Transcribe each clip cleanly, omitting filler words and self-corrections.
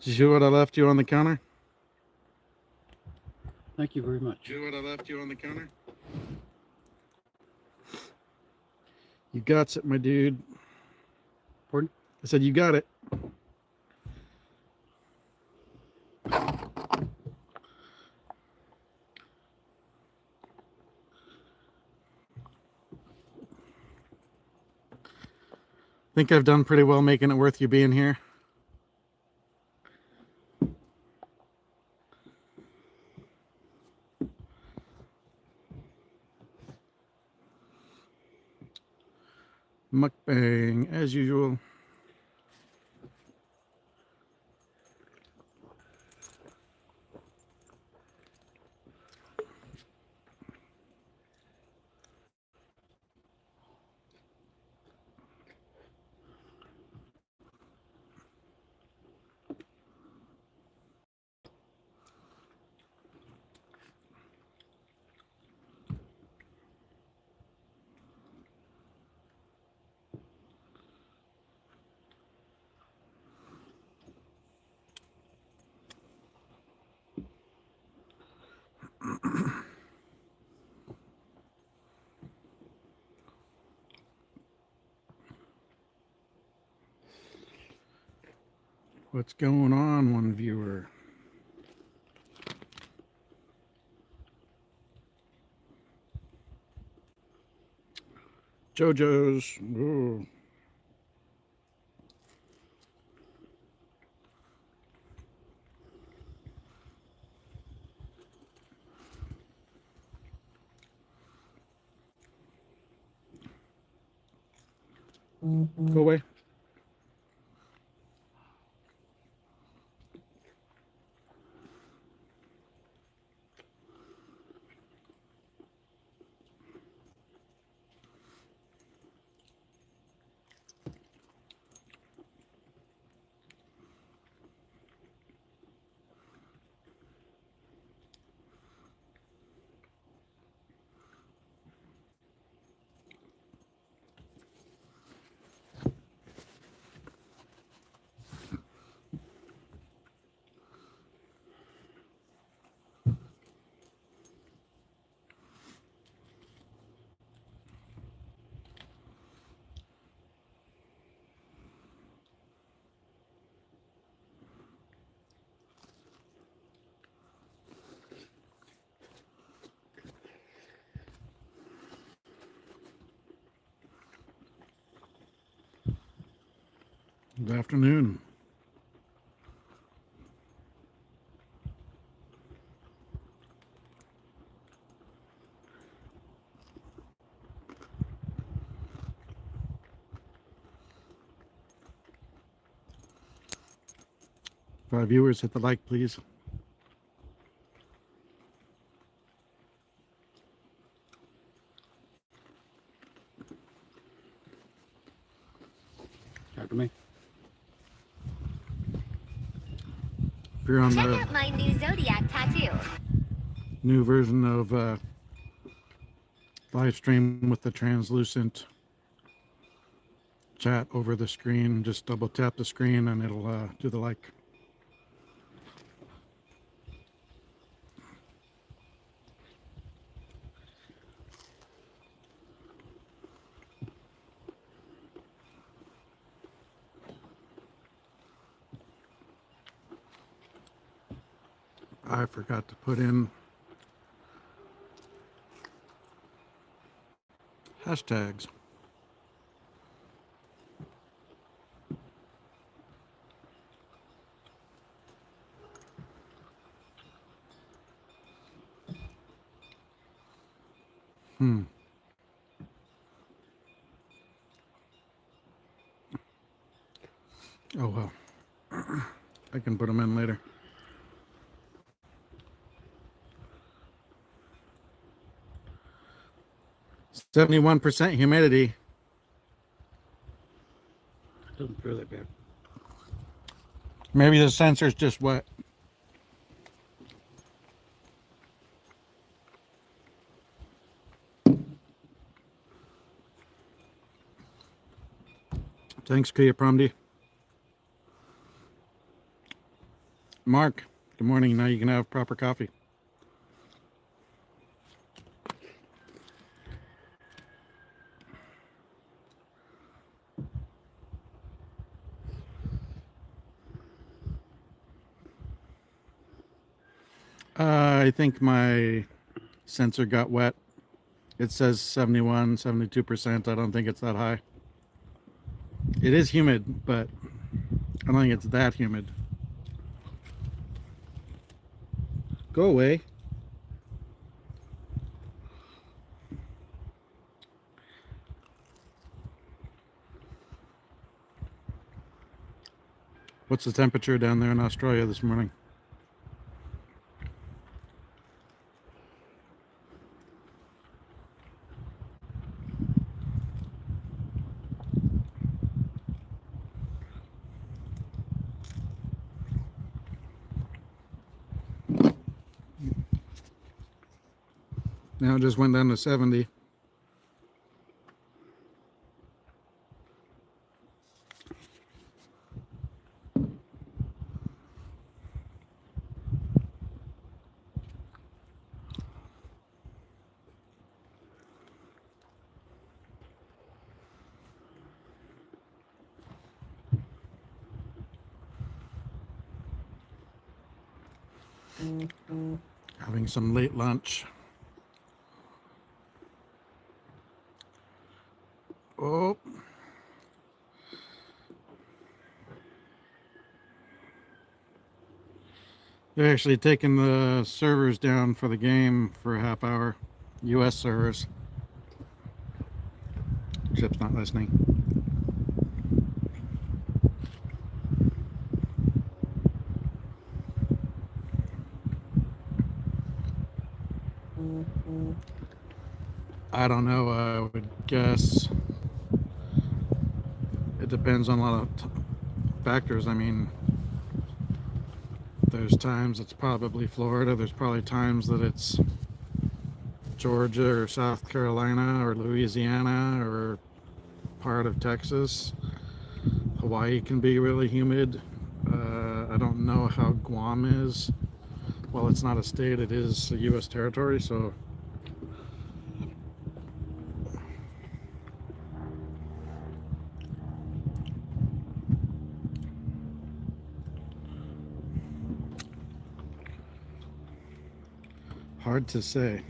Did you see what I left you on the counter? Thank you very much. Did you see what I left you on the counter? You got it, my dude. Pardon? I said you got it. Think I've done pretty well making it worth you being here. Mukbang as usual. What's going on, one viewer? JoJo's. Ooh. Go away. Good afternoon. Five viewers, hit the like, please. After me. If you're on Check the out my new Zodiac tattoo. new version of live stream with the translucent chat over the screen, just double tap the screen and it'll do the like. I forgot to put in hashtags. Oh well. I can put them in later. 71% humidity. Doesn't feel that bad. Maybe the sensor's just wet. Thanks, KuyaStorm. Mark, good morning. Now you can have proper coffee. I think my sensor got wet. It says 71, 72%. I don't think it's that high. It is humid, but I don't think it's that humid. Go away. What's the temperature down there in Australia this morning? Now it just went down to 70. Having some late lunch. Oh. They're actually taking the servers down for the game for a half hour. US servers. Chip's not listening. I don't know. I would guess it depends on a lot of factors. I mean, there's times it's probably Florida. There's probably times that it's Georgia or South Carolina or Louisiana or part of Texas. Hawaii can be really humid. I don't know how Guam is. Well, it's not a state, it is a U.S. territory, so hard to say.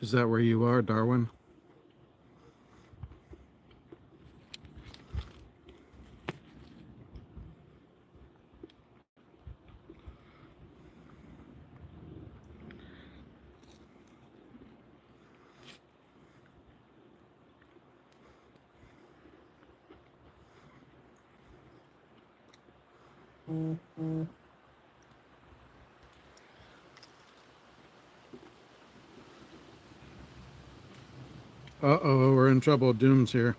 Is that where you are, Darwin? Uh-oh, we're in trouble. Doom's here.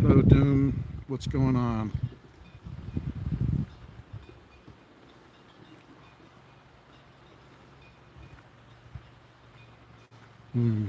Hello, Doom. What's going on? Hmm.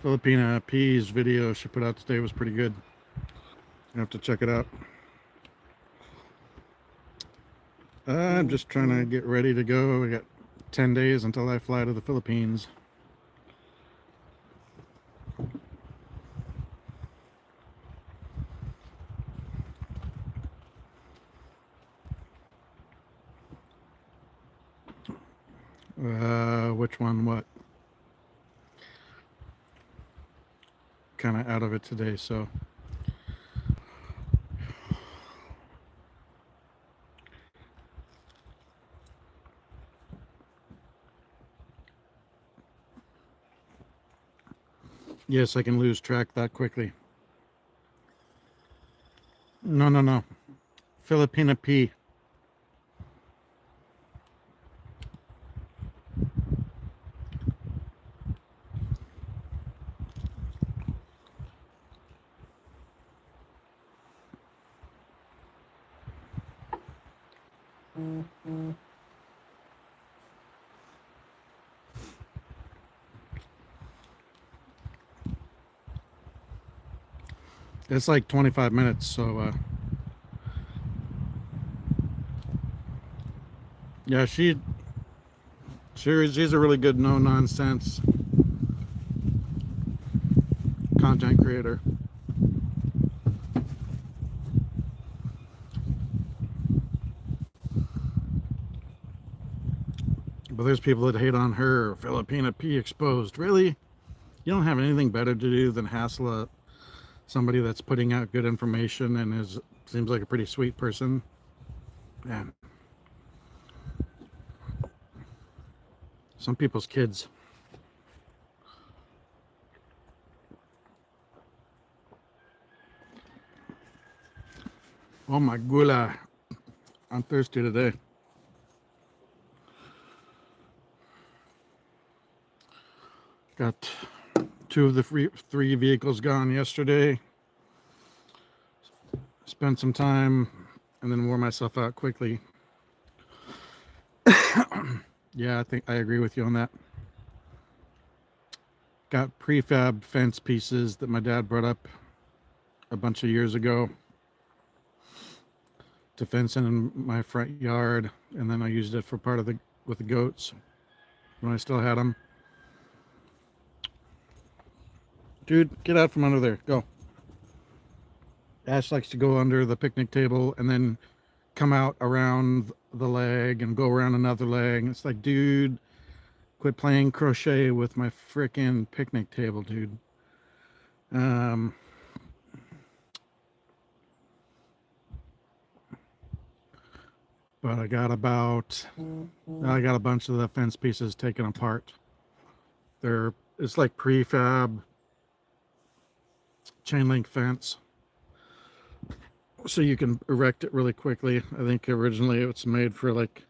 Filipina P's video she put out today was pretty good. You have to check it out. I'm just trying to get ready to go. We got 10 days until I fly to the Philippines. Which one? What? Kind of out of it today, so. Yes, I can lose track that quickly. No, no, no. Filipina P. It's like 25 minutes, so yeah, she's a really good no nonsense content creator. But there's people that hate on her. Filipina P exposed. Really? You don't have anything better to do than hassle somebody that's putting out good information and seems like a pretty sweet person. Man. Some people's kids. Oh my gula. I'm thirsty today. Got two of the three vehicles gone yesterday. Spent some time and then wore myself out quickly. Yeah, I think I agree with you on that. Got prefab fence pieces that my dad brought up a bunch of years ago to fence in my front yard, and then I used it for part of with the goats when I still had them. Dude, get out from under there. Go. Ash likes to go under the picnic table and then come out around the leg and go around another leg. It's like, dude, quit playing crochet with my freaking picnic table, dude. But I got a bunch of the fence pieces taken apart. It's like prefab chain link fence, so you can erect it really quickly. I think originally it was made for like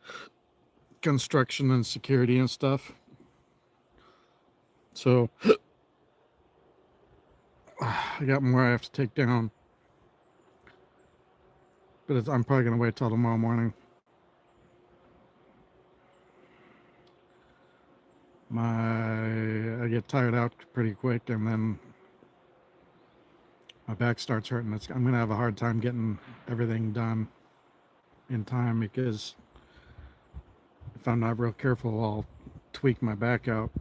construction and security and stuff. So I got more I have to take down, but I'm probably gonna wait till tomorrow morning. I get tired out pretty quick, and then my back starts hurting. I'm gonna have a hard time getting everything done in time, because if I'm not real careful, I'll tweak my back out.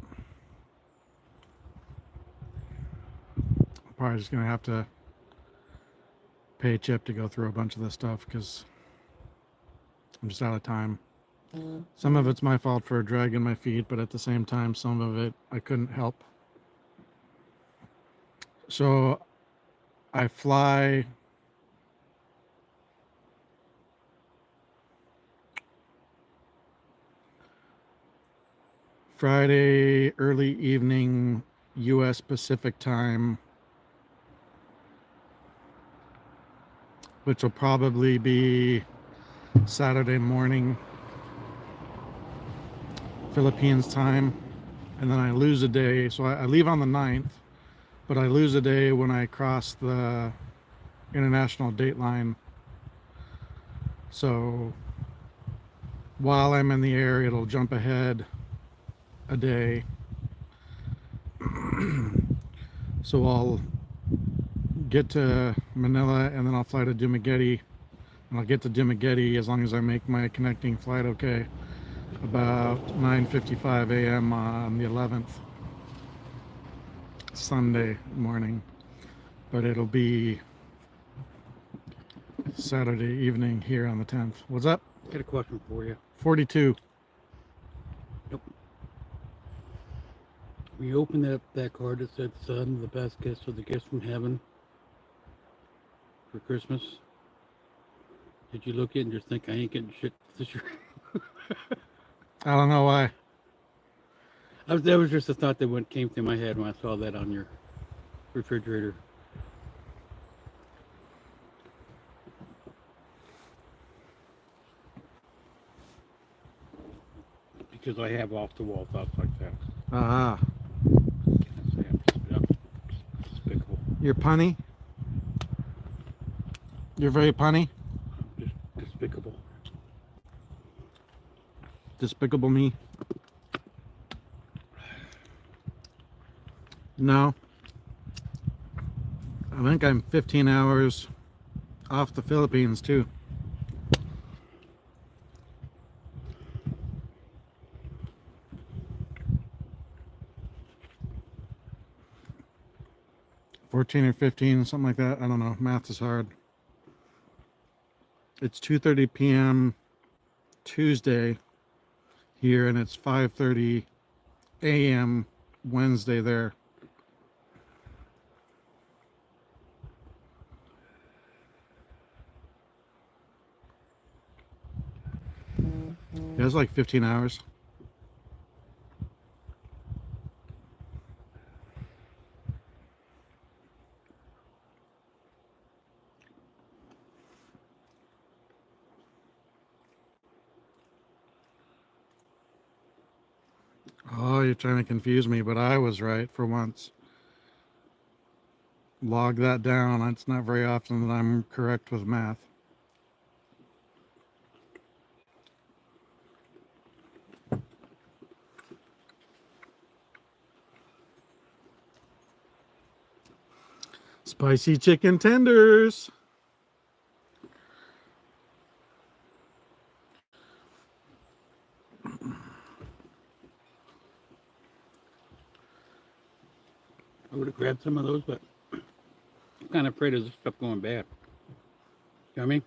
I'm probably just gonna have to pay Chip to go through a bunch of this stuff because I'm just out of time. Some of it's my fault for dragging my feet, but at the same time, some of it I couldn't help. So I fly Friday early evening US Pacific time, which will probably be Saturday morning Philippines time, and then I lose a day. So I leave on the 9th, but I lose a day when I cross the international date line. So while I'm in the air, it'll jump ahead a day. So I'll get to Manila, and then I'll fly to Dumaguete, and I'll get to Dumaguete, as long as I make my connecting flight okay, about 9:55 a.m. on the 11th, Sunday morning. But it'll be Saturday evening here on the 10th. What's up? Got a question for you. 42. Nope. When you opened that card that said son, the best gifts are the gifts from heaven for Christmas, did you look at it and just think I ain't getting shit this year? I don't know why. That was just a thought that came through my head when I saw that on your refrigerator. Because I have off the wall thoughts like that. Ah, Can't say I'm despicable. you're punny. You're very punny. Just despicable. Despicable me. No. I think I'm 15 hours off the Philippines too. $14 or $15, something like that. I don't know. Math is hard. It's 2:30 p.m. Tuesday here, and it's 5:30 a.m. Wednesday there. Yeah, it's like 15 hours. Oh, you're trying to confuse me, but I was right for once. Log that down. It's not very often that I'm correct with math. Spicy chicken tenders. I would have grabbed some of those, but I'm kind of afraid of this stuff going bad. You know what I mean?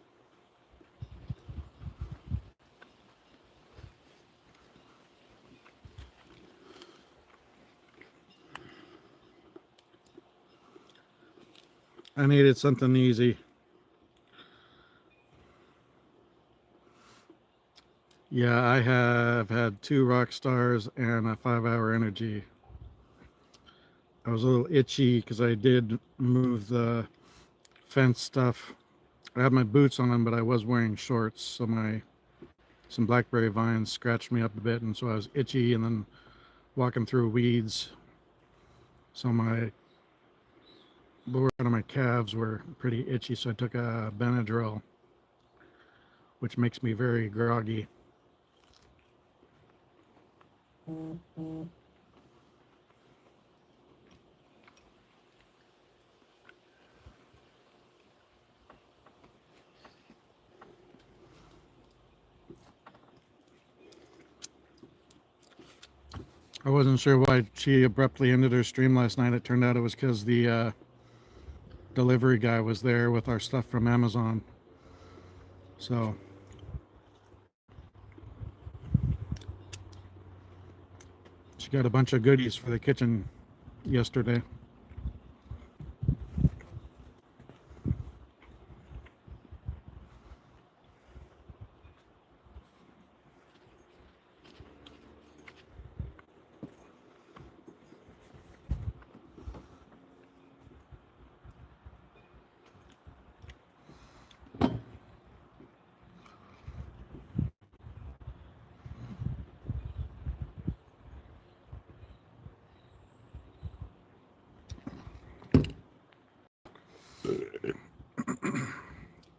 I needed something easy. Yeah, I have had 2 rock stars and a 5-hour energy. I was a little itchy because I did move the fence stuff. I had my boots on, but I was wearing shorts, so some blackberry vines scratched me up a bit, and so I was itchy, and then walking through weeds, so my lower part of my calves were pretty itchy, so I took a Benadryl, which makes me very groggy. I wasn't sure why she abruptly ended her stream last night. It turned out it was because the delivery guy was there with our stuff from Amazon. So she got a bunch of goodies for the kitchen yesterday.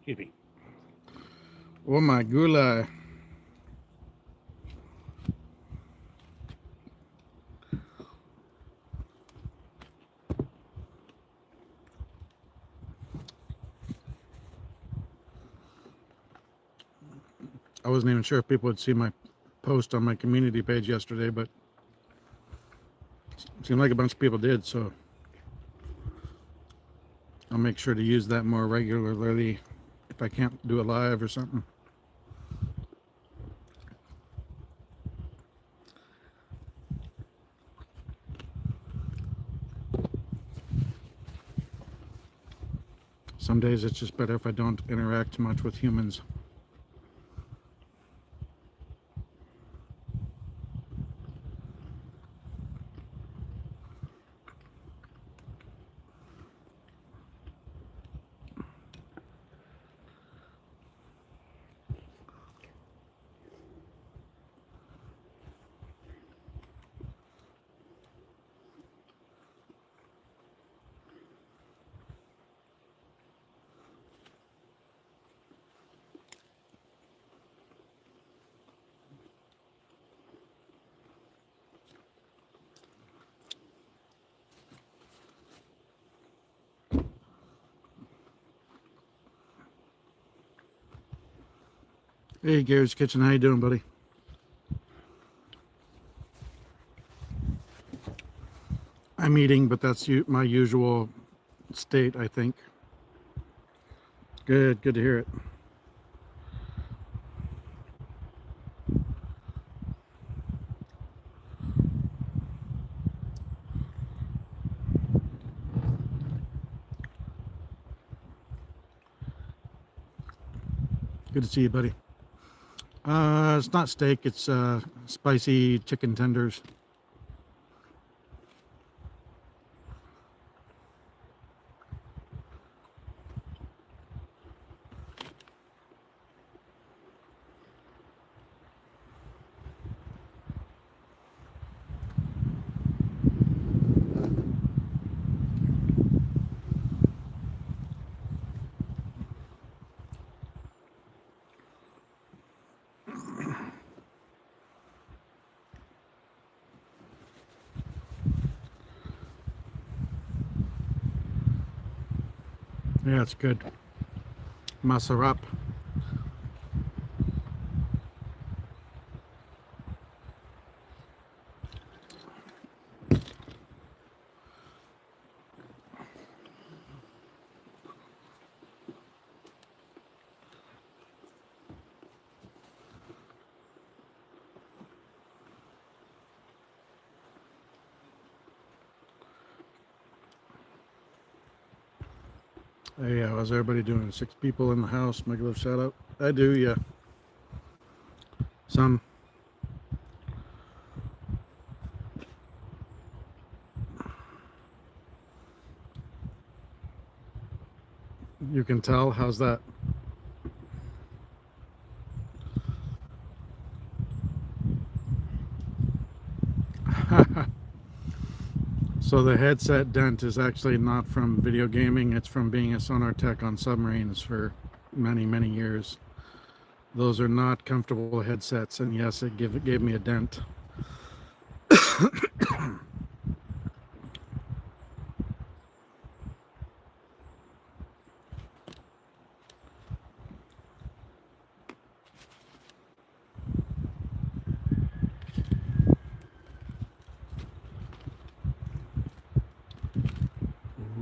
Excuse me. Oh my gulai. I wasn't even sure if people would see my post on my community page yesterday, but it seemed like a bunch of people did, so I'll make sure to use that more regularly if I can't do it live or something. some days it's just better if I don't interact too much with humans. Hey, Gary's Kitchen, how you doing, buddy? I'm eating, but that's my usual state, I think. Good to hear it. Good to see you, buddy. It's not steak, it's spicy chicken tenders. Yeah, it's good. Masarap. Hey, how's everybody doing? 6 people in the house. Megalove shout out. I do, yeah. Some. You can tell. How's that? So the headset dent is actually not from video gaming. It's from being a sonar tech on submarines for many years. Those are not comfortable headsets, and yes, it gave me a dent.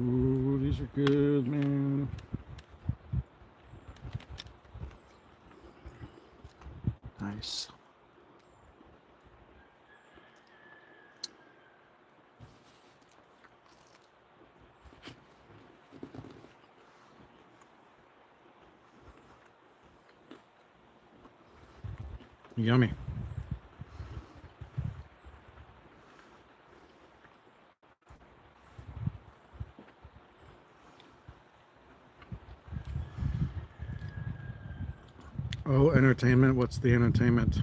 Ooh, these are good, man. Nice. Yummy. Oh, entertainment. What's the entertainment?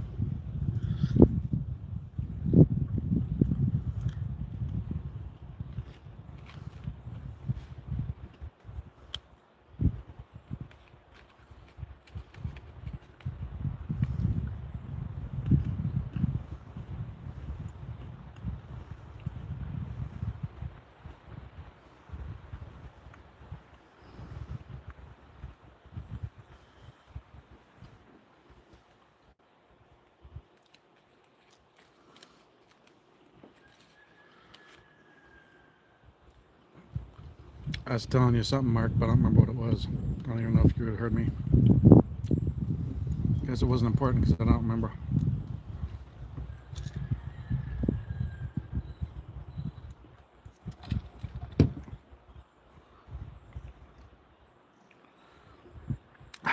I was telling you something, Mark, but I don't remember what it was. I don't even know if you had heard me. Guess it wasn't important because I don't remember.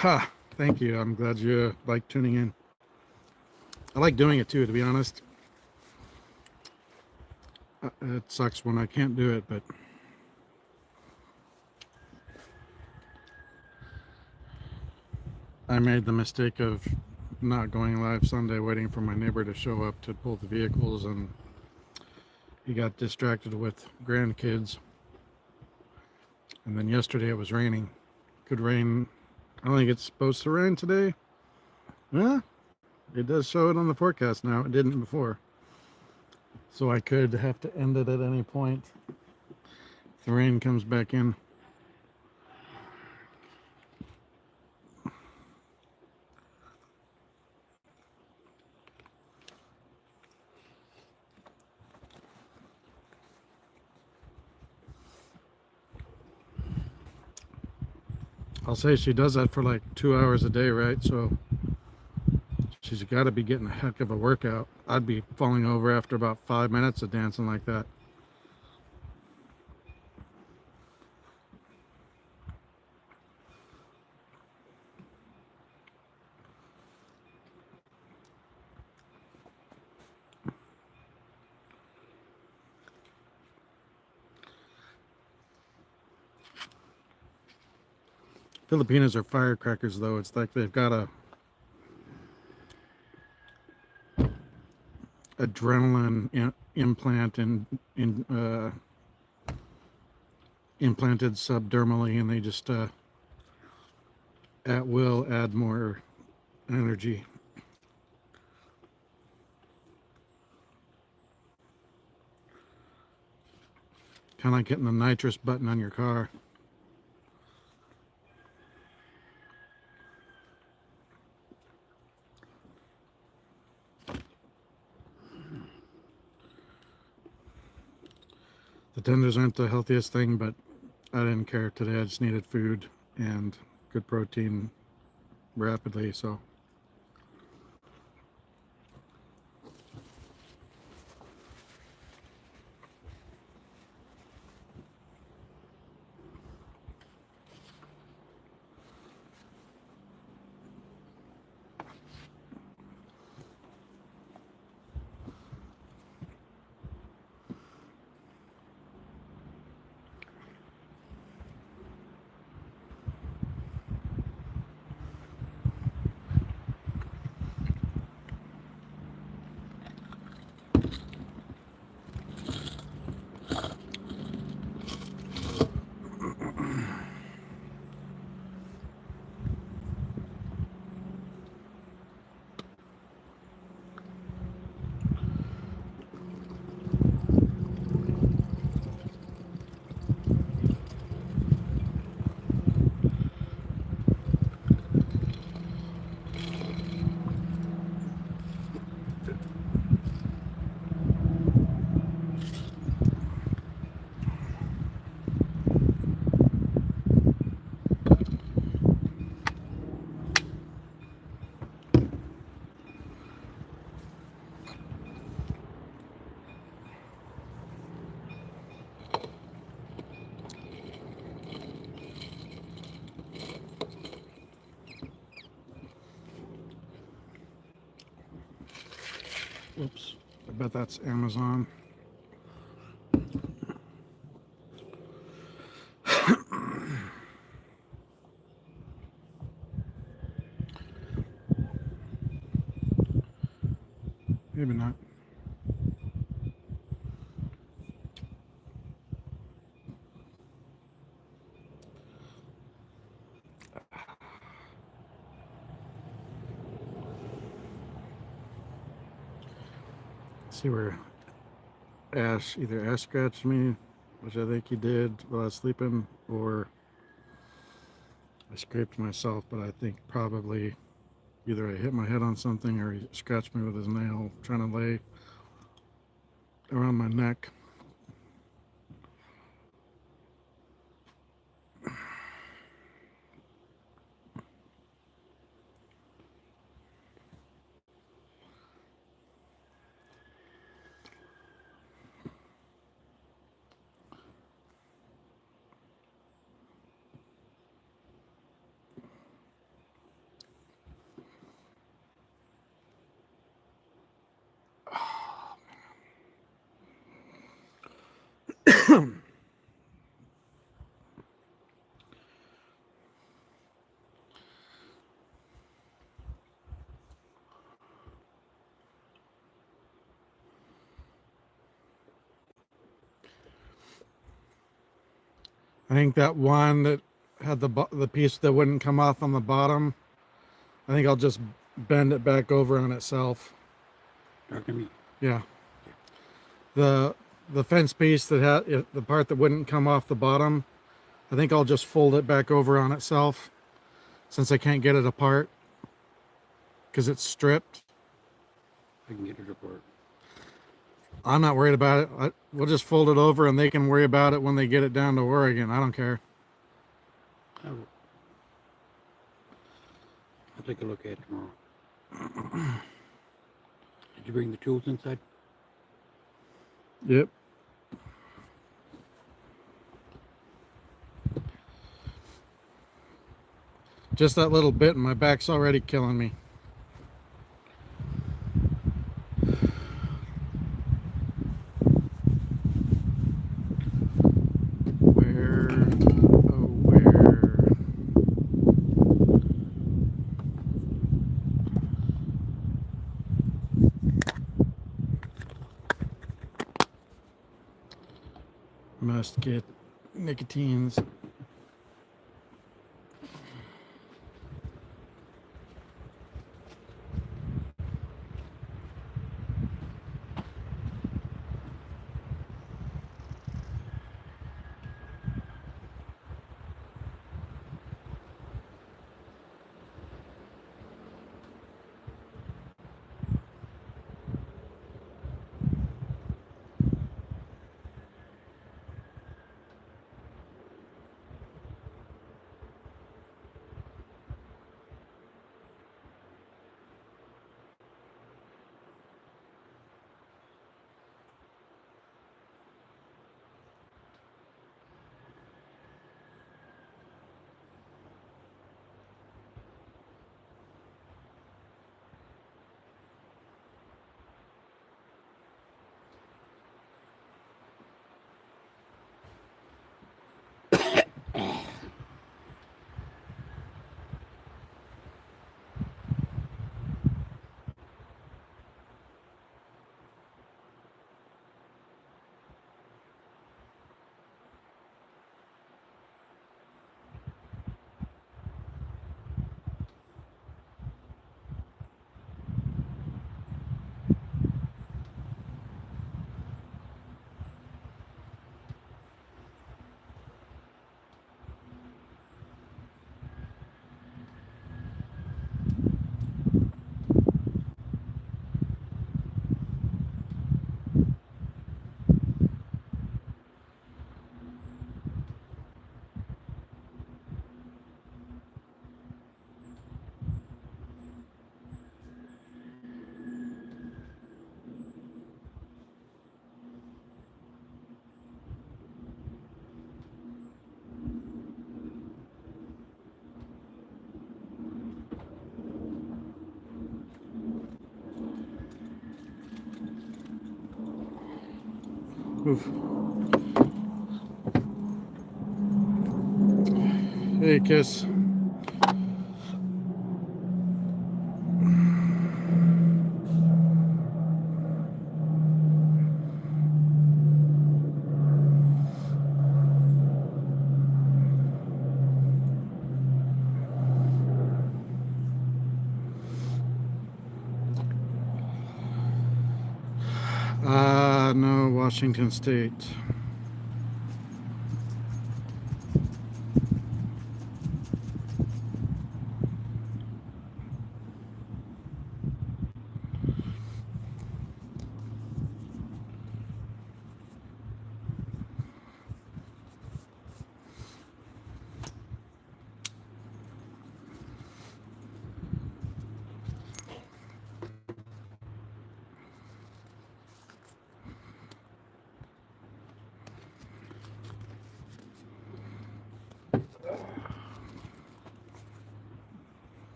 Ha! Thank you. I'm glad you like tuning in. I like doing it too, to be honest. It sucks when I can't do it, but I made the mistake of not going live Sunday, waiting for my neighbor to show up to pull the vehicles, and he got distracted with grandkids. And then yesterday it was raining. Could rain. I don't think it's supposed to rain today. Yeah, it does show it on the forecast now. It didn't before. So I could have to end it at any point if the rain comes back in. I'll say she does that for like 2 hours a day, right? So she's got to be getting a heck of a workout. I'd be falling over after about 5 minutes of dancing like that. Filipinos are firecrackers, though. It's like they've got a adrenaline implant implanted subdermally, and they just at will add more energy. Kind of like hitting the nitrous button on your car. The tenders aren't the healthiest thing, but I didn't care today. I just needed food and good protein rapidly, so. Whoops. I bet that's Amazon. Maybe not. See where either Ash scratched me, which I think he did while I was sleeping, or I scraped myself, but I think probably either I hit my head on something or he scratched me with his nail trying to lay around my neck. I think that one that had the piece that wouldn't come off on the bottom, I think I'll just bend it back over on itself. Talk to me. Yeah. The fence piece that had the part that wouldn't come off the bottom, I think I'll just fold it back over on itself since I can't get it apart because it's stripped. I can get it apart. I'm not worried about it. We'll just fold it over and they can worry about it when they get it down to Oregon. I don't care. I'll take a look at it tomorrow. Did you bring the tools inside? Yep. Just that little bit and my back's already killing me. Must get nicotines. Oof. Hey, Kiss. No, Washington State.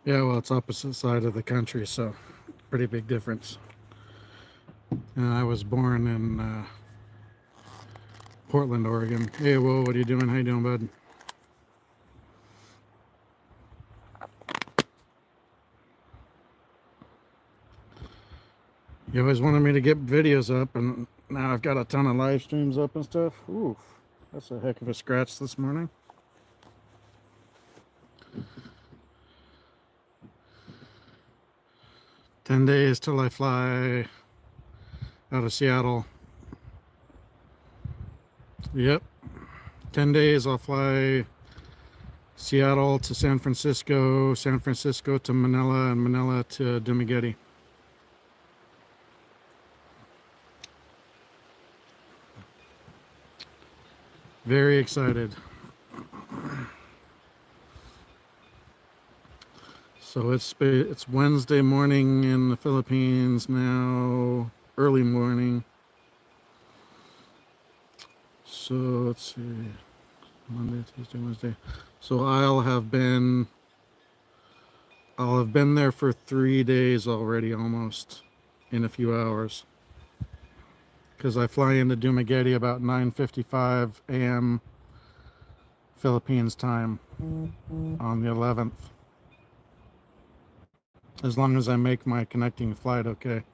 Yeah, well, it's opposite side of the country, so pretty big difference. And I was born in Portland, Oregon. Hey, whoa, what are you doing? How you doing, bud? You always wanted me to get videos up, and now I've got a ton of live streams up and stuff. Oof, that's a heck of a scratch this morning. "10 days till I fly out of Seattle." Yep, 10 days I'll fly Seattle to San Francisco, San Francisco to Manila, and Manila to DUMA. Very excited. So it's Wednesday morning in the Philippines now, early morning. So let's see, Monday, Tuesday, Wednesday. So I'll have been there for 3 days already, almost, in a few hours. Because I fly into Dumaguete about 9:55 a.m. Philippines time on the 11th. As long as I make my connecting flight okay.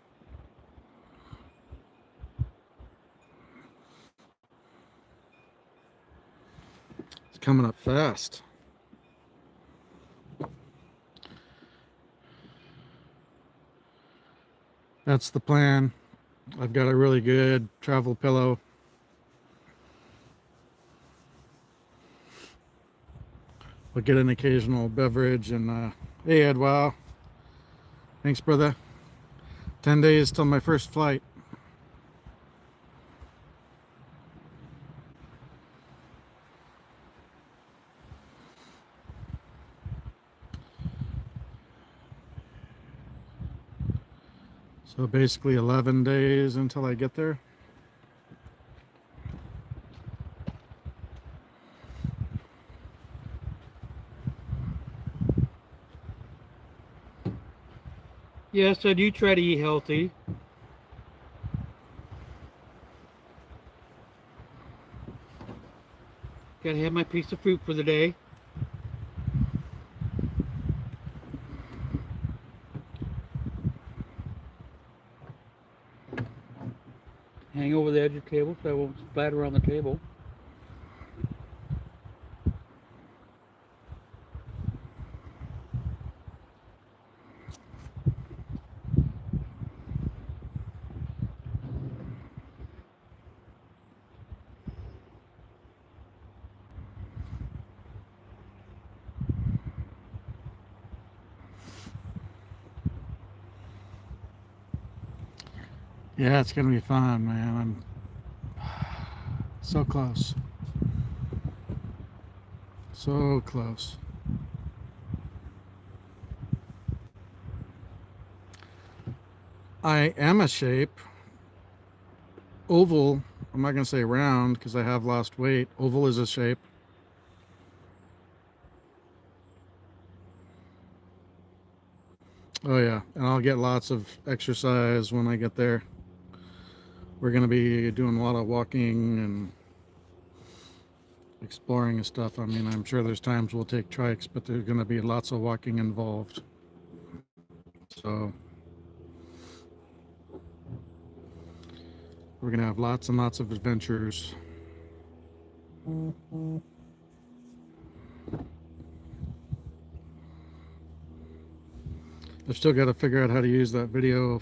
It's coming up fast. That's the plan. I've got a really good travel pillow. I'll get an occasional beverage and hey Ed, wow. Thanks, brother. 10 days till my first flight. So basically 11 days until I get there. Yes, I do try to eat healthy. Gotta have my piece of fruit for the day. Hang over the edge of the table so I won't splatter on the table. Yeah, it's gonna be fun, man. I'm so close. So close. I am a shape. Oval. I'm not gonna say round because I have lost weight. Oval is a shape. Oh yeah, and I'll get lots of exercise when I get there. We're gonna be doing a lot of walking and exploring and stuff. I mean, I'm sure there's times we'll take trikes, but there's gonna be lots of walking involved. So we're gonna have lots and lots of adventures. I've still got to figure out how to use that video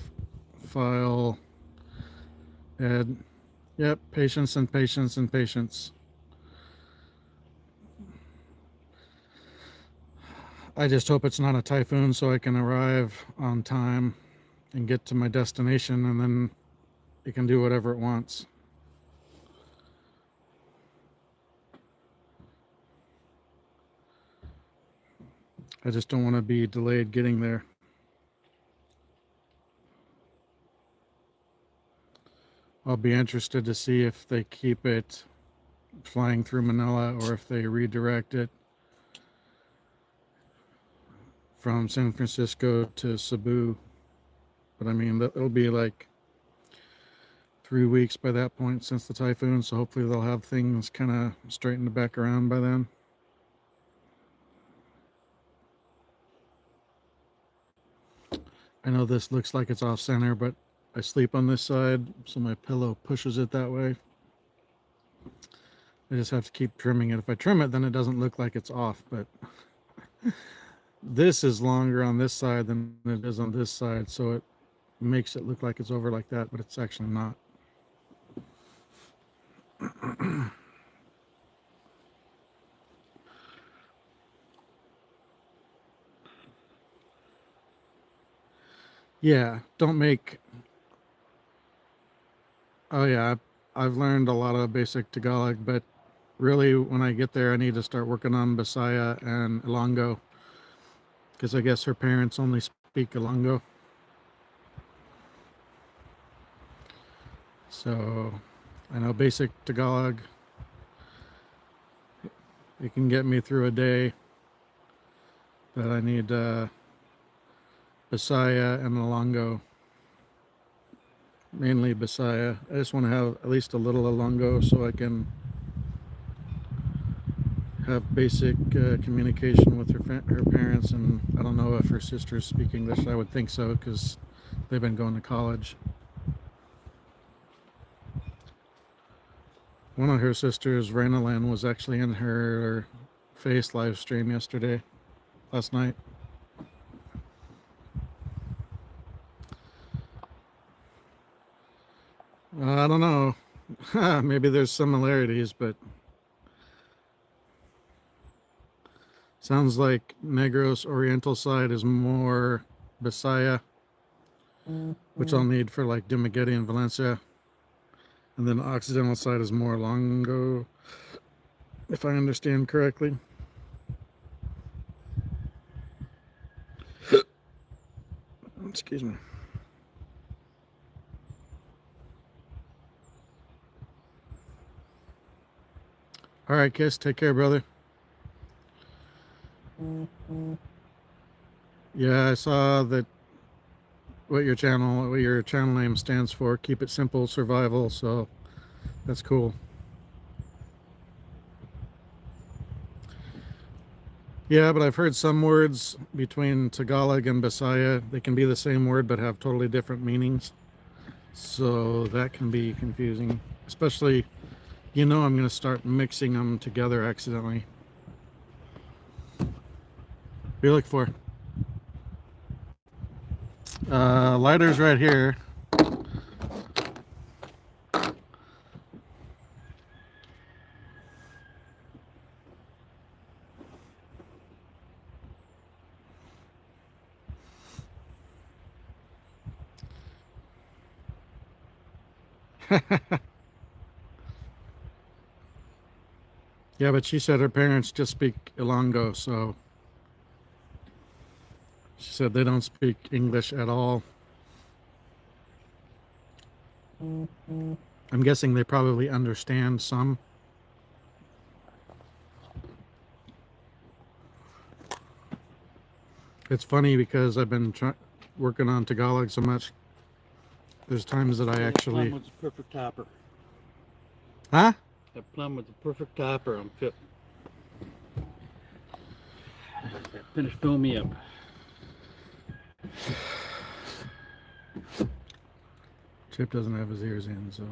file. Ed, yep, patience and patience and patience. I just hope it's not a typhoon so I can arrive on time and get to my destination, and then it can do whatever it wants. I just don't want to be delayed getting there. I'll be interested to see if they keep it flying through Manila or if they redirect it from San Francisco to Cebu. But I mean, it'll be like 3 weeks by that point since the typhoon, so hopefully they'll have things kind of straightened back around by then. I know this looks like it's off center, but I sleep on this side, so my pillow pushes it that way. I just have to keep trimming it. If I trim it, then it doesn't look like it's off, but this is longer on this side than it is on this side, so it makes it look like it's over like that, but it's actually not. Yeah, don't make... Oh yeah, I've learned a lot of basic Tagalog, but really when I get there I need to start working on Bisaya and Ilonggo, because I guess her parents only speak Ilonggo. So I know basic Tagalog, it can get me through a day, but I need Bisaya and Ilonggo. Mainly Bisaya. I just want to have at least a little Ilonggo so I can have basic communication with her parents, and I don't know if her sisters speak English. I would think so because they've been going to college. One of her sisters, Rainalan, was actually in her face live stream last night. I don't know. Maybe there's similarities, but sounds like Negros Oriental side is more Bisaya, which I'll need for like Dumaguete and Valencia. And then the Occidental side is more Ilonggo, if I understand correctly. Excuse me. All right, Kiss. Take care, brother. Yeah, I saw that what your channel name stands for. Keep it simple, survival. So that's cool. Yeah, but I've heard some words between Tagalog and Bisaya, they can be the same word but have totally different meanings. So that can be confusing, especially, I'm going to start mixing them together accidentally. What are you looking for? Lighter's right here. Yeah, but she said her parents just speak Ilonggo, so she said they don't speak English at all. I'm guessing they probably understand some. It's funny because I've been working on Tagalog so much. There's times that I actually... Plum was the perfect topper. Huh? That plum was the perfect topper. I'm fit. Finish filling me up. Chip doesn't have his ears in, so...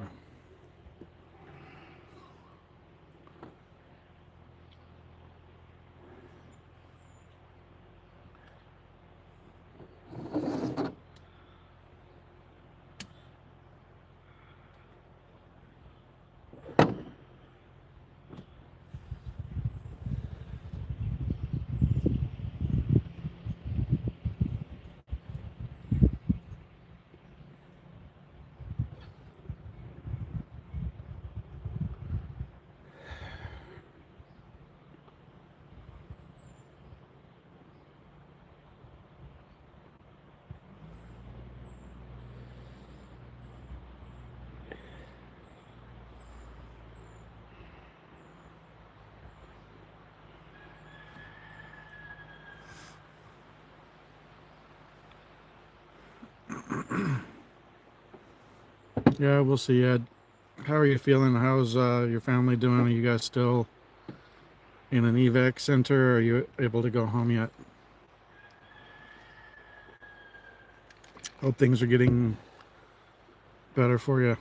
Yeah, we'll see, Ed. How are you feeling? How's your family doing? Are you guys still in an evac center? Or are you able to go home yet? Hope things are getting better for you.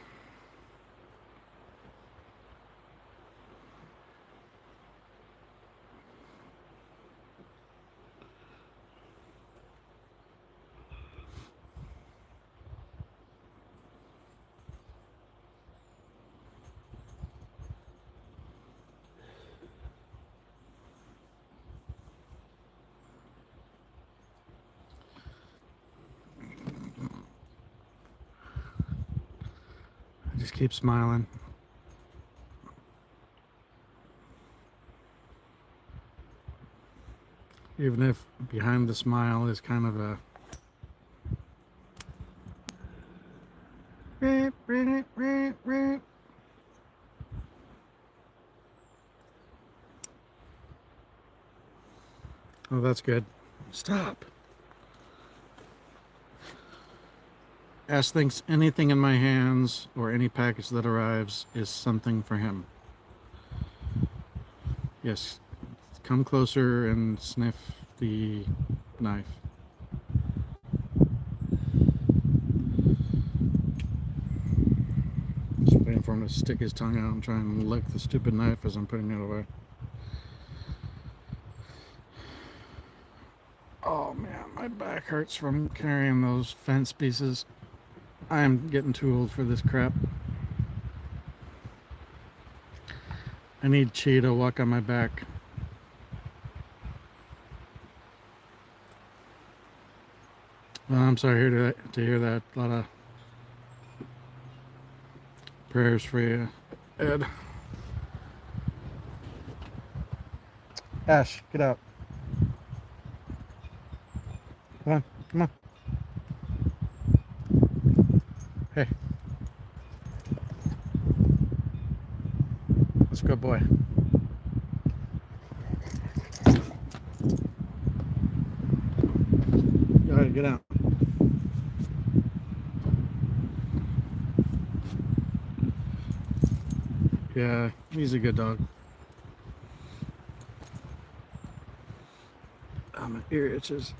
Just keep smiling. Even if behind the smile is kind of a oh, that's good. Stop. Ash thinks anything in my hands or any package that arrives is something for him. Yes, come closer and sniff the knife. Just waiting for him to stick his tongue out and try and lick the stupid knife as I'm putting it away. Oh man, my back hurts from carrying those fence pieces. I'm getting too old for this crap. I need Chi to walk on my back. Well, I'm sorry to hear that. A lot of prayers for you, Ed. Ash, get out. Come on, come on. Hey. Let's go, boy. Go ahead, get out. Yeah, he's a good dog. Oh, my ear itches.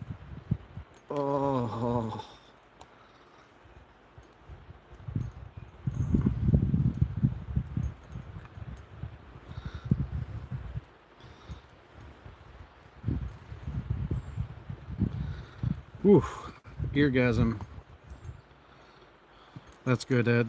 Oh. Whew. Eargasm. That's good, Ed.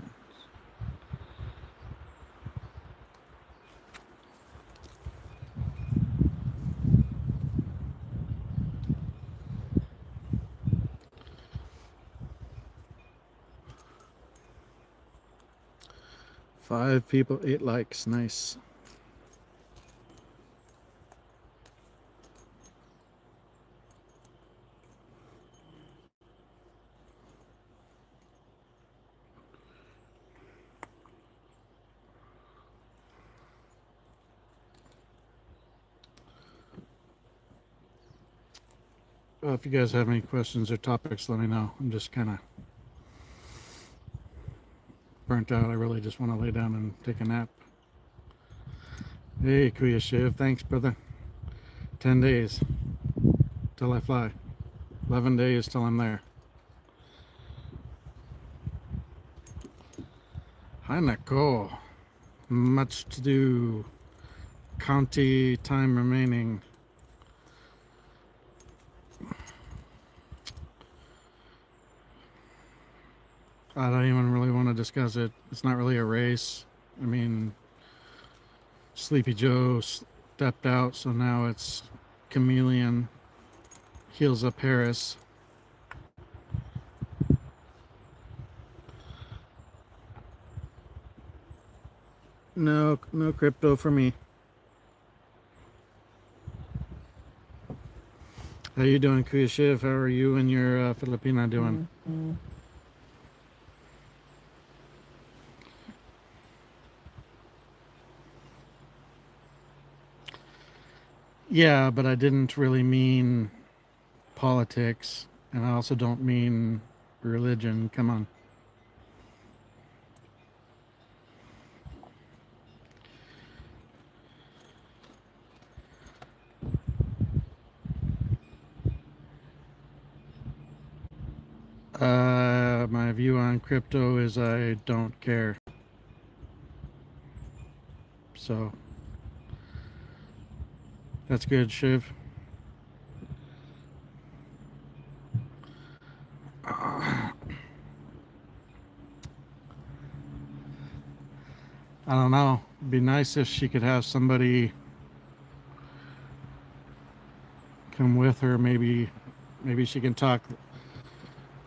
Five people, 8 likes. Nice. Well, if you guys have any questions or topics, let me know. I'm just kind of burnt out. I really just want to lay down and take a nap. Hey, Kuya Shiv. Thanks, brother. 10 days till I fly. 11 days till I'm there. Hi, Nicole. Much to do. County time remaining. I don't even really want to discuss it. It's not really a race. I mean, Sleepy Joe stepped out, so now it's Chameleon heels up Harris. No crypto for me. How you doing, Kuya Shiv? How are you and your Filipina doing? Yeah, but I didn't really mean politics, and I also don't mean religion. Come on. view on crypto is I don't care. So that's good, Shiv. I don't know. It'd be nice if she could have somebody come with her. Maybe she can talk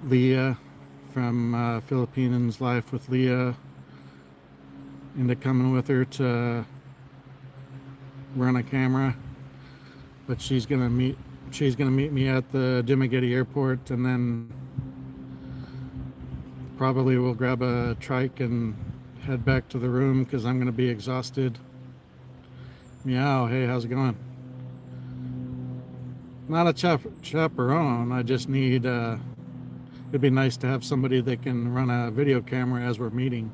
Leah from Philippines Life with Leah into coming with her to run a camera. But she's gonna meet me at the DUMA airport, and then probably we'll grab a trike and head back to the room because I'm gonna be exhausted. Meow, hey, how's it going? Not a chaperone. I just need it'd be nice to have somebody that can run a video camera as we're meeting.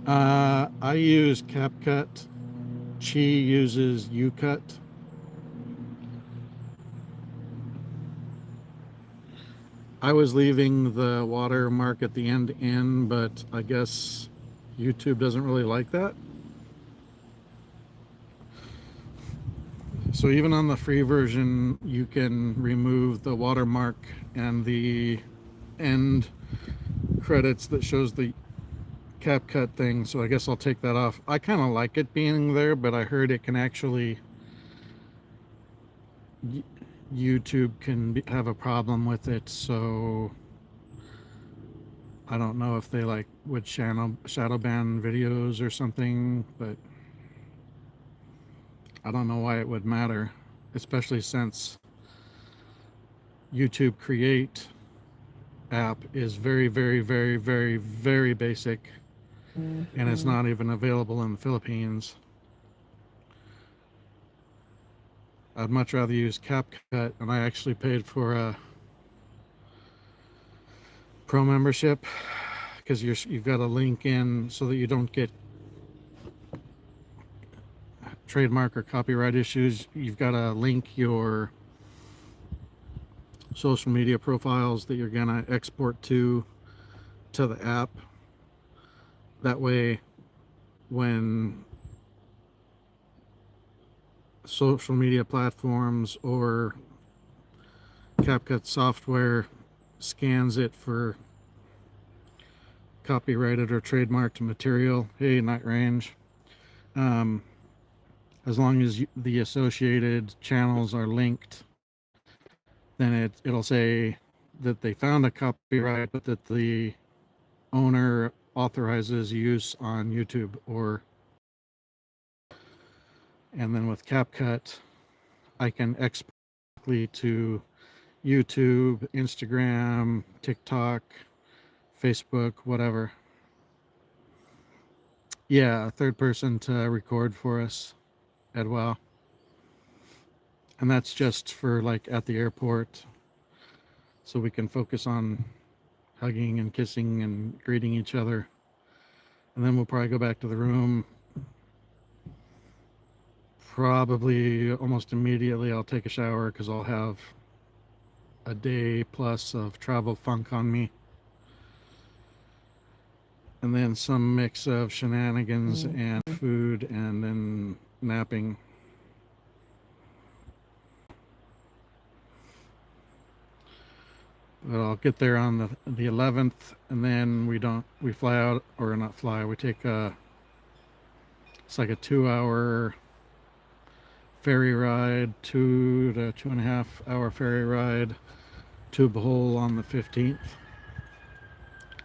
I use CapCut. She uses UCut. I was leaving the watermark at the end in, but I guess YouTube doesn't really like that. So even on the free version, you can remove the watermark and the end credits that shows the CapCut thing. So I guess I'll take that off. I kind of like it being there, but I heard it can actually, YouTube can have a problem with it. So I don't know if they like would shadow ban videos or something, but I don't know why it would matter, especially since YouTube Create app is very, very, very, very, very basic, and it's not even available in the Philippines. I'd much rather use CapCut, and I actually paid for a pro membership because you've got a link in so that you don't get trademark or copyright issues. You've got to link your social media profiles that you're gonna export to the app. That way, when social media platforms or CapCut software scans it for copyrighted or trademarked material, hey, Night Range, as long as the associated channels are linked, then it'll say that they found a copyright, but that the owner authorizes use on YouTube. And then with CapCut, I can export to YouTube, Instagram, TikTok, Facebook, whatever. Yeah, a third person to record for us as well. And that's just for like at the airport, so we can focus on hugging and kissing and greeting each other. And then we'll probably go back to the room. Probably almost immediately I'll take a shower because I'll have a day plus of travel funk on me. And then some mix of shenanigans and food, and then napping. But I'll get there on the 11th, and then we fly out, or not fly, we take it's like a 2-hour ferry ride, 2 to 2.5 hour ferry ride to Bohol on the 15th.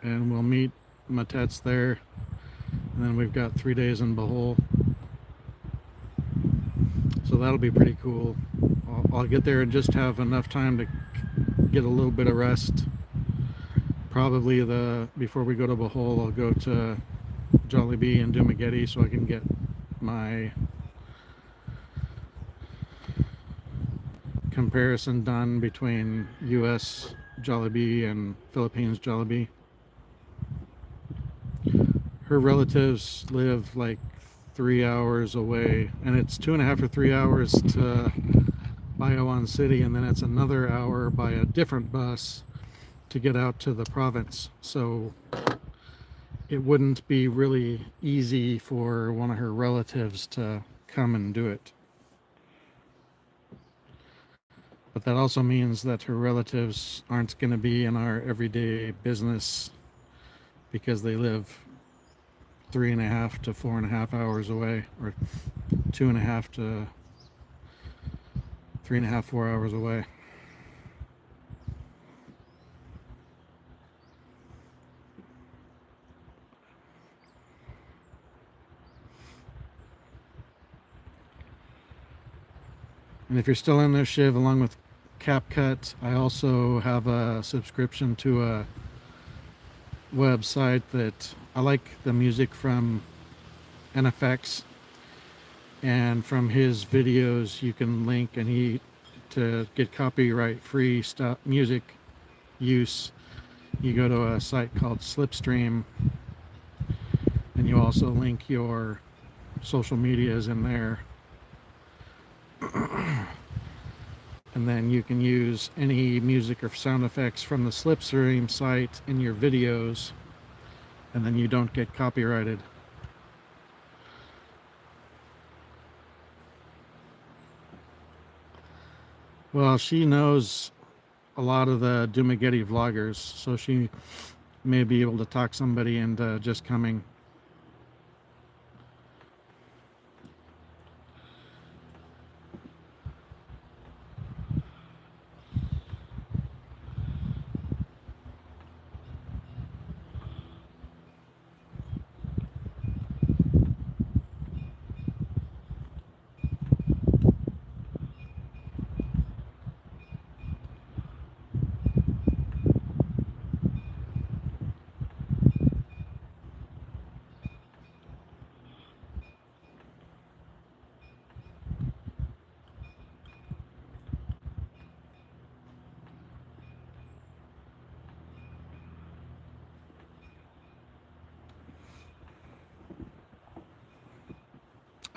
And we'll meet Matets there, and then we've got 3 days in Bohol, so that'll be pretty cool. I'll get there and just have enough time to get a little bit of rest. Probably before we go to Bohol, I'll go to Jollibee and DUMA so I can get my comparison done between US Jollibee and Philippines Jollibee. Her relatives live like 3 hours away, and it's 2.5 or 3 hours to by Owan City, and then it's another hour by a different bus to get out to the province. So it wouldn't be really easy for one of her relatives to come and do it. But that also means that her relatives aren't going to be in our everyday business because they live 3.5 to 4.5 hours away, or 2.5 to 3.5, 4 hours away. And if you're still in there, Shiv, along with CapCut, I also have a subscription to a website that I like the music from NFX, and from his videos you can link, and he to get copyright free stuff, music use, you go to a site called Slipstream, and you also link your social medias in there. And then you can use any music or sound effects from the Slipstream site in your videos, and then you don't get copyrighted. Well, she knows a lot of the Dumageddon vloggers, so she may be able to talk somebody into just coming.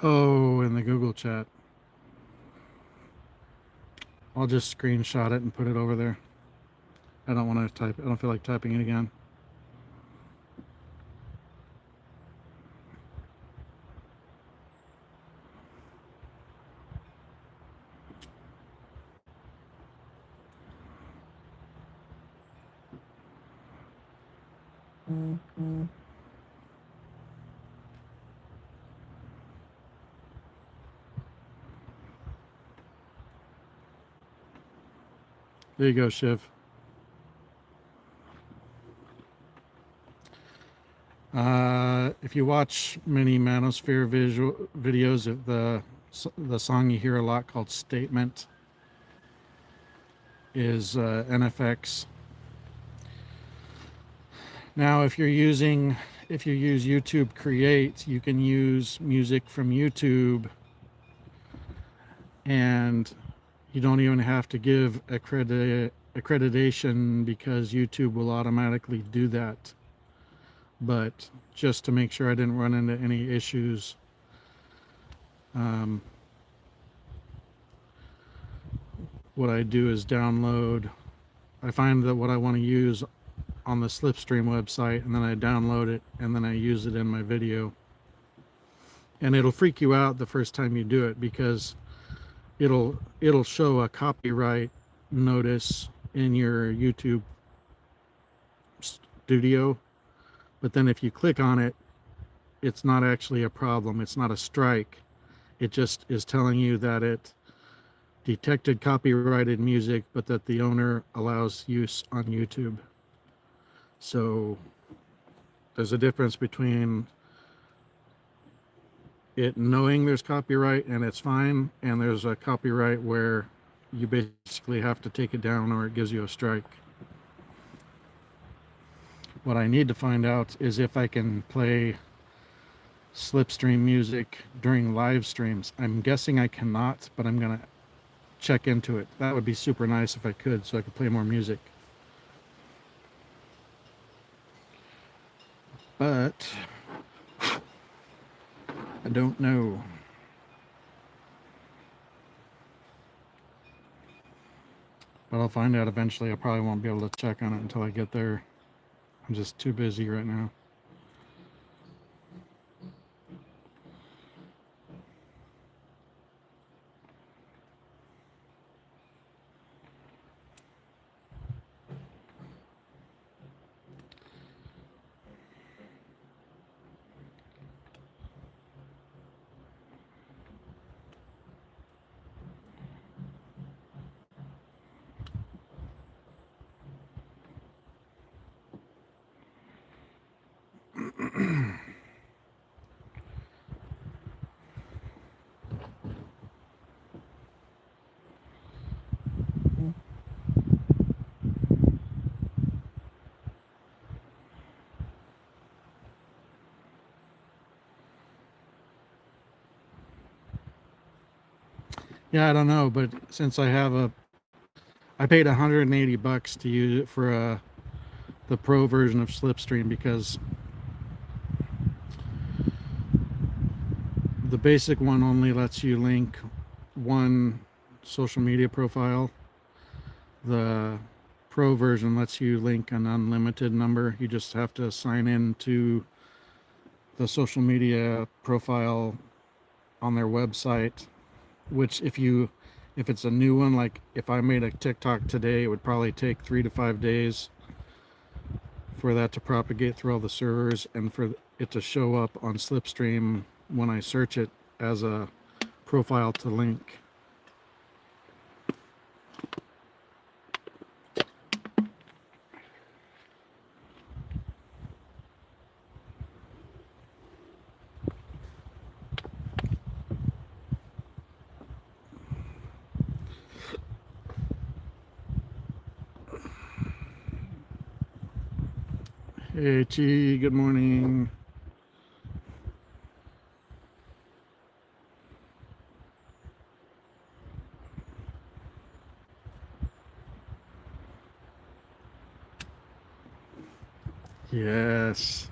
Oh, in the Google chat. I'll just screenshot it and put it over there. I don't want to type. I don't feel like typing it again. There you go, Shiv. If you watch many Manosphere videos, of the song you hear a lot called "Statement" is NFX. Now, if you use YouTube Create, you can use music from YouTube, and you don't even have to give accreditation because YouTube will automatically do that. But just to make sure I didn't run into any issues, what I do is download. I find that what I want to use on the Slipstream website, and then I download it, and then I use it in my video. And it'll freak you out the first time you do it, because it'll show a copyright notice in your YouTube studio, but then if you click on it, it's not actually a problem. It's not a strike. It just is telling you that it detected copyrighted music, but that the owner allows use on YouTube. So there's a difference between it knowing there's copyright and it's fine, and there's a copyright where you basically have to take it down or it gives you a strike. What I need to find out is if I can play Slipstream music during live streams. I'm guessing I cannot, but I'm gonna check into it. That would be super nice if I could, so I could play more music. But I don't know. But I'll find out eventually. I probably won't be able to check on it until I get there. I'm just too busy right now. Yeah, I don't know, but since I paid $180 to use it for the pro version of Slipstream, because the basic one only lets you link one social media profile. The pro version lets you link an unlimited number. You just have to sign in to the social media profile on their website, which if it's a new one, like if I made a TikTok today, it would probably take 3 to 5 days for that to propagate through all the servers and for it to show up on Slipstream when I search it as a profile to link. Hey Chi, good morning. Yes.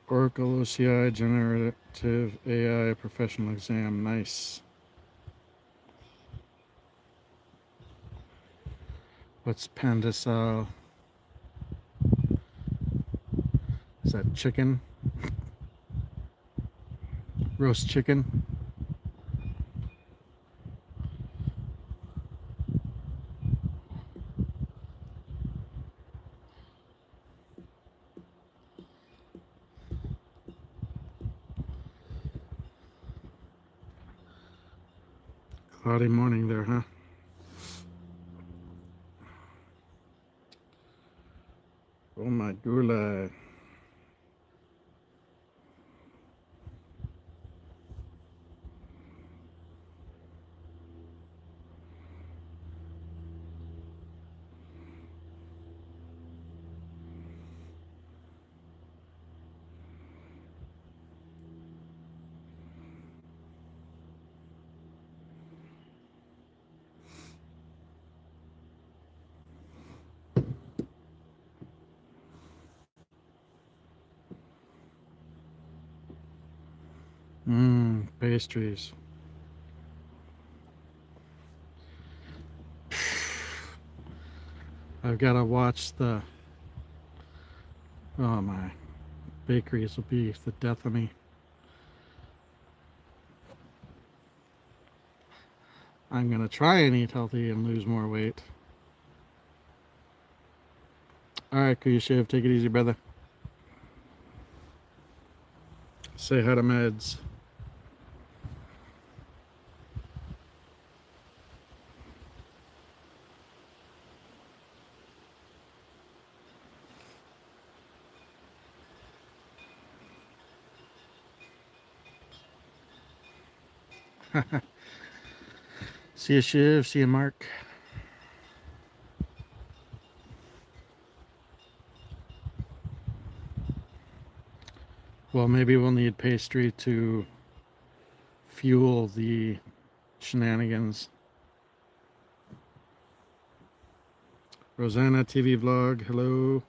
Oracle OCI Generative AI Professional Exam. Nice. What's Pandesal? Is that chicken? Roast chicken? Cloudy morning there, huh? Oh my gula. Pastries. I've got to watch the. Oh my. Bakeries will be the death of me. I'm going to try and eat healthy and lose more weight. All right, KuyaStorm, take it easy, brother. Say hi to Meds. See you, Shiv. See you, Mark. Well, maybe we'll need pastry to fuel the shenanigans. Rosanna TV vlog, hello.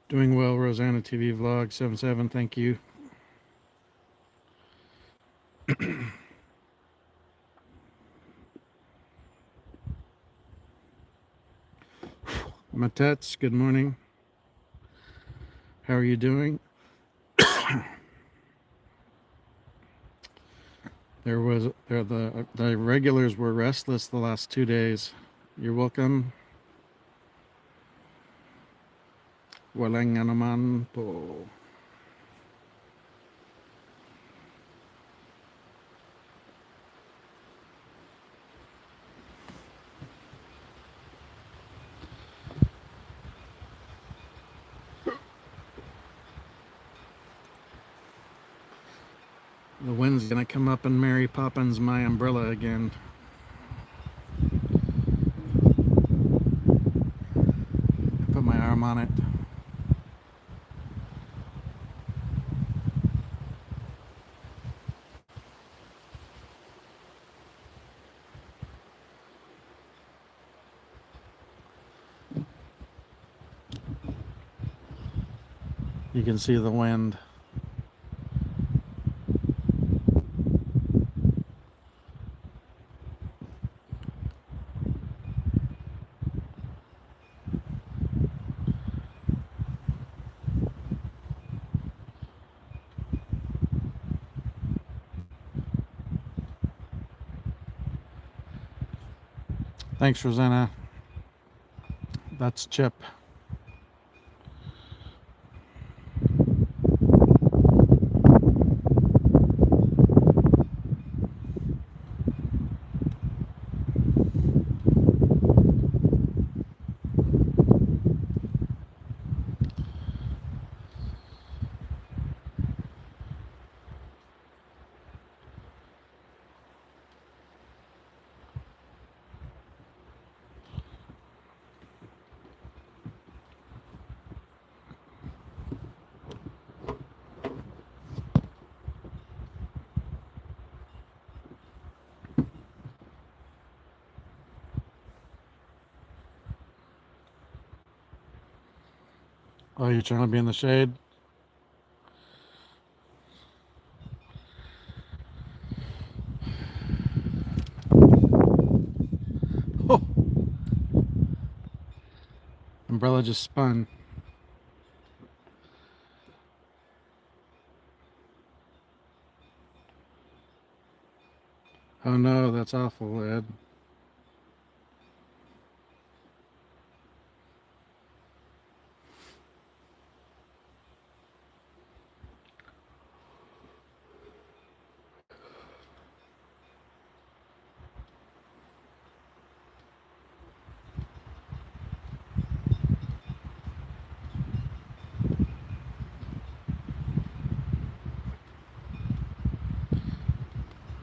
Doing well, Rosanna TV vlog 77, thank you. Matets, good morning. How are you doing? The regulars were restless the last 2 days. You're welcome. Walang anuman po. The wind's gonna come up and Mary Poppins my umbrella again. Put my arm on it. You can see the wind. Thanks, Rosanna. That's Chip. Oh, you're trying to be in the shade? Oh, umbrella just spun. Oh no, that's awful, Ed.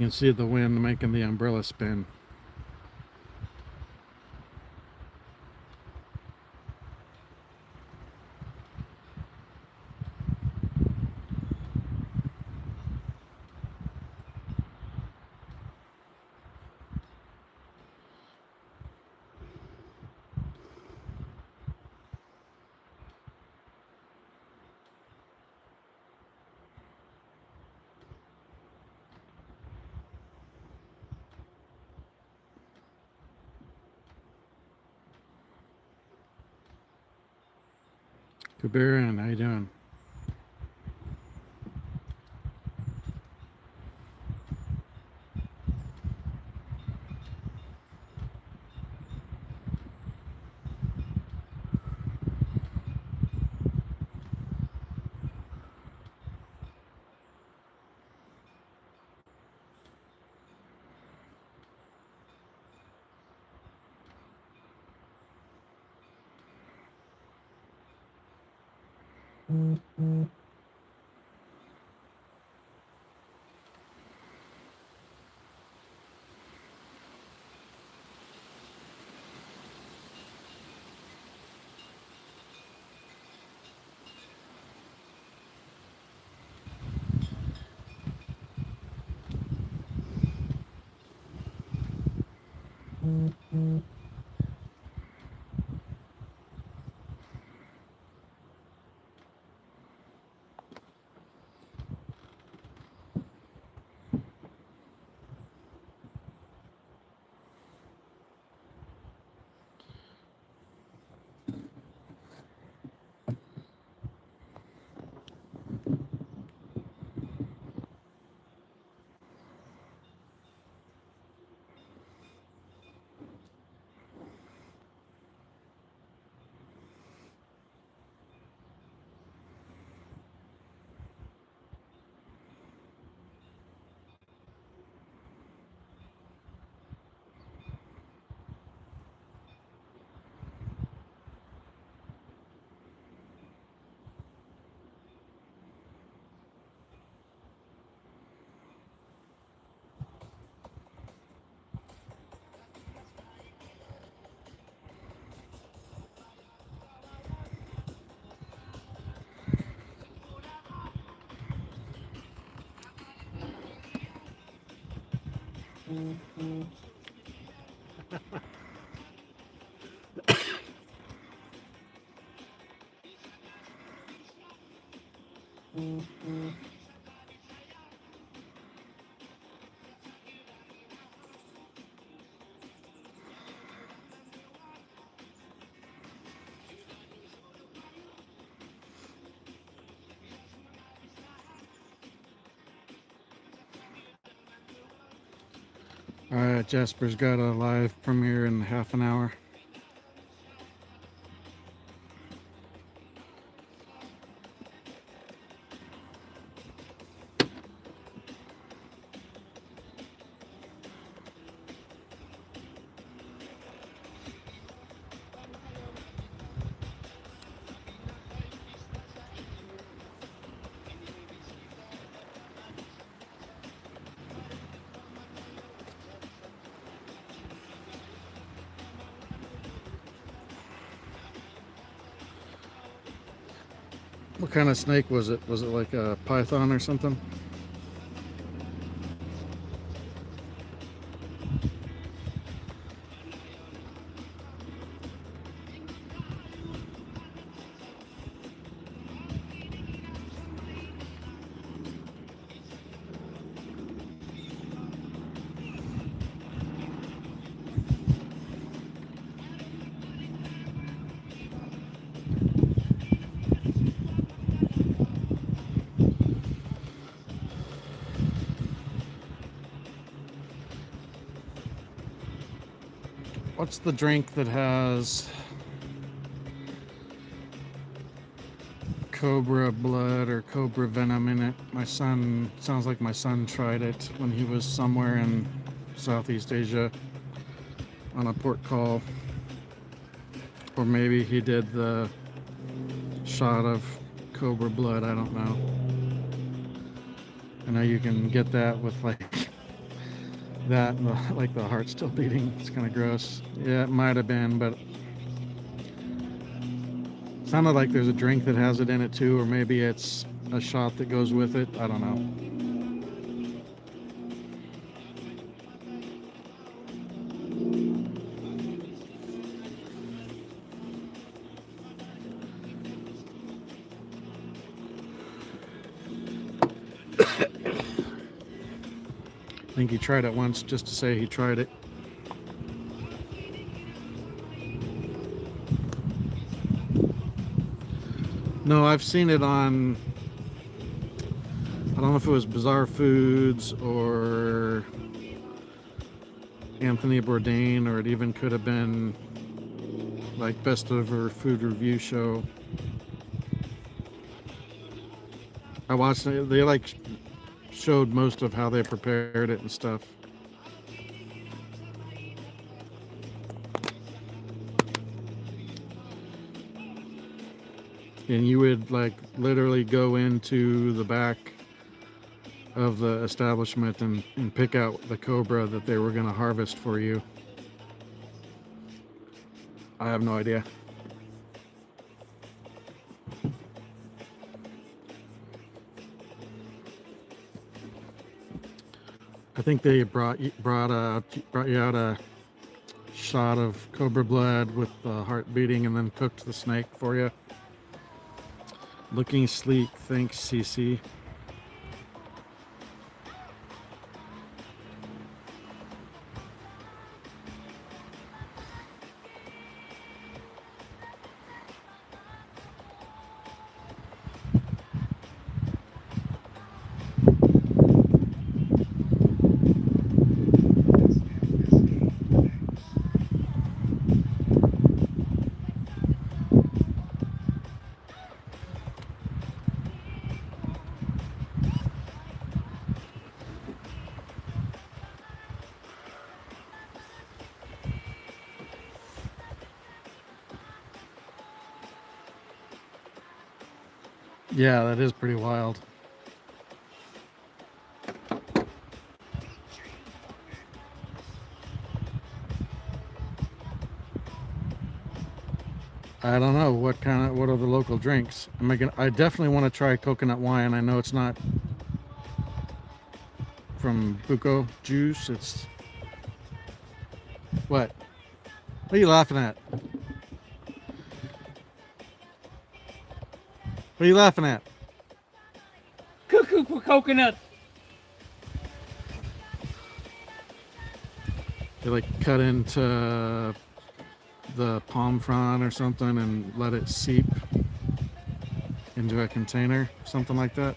You can see the wind making the umbrella spin. Kubirin, how you doing? All right, Jasper's got a live premiere in half an hour. What kind of snake was it? Was it like a python or something? What's the drink that has cobra blood or cobra venom in it? My son, sounds like my son tried it when he was somewhere in Southeast Asia on a port call. Or maybe he did the shot of cobra blood, I don't know. I know you can get that with like that, and like the heart still beating. It's kind of gross. Yeah, it might have been, but it sounded like there's a drink that has it in it too, or maybe it's a shot that goes with it. I don't know. I think he tried it once just to say he tried it. No, I've seen it on, I don't know if it was Bizarre Foods or Anthony Bourdain, or it even could have been like Best of Her Food Review Show. I watched it. They like showed most of how they prepared it and stuff. And you would like literally go into the back of the establishment and pick out the cobra that they were going to harvest for you. I have no idea. I think they brought you out a shot of cobra blood with the heart beating and then cooked the snake for you. Looking sleek, thanks CC. Yeah, that is pretty wild. I don't know what are the local drinks. I definitely want to try coconut wine. I know it's not from Buco Juice. It's what? What are you laughing at? What are you laughing at? Cuckoo for coconut. They like cut into the palm frond or something and let it seep into a container, something like that.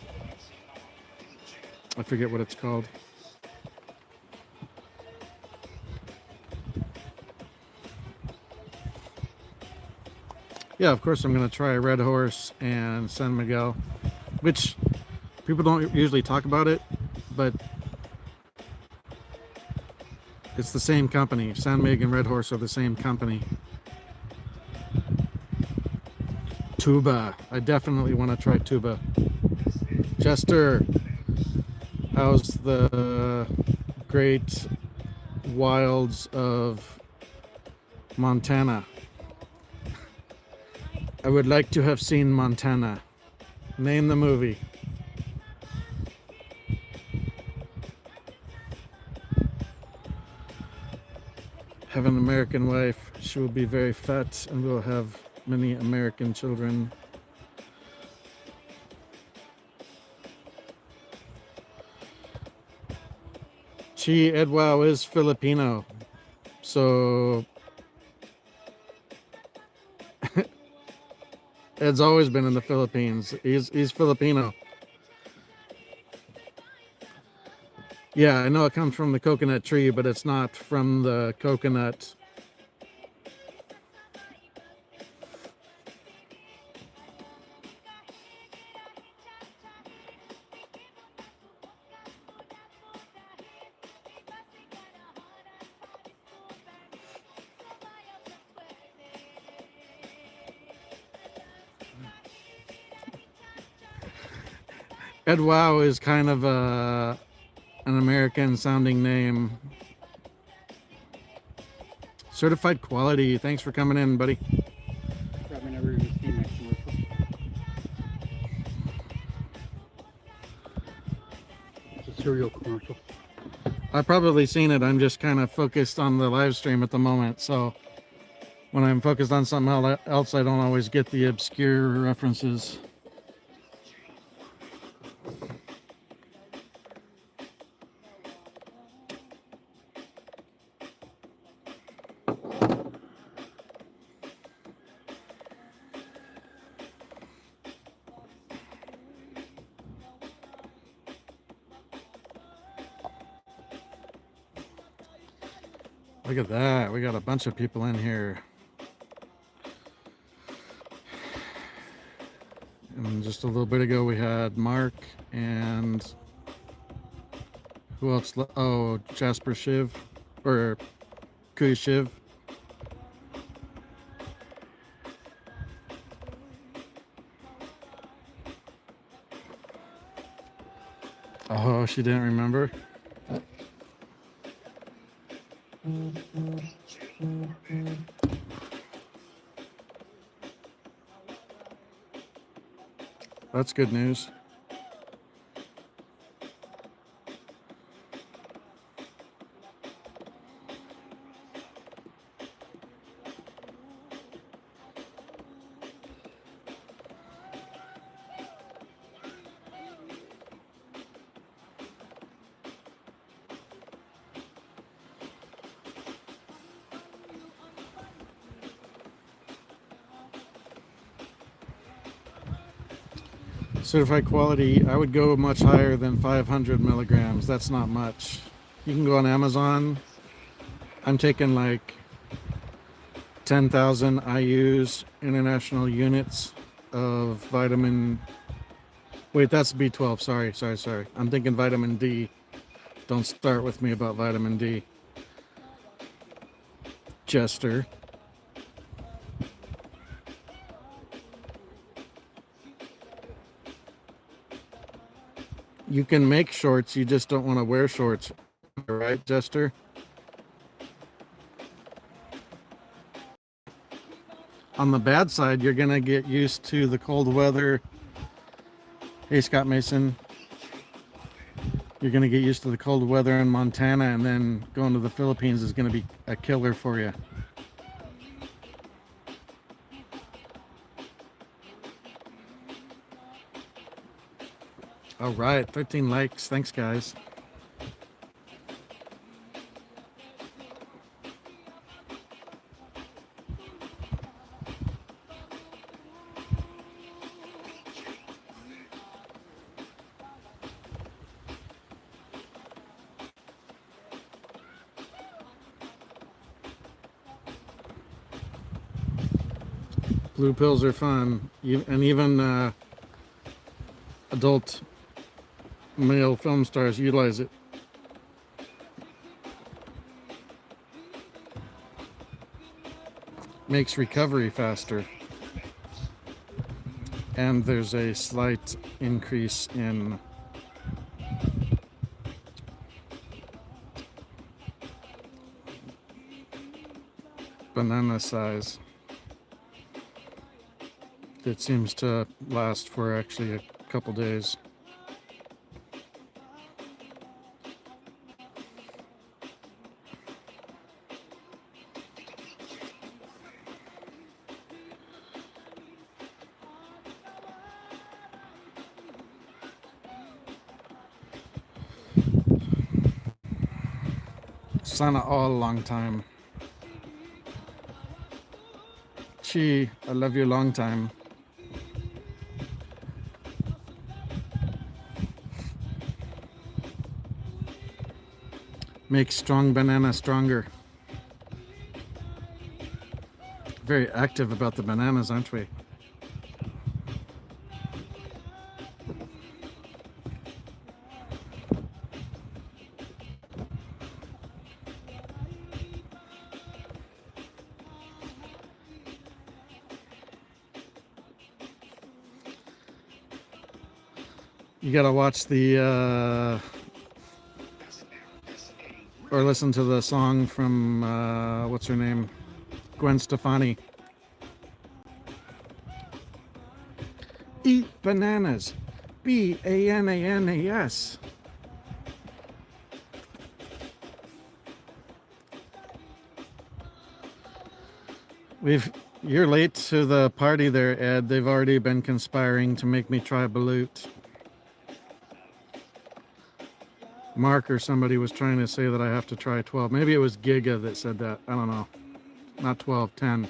I forget what it's called. Yeah, of course I'm going to try Red Horse and San Miguel, which people don't usually talk about it, but it's the same company. San Mig and Red Horse are the same company. Tuba. I definitely want to try Tuba. Chester, how's the great wilds of Montana? I would like to have seen Montana. Name the movie. Have an American wife. She will be very fat and will have many American children. Chi Edwao is Filipino. So Ed's always been in the Philippines. He's Filipino. Yeah, I know it comes from the coconut tree, but it's not from the coconut. Edwao is kind of an American sounding name. Certified quality. Thanks for coming in, buddy. Probably never even seen that commercial. It's a cereal commercial. I've probably seen it. I'm just kind of focused on the live stream at the moment. So when I'm focused on something else, I don't always get the obscure references. Look at that. We got a bunch of people in here. And just a little bit ago, we had Mark and who else? Oh, Jasper Shiv or Kuya Shiv. Oh, she didn't remember. That's good news. Certified quality, I would go much higher than 500 milligrams. That's not much. You can go on Amazon. I'm taking like 10,000 IU's, international units of vitamin. Wait, that's B12. Sorry. I'm thinking vitamin D. Don't start with me about vitamin D. Jester. You can make shorts, you just don't want to wear shorts, right, Jester? On the bad side, you're gonna get used to the cold weather. Hey, Scott Mason. You're gonna get used to the cold weather in Montana, and then going to the Philippines is gonna be a killer for you. All right, 13 likes. Thanks, guys. Blue pills are fun, and even adult male film stars utilize it. Makes recovery faster. And there's a slight increase in banana size. It seems to last for actually a couple days. Sana all long time. Chi, I love you long time. Make strong banana stronger. Very active about the bananas, aren't we? You gotta watch the or listen to the song from what's her name, Gwen Stefani. Eat bananas, BANANAS. You're late to the party there, Ed. They've already been conspiring to make me try balut. Mark or somebody was trying to say that I have to try 12. Maybe it was Giga that said that. I don't know. Not 12, 10.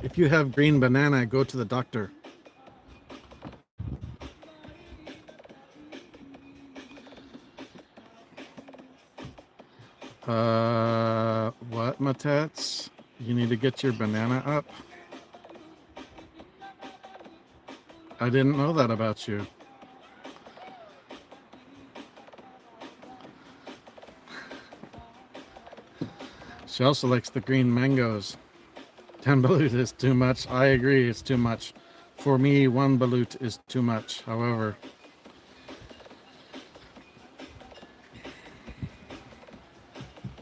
If you have green banana, go to the doctor. What, Matats? You need to get your banana up? I didn't know that about you. She also likes the green mangoes. 10 balut is too much. I agree, it's too much. For me, 1 balut is too much. However,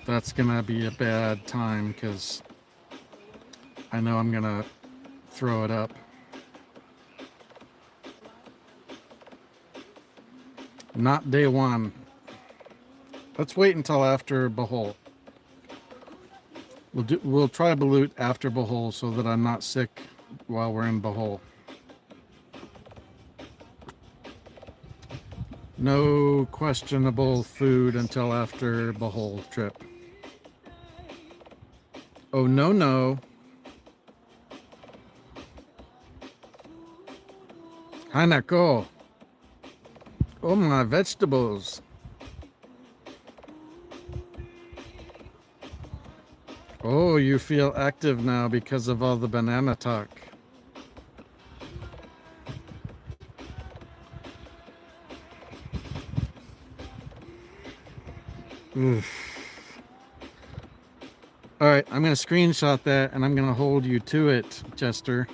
that's gonna be a bad time because I know I'm gonna throw it up. Not day one. Let's wait until after Bohol. We'll try balut after Bohol so that I'm not sick while we're in Bohol. No questionable food until after Bohol trip. Oh no. Hanako. Oh, my vegetables. Oh, you feel active now because of all the banana talk. Oof. All right, I'm going to screenshot that and I'm going to hold you to it, Chester.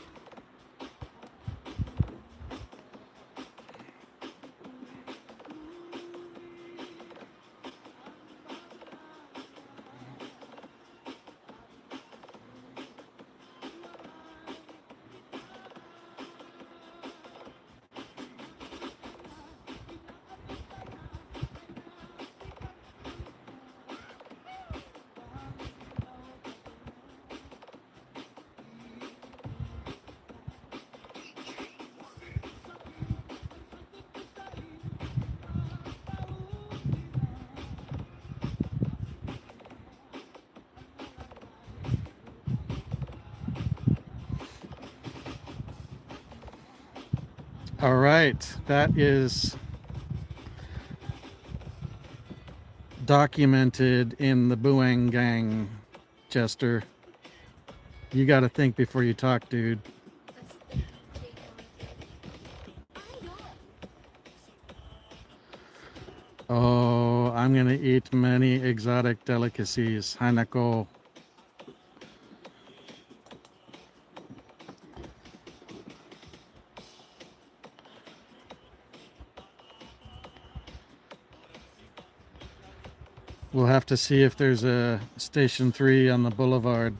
All right, that is documented in the Booang gang, Chester. You got to think before you talk, dude. Oh, I'm going to eat many exotic delicacies. Hanako. We'll have to see if there's a Station 3 on the boulevard.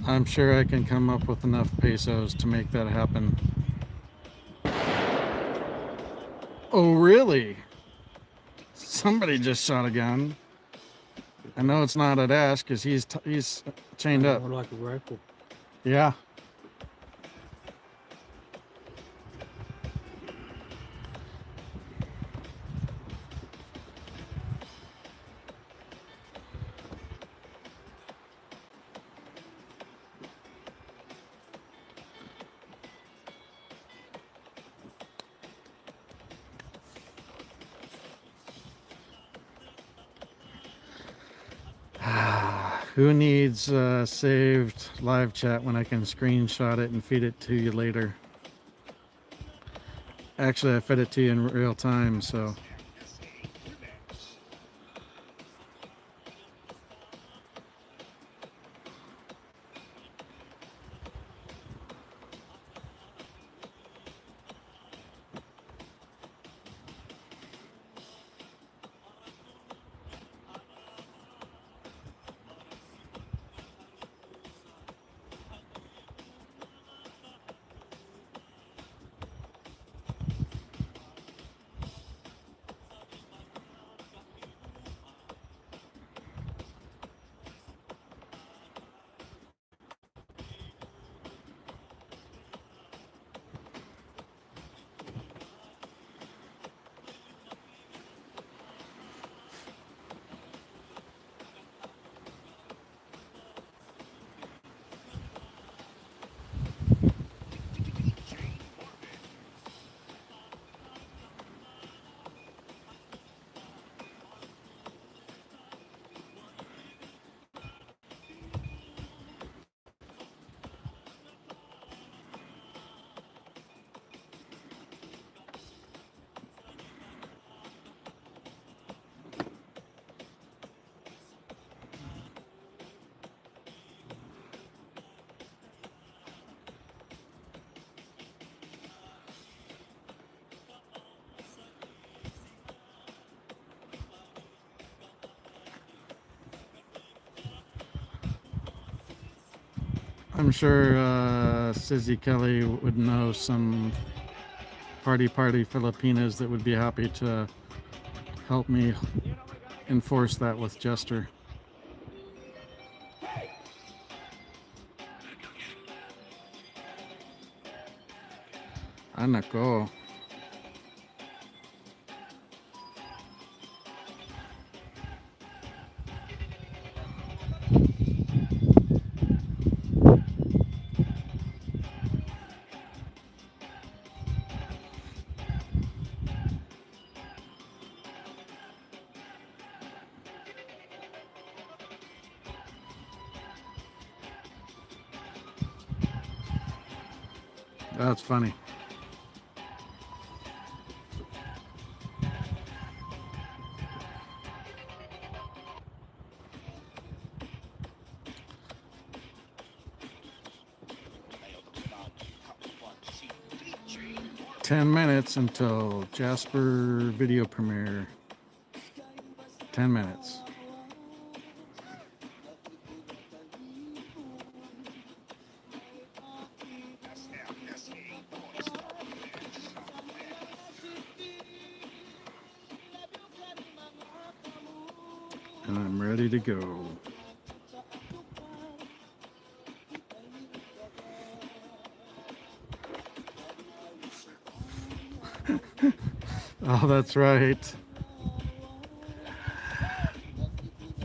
I'm sure I can come up with enough pesos to make that happen. Oh, really? Somebody just shot a gun. I know it's not at Ash because he's chained up. More like a rifle. Yeah. Who needs saved live chat when I can screenshot it and feed it to you later? Actually, I fed it to you in real time, so. I'm sure Sizzy Kelly would know some party Filipinas that would be happy to help me enforce that with Jester. Anako. That's funny. "10 minutes until Jasper video premiere. 10 minutes. And I'm ready to go. Oh, that's right.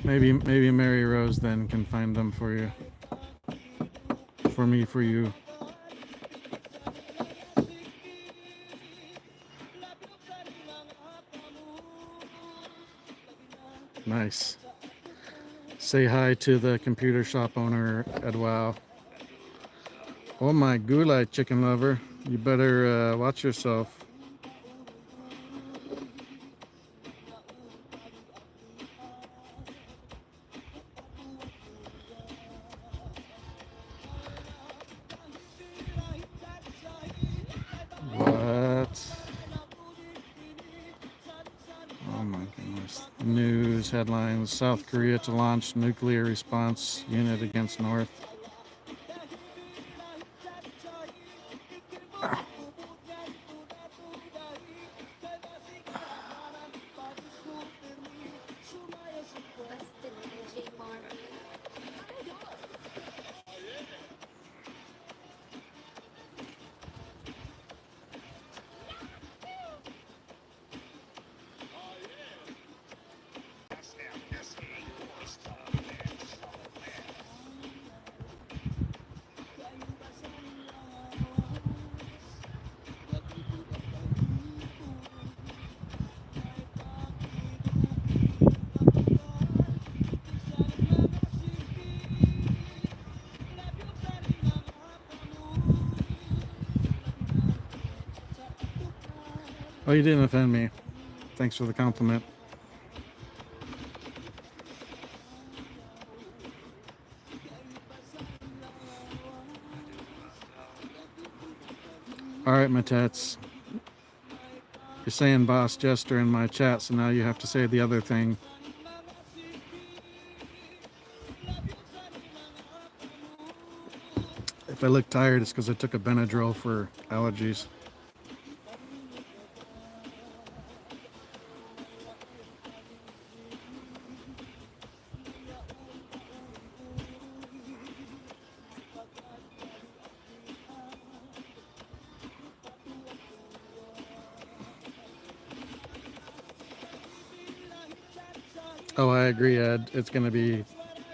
Maybe Mary Rose then can find them for you. For me, for you. Nice. Say hi to the computer shop owner, Edwow. Oh my gulai, chicken lover. You better watch yourself. What? Oh my goodness. News headlines: South Korea to launch nuclear response unit against North. Oh, you didn't offend me. Thanks for the compliment. All right, my tats. You're saying boss Jester in my chat, so now you have to say the other thing. If I look tired, it's because I took a Benadryl for allergies. Oh, I agree, Ed. It's going to be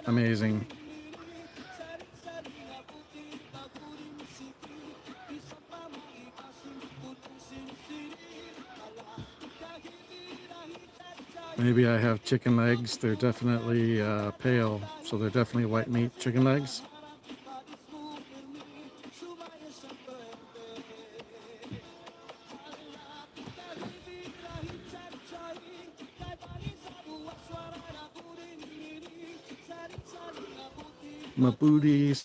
amazing. Maybe I have chicken legs. They're definitely pale, so they're definitely white meat chicken legs. My booty.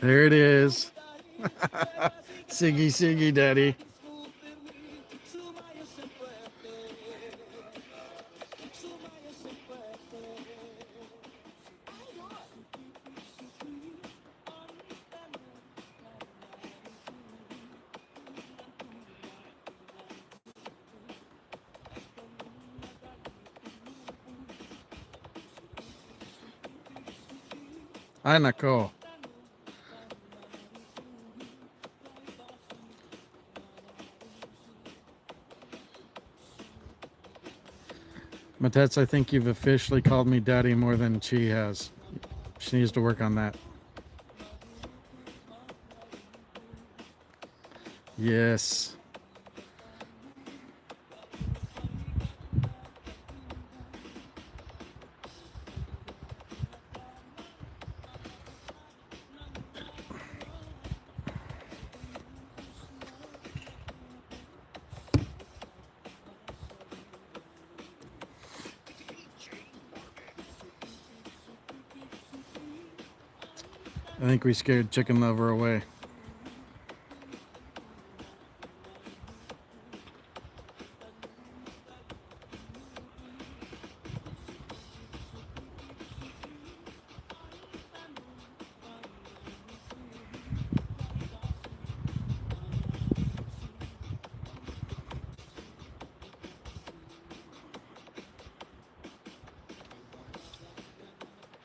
There it is. Siggy, Siggy, Daddy. Hi, Nicole. Matets, I think you've officially called me daddy more than she has. She needs to work on that. Yes. I think we scared Chicken Lover away.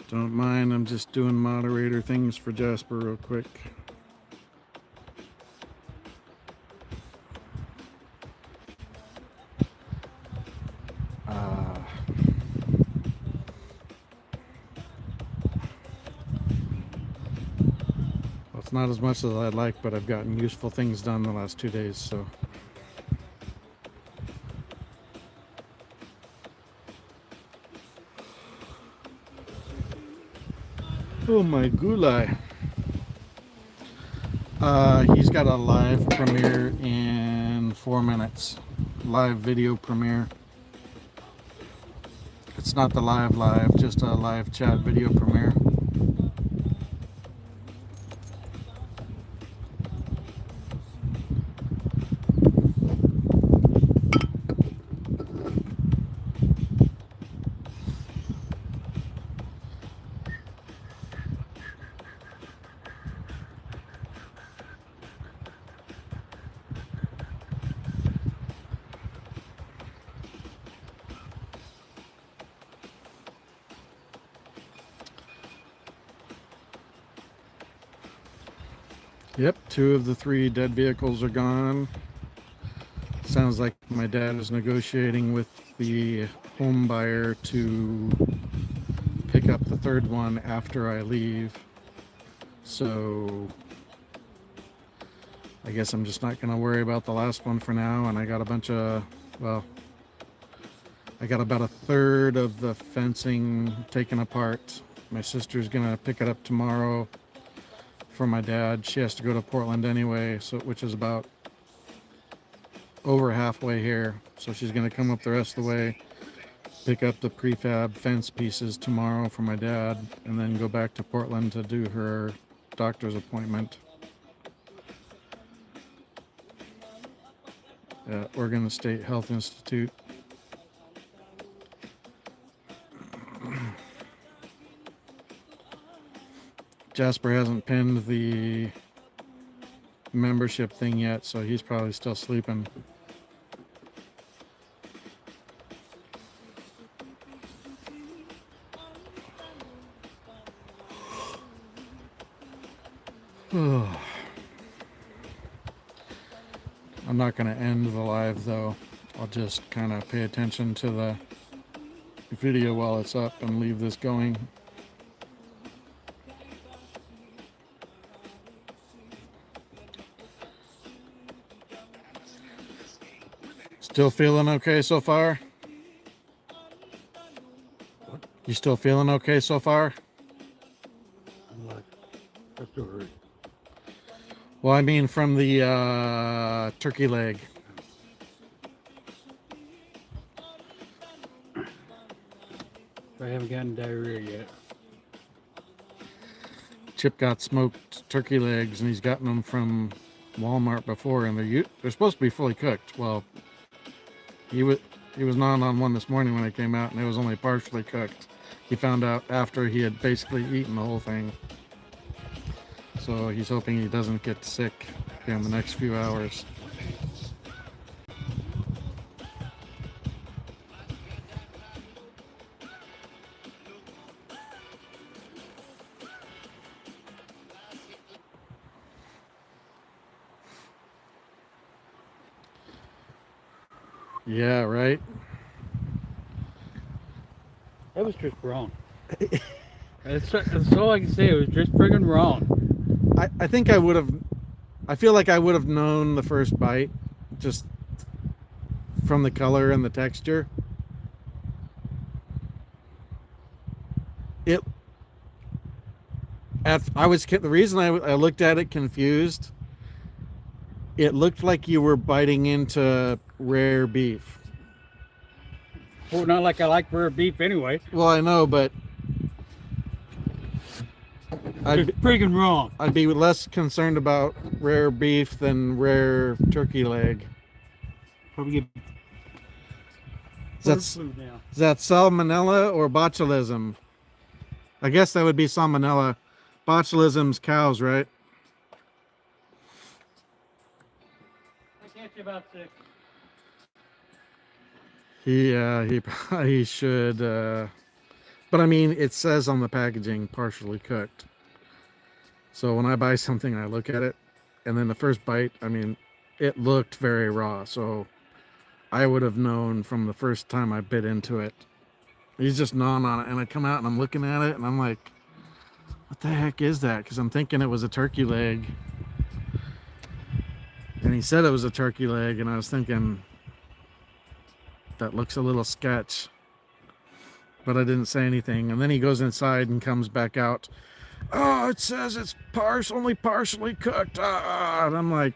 Don't mind, I'm just doing moderator things for Jasper real quick. Well, it's not as much as I'd like, but I've gotten useful things done the last 2 days, so. Oh my gulai. He's got a live premiere in 4 minutes. Live video premiere. It's not the live, just a live chat video premiere. Yep, 2 of the 3 dead vehicles are gone. Sounds like my dad is negotiating with the home buyer to pick up the 3rd one after I leave. So I guess I'm just not going to worry about the last one for now. And I got a bunch of, well, I got about a third of the fencing taken apart. My sister's going to pick it up tomorrow for my dad. She has to go to Portland anyway, so which is about over halfway here. So she's going to come up the rest of the way, pick up the prefab fence pieces tomorrow for my dad, and then go back to Portland to do her doctor's appointment at Oregon State Health Institute. Jasper hasn't pinned the membership thing yet, so he's probably still sleeping. I'm not going to end the live though. I'll just kind of pay attention to the video while it's up and leave this going. Still feeling okay so far? You still feeling okay so far? I'm like, that's all right. Well, I mean from the turkey leg. I haven't gotten diarrhea yet. Chip got smoked turkey legs, and he's gotten them from Walmart before, and they're supposed to be fully cooked. Well, he was not on one this morning when it came out, and it was only partially cooked. He found out after he had basically eaten the whole thing. So he's hoping he doesn't get sick in the next few hours. Yeah, right. That was just wrong. That's all I can say. It was just friggin' wrong. I think I would have. I feel like I would have known the first bite, just from the color and the texture. It. The reason I looked at it confused. It looked like you were biting into rare beef. Well, not like I like rare beef anyway. Well, I know, but Just friggin' wrong. I'd be less concerned about rare beef than rare turkey leg. Probably get Is bird flu now. is that salmonella or botulism? I guess that would be salmonella. Botulism's cows, right? I catch you about 6. He probably should. But I mean, it says on the packaging partially cooked. So when I buy something, I look at it, and then the first bite, I mean, it looked very raw. So I would have known from the first time I bit into it. He's just gnawing on it, and I come out and I'm looking at it, and I'm like, "What the heck is that?" Because I'm thinking it was a turkey leg, and he said it was a turkey leg, and I was thinking that looks a little sketch. But I didn't say anything, and then he goes inside and comes back out. Oh, it says it's only partially cooked. And I'm like,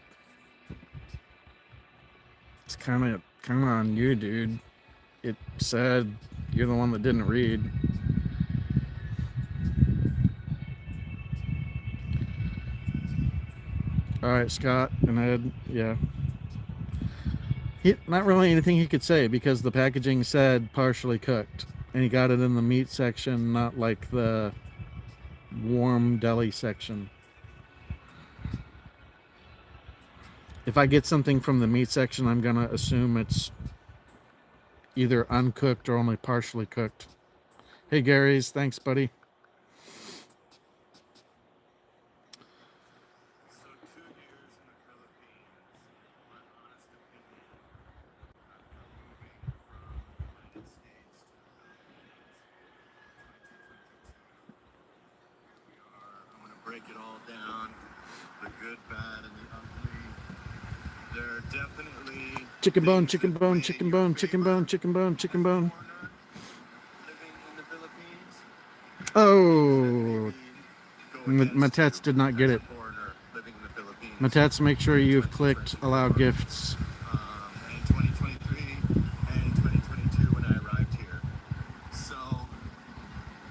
it's kind of on you, dude. It said you're the one that didn't read. All right, Scott and Ed, yeah. Not really anything he could say because the packaging said partially cooked, and he got it in the meat section, not like the warm deli section. If I get something from the meat section, I'm gonna assume it's either uncooked or only partially cooked. Hey, Gary's, thanks, buddy. Break it all down, the good, bad, and the ugly. There are definitely Chicken bone, chicken bone, chicken bone, chicken bone, chicken bone, chicken bone. living in the Philippines. Oh, Matats did not get it. Living in the Philippines. Matats, make sure you've clicked allow gifts. In 2023 and in 2022 when I arrived here. So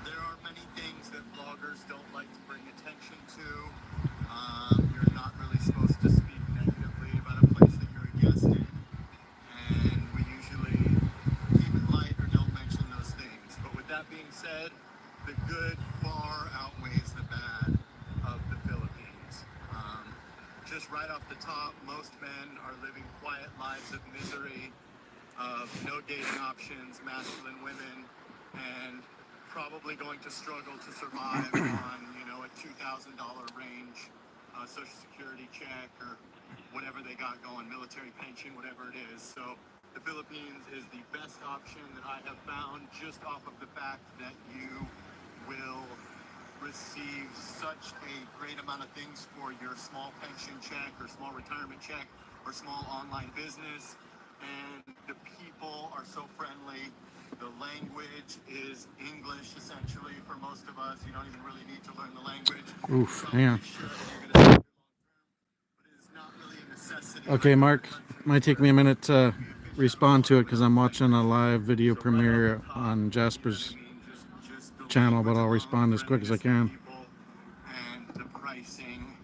there are many things that bloggers don't like to bring attention to. You're not really supposed to speak negatively about a place that you're a guest in. And we usually keep it light or don't mention those things. But with that being said, the good far outweighs the bad of the Philippines. Just right off the top, most men are living quiet lives of misery, of no dating options, masculine women, and probably going to struggle to survive on, a $2,000 range Social Security check or whatever they got going, military pension, whatever it is. So the Philippines is the best option that I have found just off of the fact that you will receive such a great amount of things for your small pension check or small retirement check or small online business. And the people are so friendly. The language is English, essentially, for most of us. You don't even really need to learn the language. Oof, yeah. Necessity. Okay, Mark, might take me a minute to respond to it because I'm watching a live video premiere on Jasper's channel, but I'll respond as quick as I can. And the pricing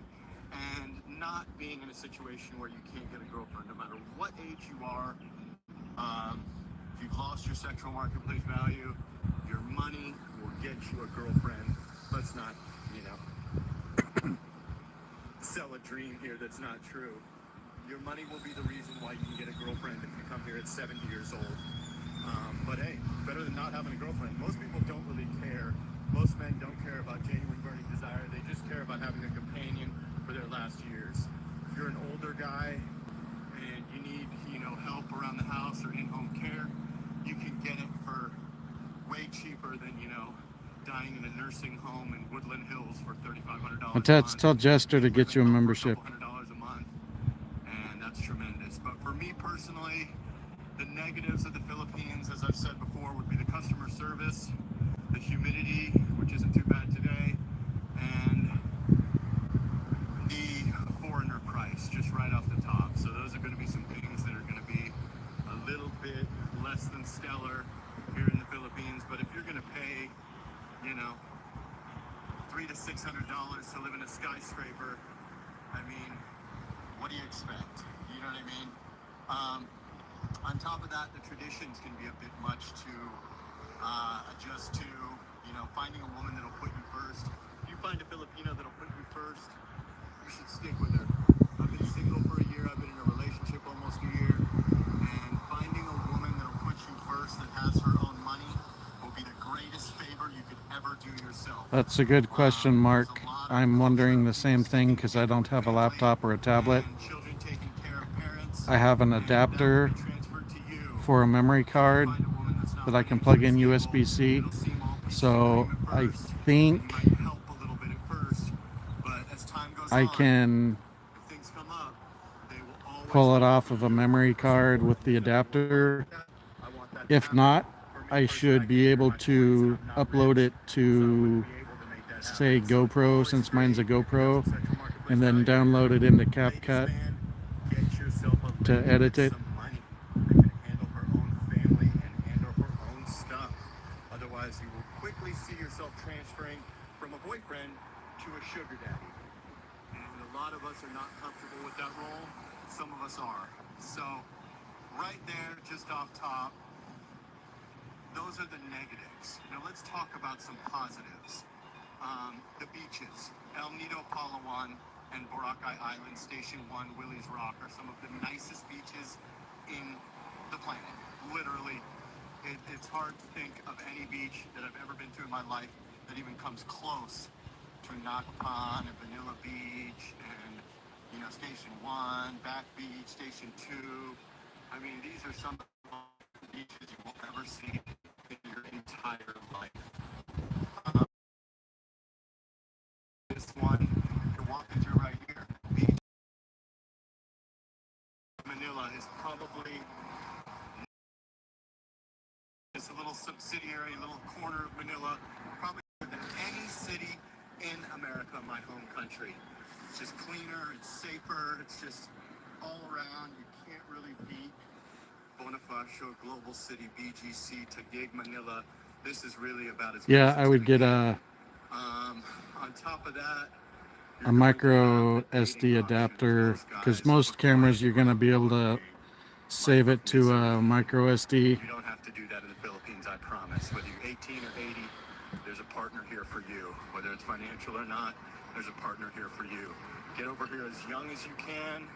and not being in a situation where you can't get a girlfriend no matter what age you are. If you've lost your sexual marketplace value, your money will get you a girlfriend. Let's not, sell a dream here that's not true. Your money will be the reason why you can get a girlfriend if you come here at 70 years old. But hey, better than not having a girlfriend. Most people don't really care. Most men don't care about genuine burning desire. They just care about having a companion for their last years. If you're an older guy and you need, help around the house or in-home care. You can get it for way cheaper than, dying in a nursing home in Woodland Hills for $3,500 a month. Tell Jester to and get you a living home membership. for a couple $100 a month, and that's tremendous. But for me personally, the negatives of the Philippines, as I've said before, would be the customer service, the humidity, which isn't too bad today, and the foreigner price, just right off the top. So those are going to be some things that are going to be a little bit less than stellar here in the Philippines. But if you're going to pay, $300 to $600 to live in a skyscraper, I mean, what do you expect? You know what I mean? On top of that, the traditions can be a bit much to adjust to. Finding a woman that'll put you first. If you find a Filipino that'll put you first, you should stick with her. I've been single for a year. I've been in a relationship almost a year. And finding a woman that'll put you first, that has her own money, will be the greatest favor you could ever do yourself. That's a good question, Mark. I'm wondering the same thing because I don't have a laptop or a tablet. Children taking care of parents. I have an adapter for a memory card that I can plug in USB-C. So I think I can pull it off of a memory card with the adapter. If not, I should be able to upload it to, say, GoPro, since mine's a GoPro, and then download it into CapCut to edit it. Otherwise, you will quickly see yourself transferring from a boyfriend to a sugar daddy. And a lot of us are not comfortable with that role. Some of us are. So, right there, just off top, those are the negatives. Now let's talk about some positives. The beaches. El Nido, Palawan, and Boracay Island, Station 1, Willie's Rock are some of the nicest beaches in the planet. Literally. It's hard to think of any beach that I've ever been to in my life that even comes close to Nakapan and Vanilla Beach and, Station 1, Back Beach, Station 2. I mean, these are some of the beaches you will ever see in your entire life. This one you're walking through right here, Beach Manila, is probably it's a little subsidiary, little corner of Manila, probably more than any city in America, my home country. It's just cleaner, it's safer, it's just all around. You can't really beat Bonifacio Global City, BGC, Taguig, Manila. This is really about as Yeah, I would get on top of that, a micro SD adapter, because most cameras you're going to be able to save it to a micro SD. You don't have to do that in the Philippines, I promise. Whether you're 18 or 80, there's a partner here for you. Whether it's financial or not, there's a partner here for you. Get over here as young as you can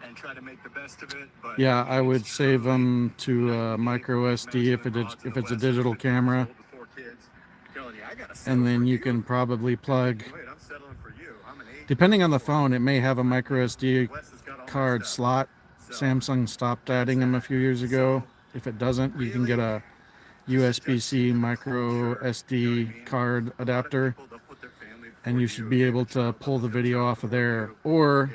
and try to make the best of it. But yeah, I would save them to micro SD if it's a digital camera. And then you can probably plug, depending on the phone, it may have a micro SD card slot. Samsung stopped adding them a few years ago. If it doesn't, you can get a USB-C micro SD card adapter, and you should be able to pull the video off of there. Or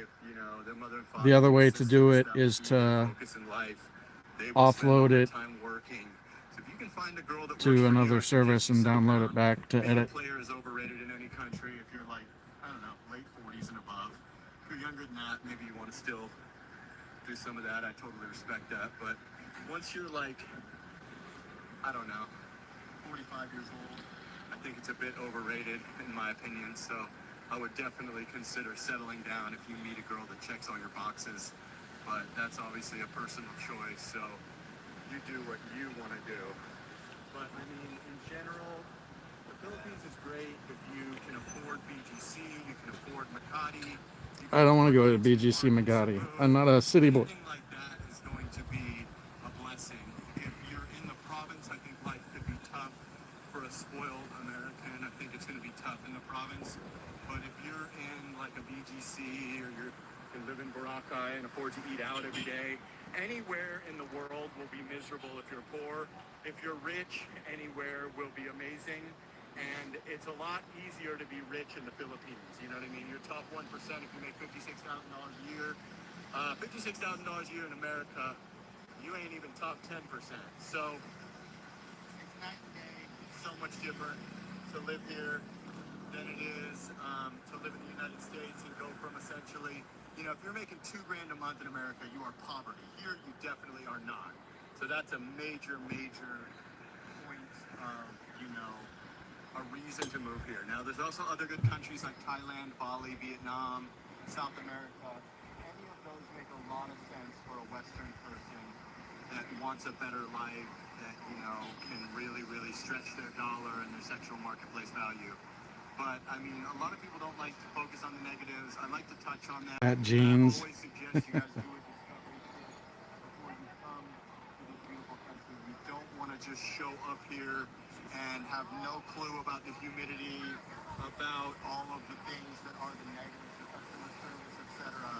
the other way to do it is to offload it to another service and download it back to edit. Player is overrated in any country if you're like, I don't know, late 40s and above. If you're younger than that, maybe you want to still do some of that. I totally respect that. But once you're like, I don't know, 45 years old, I think it's a bit overrated in my opinion. So I would definitely consider settling down if you meet a girl that checks all your boxes. But that's obviously a personal choice. So you do what you want to do. But I mean, in general, the Philippines is great if you can afford BGC, you can afford Makati. I don't want to go to BGC Magadi. I'm not a city boy. Anything like that is going to be a blessing. If you're in the province, I think life could be tough for a spoiled American. I think it's going to be tough in the province. But if you're in like a BGC or you can live in Boracay and afford to eat out every day Anywhere in the world will be miserable if you're poor. If you're rich, anywhere will be amazing. And it's a lot easier to be rich in the Philippines. You know what I mean? You're top 1% if you make $56,000 a year. $56,000 a year in America, you ain't even top 10%. So it's night and day. It's so much different to live here than it is to live in the United States and go from essentially, you know, if you're making $2 grand a month in America, you are poverty. Here, you definitely are not. So that's a major, major point of, you know, a reason to move here. Now, there's also other good countries like Thailand, Bali, Vietnam, South America. Any of those make a lot of sense for a Western person that wants a better life, that, you know, can really, really stretch their dollar and their sexual marketplace value. But, I mean, a lot of people don't like to focus on the negatives. I like to touch on that. At jeans. I always suggest you guys do a discovery trip before you come to this beautiful country. You don't want to just show up here and have no clue about the humidity, about all of the things that are the negatives, the customer service, etc.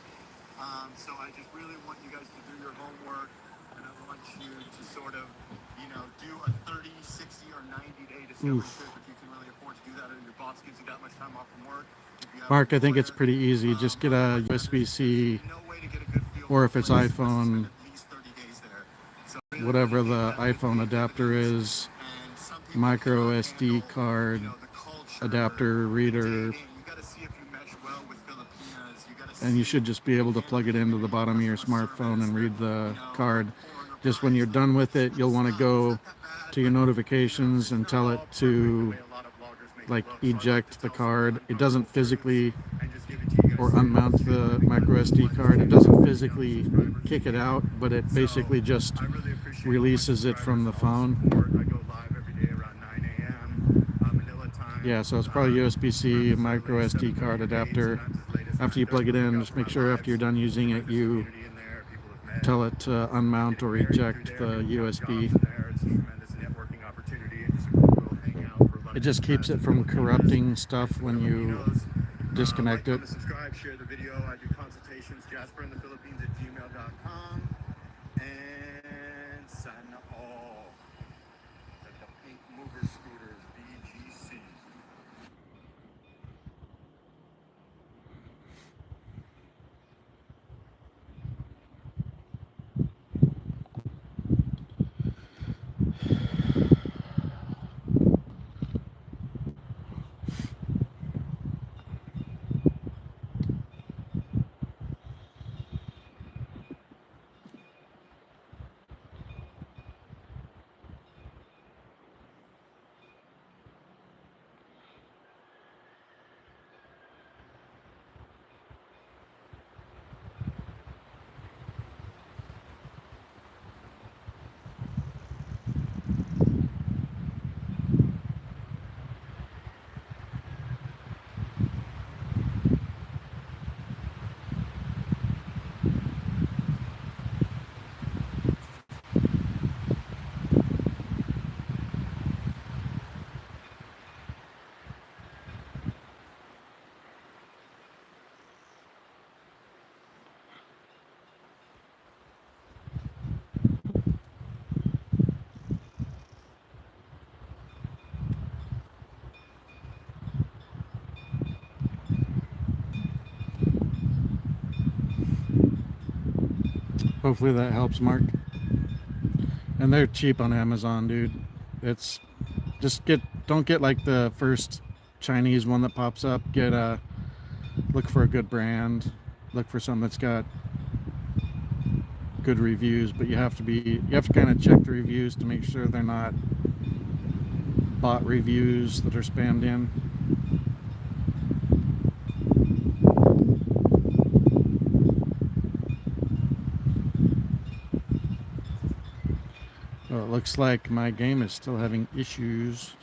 So I just really want you guys to do your homework, and I want you to sort of, you know, do a 30, 60, or 90-day discovery trip if you can really afford to do that, and your boss gives you that much time off from work. If you have Mark, an I think it's employer, pretty easy. Just get a USB-C, no way to get a good feel or for if it's a place unless you iPhone, spend at least 30 days there. So really, whatever really the take that with iPhone me for the adapter news. is, And some people micro cannot handle, SD card, you know, the culture, adapter, the reader, dating. You got to see if you mesh well with Filipinas. You got to and you see should just be if you able to handle plug the it into the humidity, bottom of your customer smartphone service, and read you the know, card. foreigner Just when you're price. done with it, you'll want to It's go not that bad, to your but, you know, notifications it's and not tell it all perfect the to way a lot of vloggers make it like look. So I like to eject the tell some really card. It doesn't uncomfortable truths physically, and just give it to you guys or straight up. unmount It's kind of the like my micro goal SD behind this card. It channel, doesn't 1 million physically subscribers kick this it year. out, but it So basically just I really appreciate all my releases it from subscribers the and all the phone. support. I go live every day around 9 a.m. Manila time. Yeah, so it's probably USB-C, Not as micro early as SD 7:30 card or 8, so adapter. not as late as After you 9:30. plug it But look in, out just for make my sure after you're lives. done using it, Tremendous you community in there. People have met. tell it to unmount Getting or married through eject there. the People found USB. jobs in there. It's a tremendous networking opportunity and just a cool little hangout for a lot It of just keeps expats it and from Filipinas corrupting and stuff when you Filipinos. Like, disconnect it. comment, subscribe, share the video. I do consultations. JasperInThePhilippines@gmail.com. And sign off at the Pink Mover Scooters BGC. Hopefully that helps, Mark. And they're cheap on Amazon, dude. It's just don't get like the first Chinese one that pops up. Look for a good brand. Look for something that's got good reviews, but you have to kind of check the reviews to make sure they're not bot reviews that are spammed in. Well, it looks like my game is still having issues.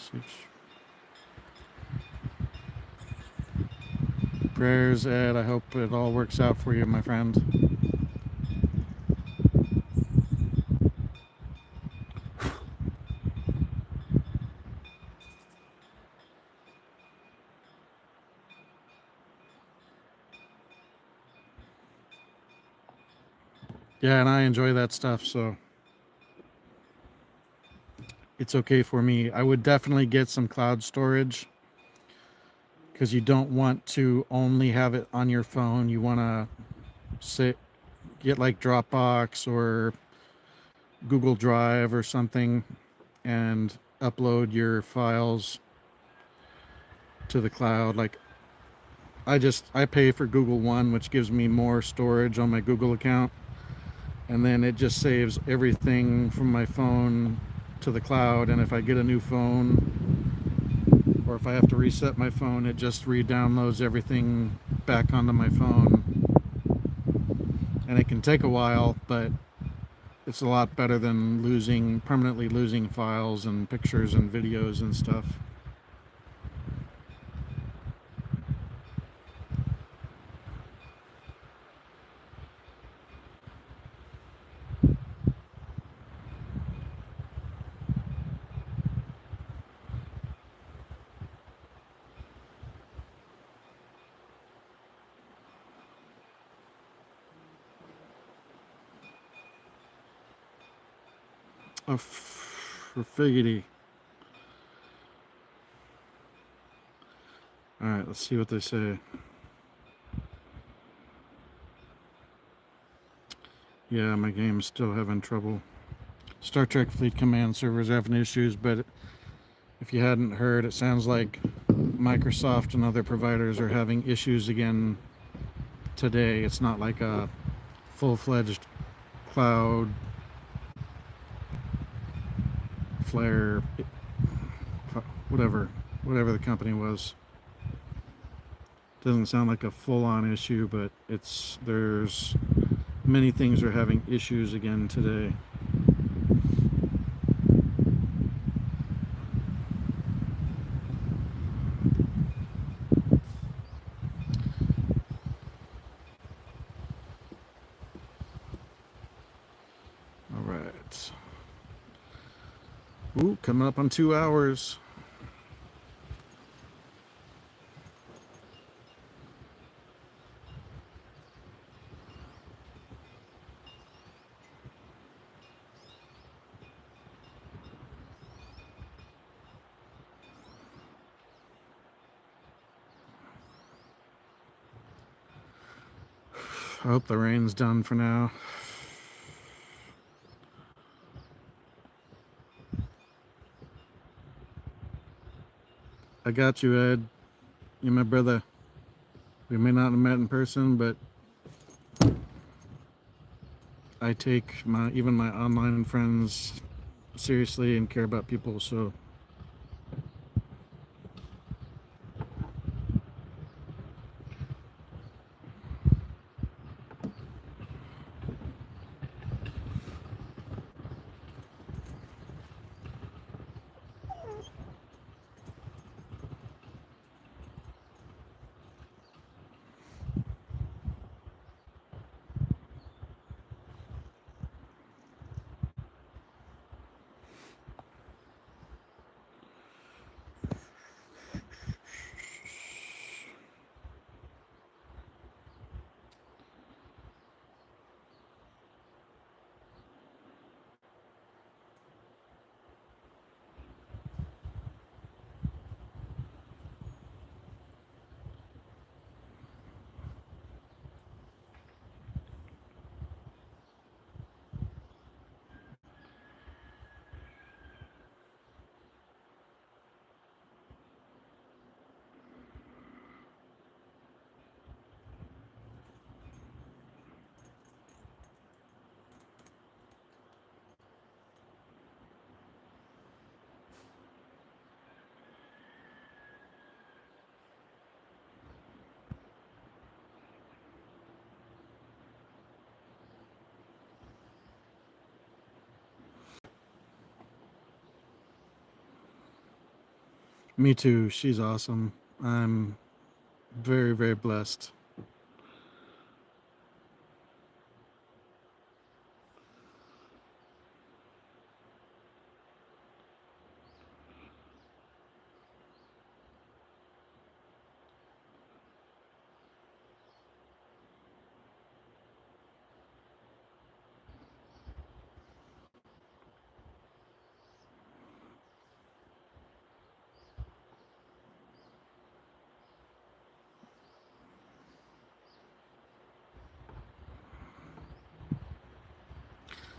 Prayers, Ed. I hope it all works out for you, my friend. Yeah, and I enjoy that stuff, so it's okay for me. I would definitely get some cloud storage because you don't want to only have it on your phone. You want to get like Dropbox or Google Drive or something and upload your files to the cloud. Like I pay for Google One, which gives me more storage on my Google account, and then it just saves everything from my phone to the cloud. And if I get a new phone or if I have to reset my phone, it just re-downloads everything back onto my phone. And it can take a while, but it's a lot better than permanently losing files and pictures and videos and stuff. Oh, for figgity. Alright, let's see what they say. Yeah, my game's still having trouble. Star Trek Fleet Command servers are having issues, but if you hadn't heard, it sounds like Microsoft and other providers are having issues again today. It's not like a full-fledged cloud flare, whatever the company was. Doesn't sound like a full-on issue, but there's many things are having issues again today. All right. Ooh, coming up on 2 hours. I hope the rain's done for now. I got you, Ed. You're my brother. We may not have met in person, but I take even my online friends seriously and care about people, so me too. She's awesome. I'm very, very blessed.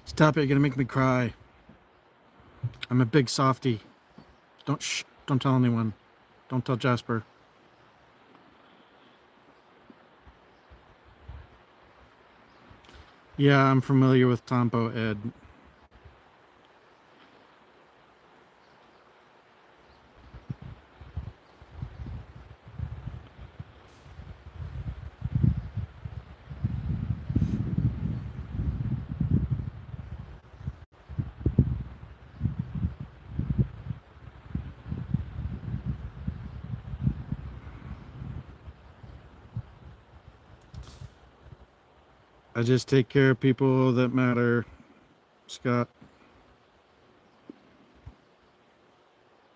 Stop it, you're gonna make me cry. I'm a big softie. Don't tell anyone. Don't tell Jasper. Yeah, I'm familiar with Tompo, Ed. I just take care of people that matter, Scott.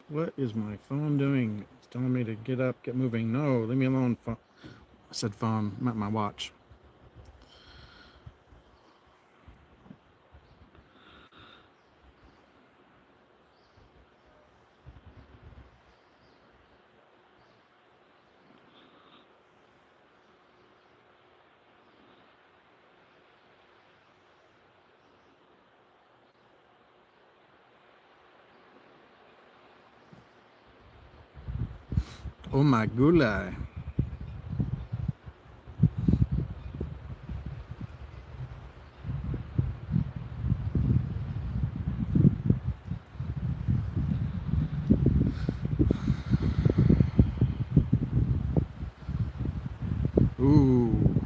What is my phone doing? It's telling me to get up, get moving. No, leave me alone. I said phone, meant my watch. Oh my gulai. Ooh.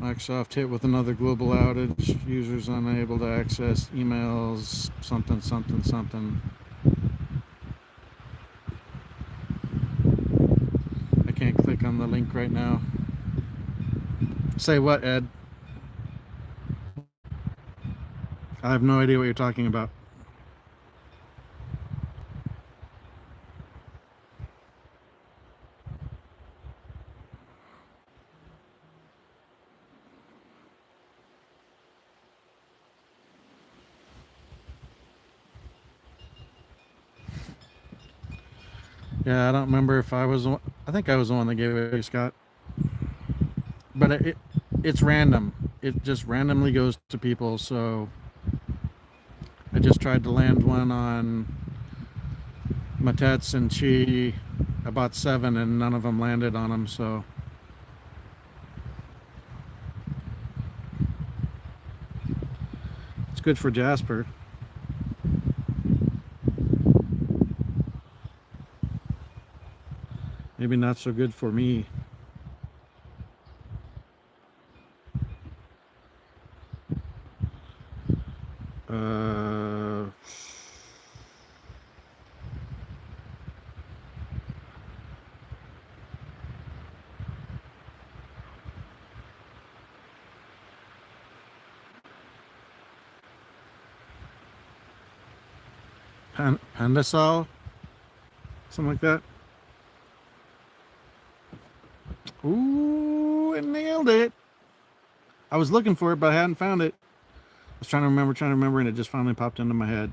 Microsoft hit with another global outage. Users unable to access emails, something, something, something. I can't click on the link right now. Say what, Ed? I have no idea what you're talking about. Yeah, I don't remember if I was the one. I think I was the one that gave it to Scott. But it's random. It just randomly goes to people, so I just tried to land one on Matets and Chi. I bought 7 and none of them landed on them, so it's good for Jasper. Maybe not so good for me. Pandasol? Something like that. Ooh, it nailed it. I was looking for it, but I hadn't found it. I was trying to remember, and it just finally popped into my head.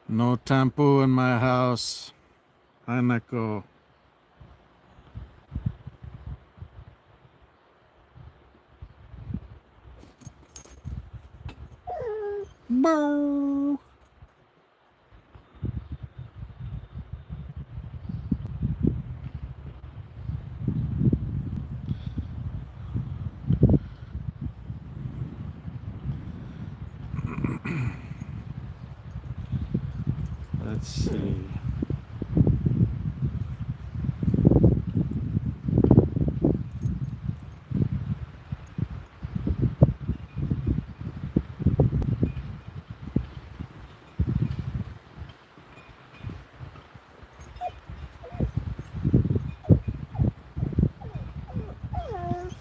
No tampu in my house. Hanako. Bow. Let's see.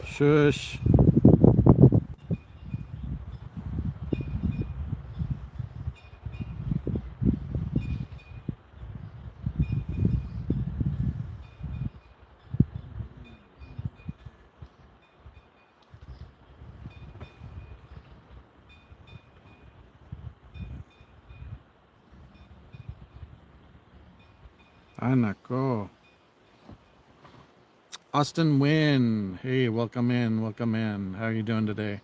Shush. Anako. Austin Wynn. Hey, welcome in. Welcome in. How are you doing today?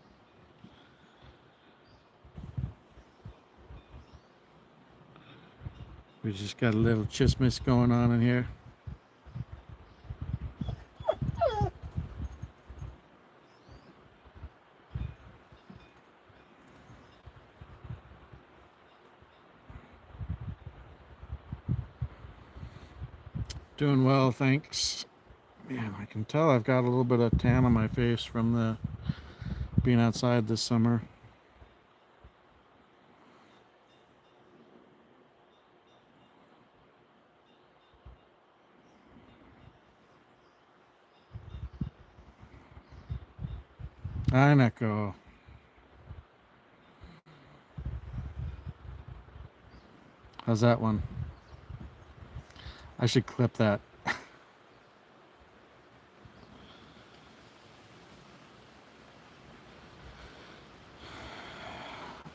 We just got a little chismis going on in here. Doing well, thanks. Man, I can tell I've got a little bit of tan on my face from the being outside this summer. Anako. How's that one? I should clip that.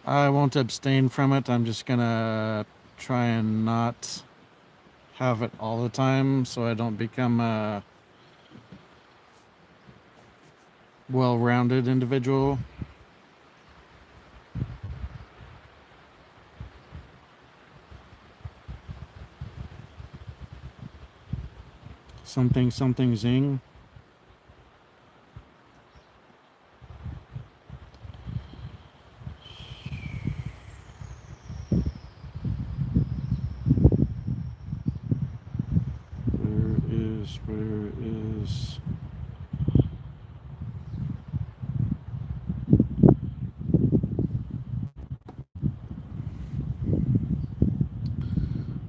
I won't abstain from it. I'm just gonna try and not have it all the time so I don't become a well-rounded individual. Something zing. Where is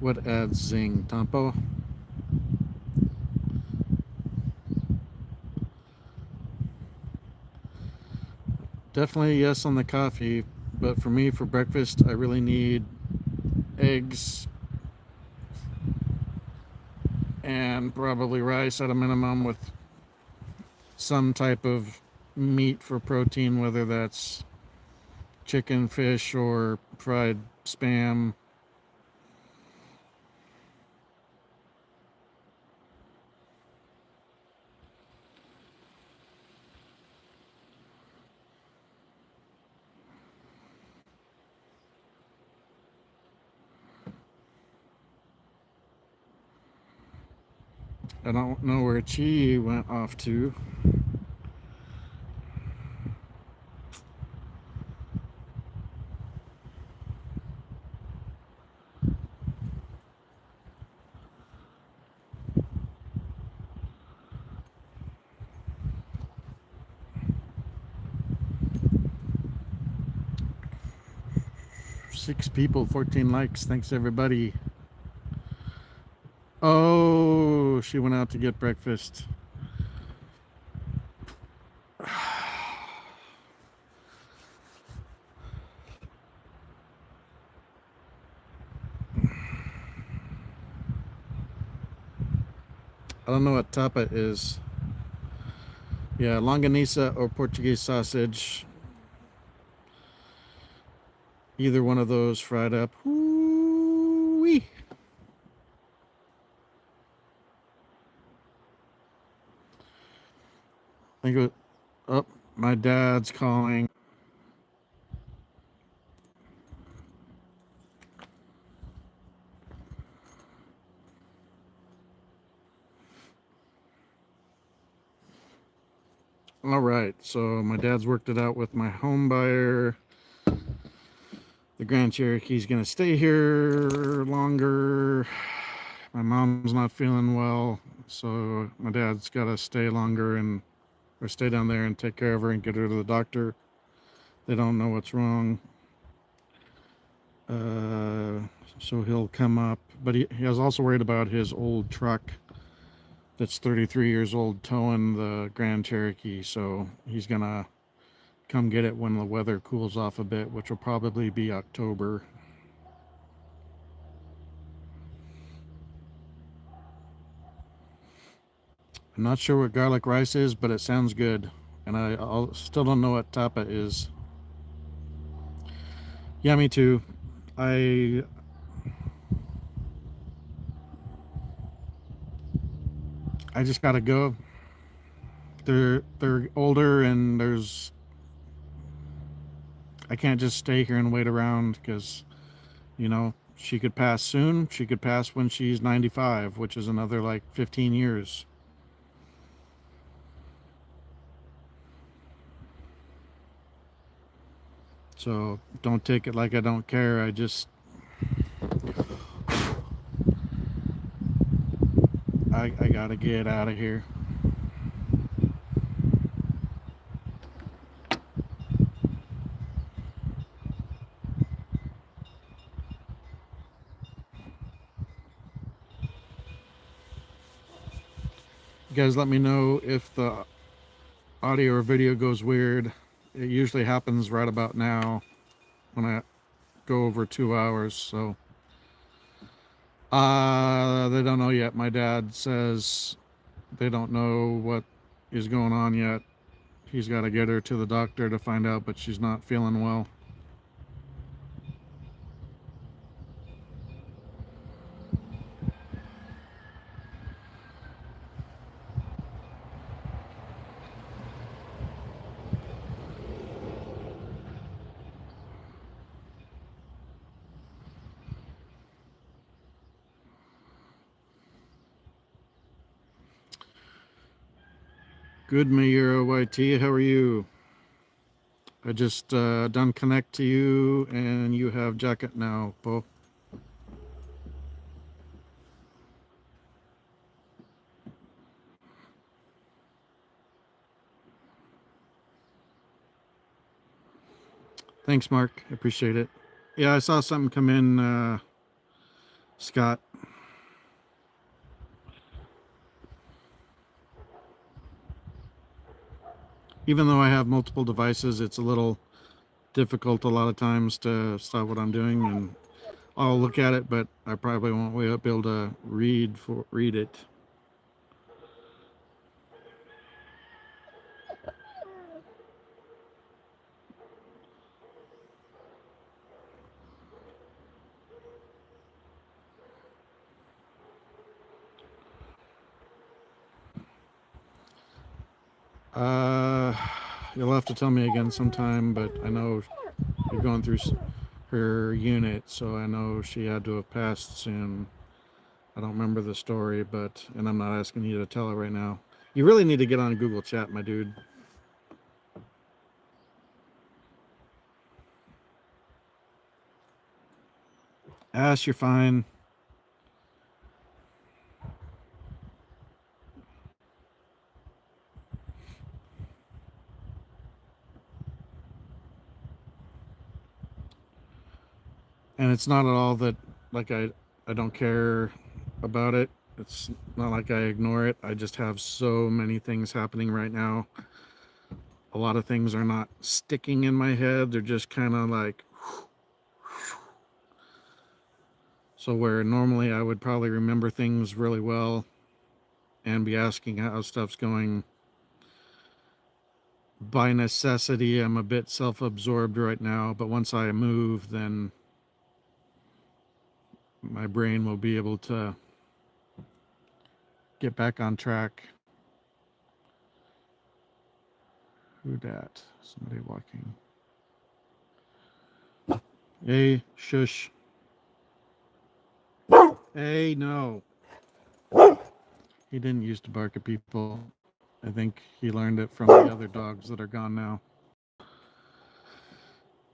what adds zing? Tampo? Definitely yes on the coffee, but for me, for breakfast, I really need eggs and probably rice at a minimum with some type of meat for protein, whether that's chicken, fish, or fried spam. I don't know where Chi went off to. Six people, 14 likes. Thanks, everybody. Oh, she went out to get breakfast. I don't know what tapa is. Yeah, longanisa or Portuguese sausage. Either one of those fried up. Ooh-wee. I think it. Oh, my dad's calling. All right, so my dad's worked it out with my home buyer. The Grand Cherokee's gonna stay here longer. My mom's not feeling well, so my dad's gotta stay longer or stay down there and take care of her and get her to the doctor. They don't know what's wrong. So he'll come up, but he was also worried about his old truck that's 33 years old towing the Grand Cherokee, so he's gonna come get it when the weather cools off a bit, which will probably be October. I'm not sure what garlic rice is, but it sounds good, and I still don't know what tapa is. Yeah, me too. I I just gotta go. They're older, and I can't just stay here and wait around because, she could pass soon. She could pass when she's 95, which is another like 15 years. So don't take it like I don't care. I gotta get out of here. You guys let me know if the audio or video goes weird. It usually happens right about now when I go over 2 hours. So they don't know yet. My dad says they don't know what is going on yet. He's got to get her to the doctor to find out, but she's not feeling well. Good, Mayura YT. How are you? I just done connect to you, and you have jacket now, Bo. Thanks, Mark. I appreciate it. Yeah, I saw something come in, Scott. Even though I have multiple devices, it's a little difficult a lot of times to stop what I'm doing, and I'll look at it, but I probably won't be able to read it. You'll have to tell me again sometime, but I know you're going through her unit, so I know she had to have passed soon. I don't remember the story, and I'm not asking you to tell it right now. You really need to get on Google Chat, my dude. Ash, you're fine. And it's not at all that, like, I don't care about it. It's not like I ignore it. I just have so many things happening right now. A lot of things are not sticking in my head. They're just kind of like, so where normally I would probably remember things really well and be asking how stuff's going, by necessity, I'm a bit self-absorbed right now. But once I move, then my brain will be able to get back on track. Who dat? Somebody walking. Hey, shush. Hey, no. He didn't used to bark at people. I think he learned it from the other dogs that are gone now.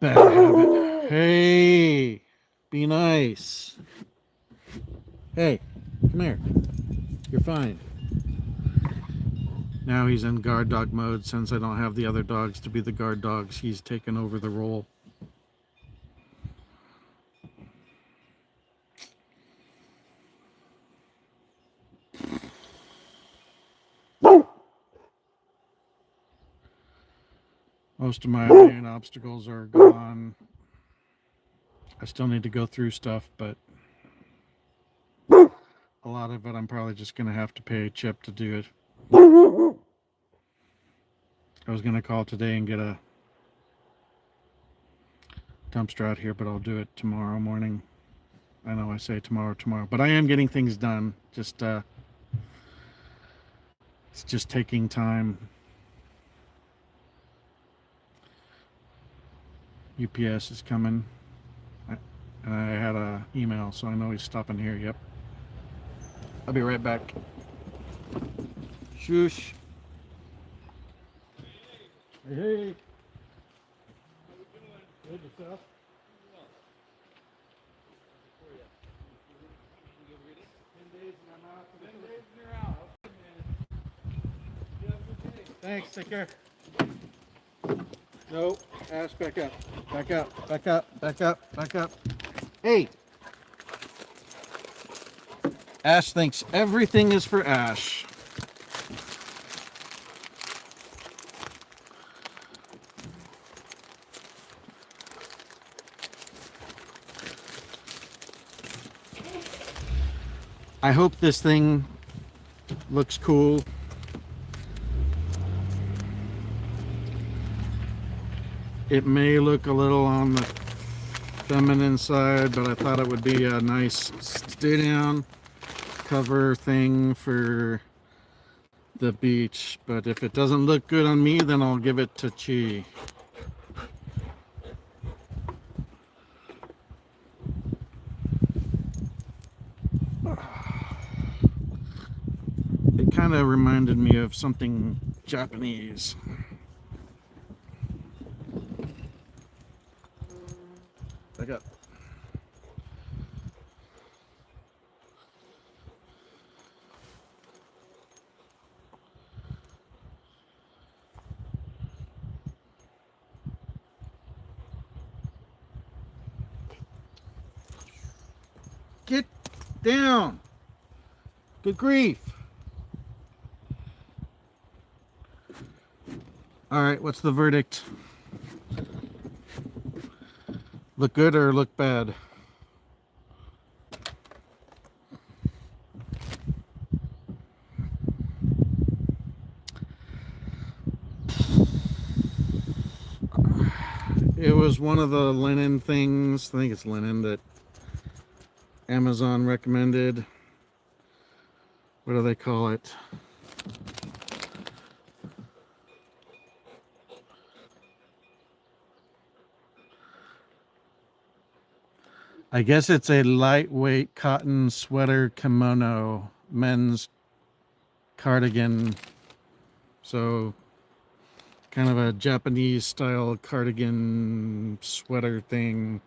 Bad habit. Hey, be nice. Hey, come here. You're fine. Now he's in guard dog mode. Since I don't have the other dogs to be the guard dogs, he's taken over the role. Most of my main obstacles are gone. I still need to go through stuff, but a lot of it I'm probably just going to have to pay Chip to do it. I was going to call today and get a dumpster out here, but I'll do it tomorrow morning. I know I say tomorrow, but I am getting things done. Just It's just taking time. UPS is coming. And I had a email, so I know he's stopping here. Yep. I'll be right back. Shush. Hey, hey. Good yourself? Thanks, take care. No, Ash, back up. Back up, back up, back up, back up. Hey! Ash thinks everything is for Ash. I hope this thing looks cool. It may look a little on the feminine side, but I thought it would be a nice stay down cover thing for the beach. But if it doesn't look good on me, then I'll give it to Chi. It kind of reminded me of something Japanese. Back up. Get down. Good grief. All right, what's the verdict? Look good or look bad? It was one of the linen things, I think it's linen, that Amazon recommended. What do they call it? I guess it's a lightweight cotton sweater kimono, men's cardigan. So kind of a Japanese style cardigan sweater thing.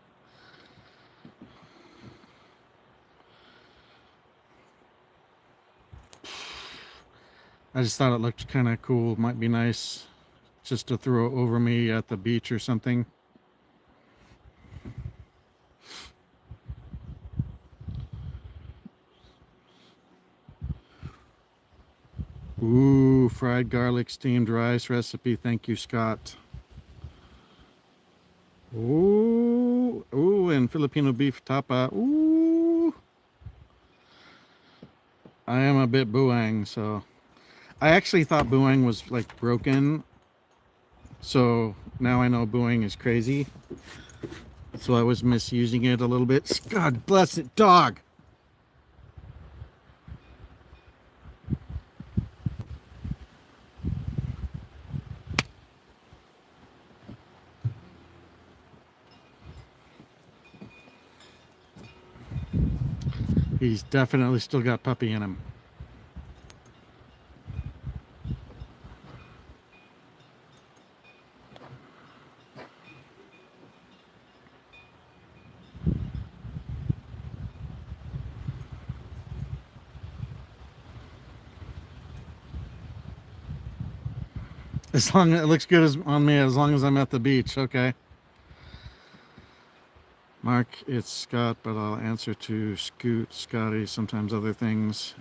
I just thought it looked kind of cool. Might be nice just to throw over me at the beach or something. Ooh, fried garlic steamed rice recipe. Thank you, Scott. Ooh, ooh, and Filipino beef tapa. Ooh. I am a bit buang, so I actually thought buang was like broken. So now I know buang is crazy. So I was misusing it a little bit. God bless it, dog. He's definitely still got puppy in him. As long as it looks good on me, as long as I'm at the beach, okay. Mark, it's Scott, but I'll answer to Scoot, Scotty, sometimes other things.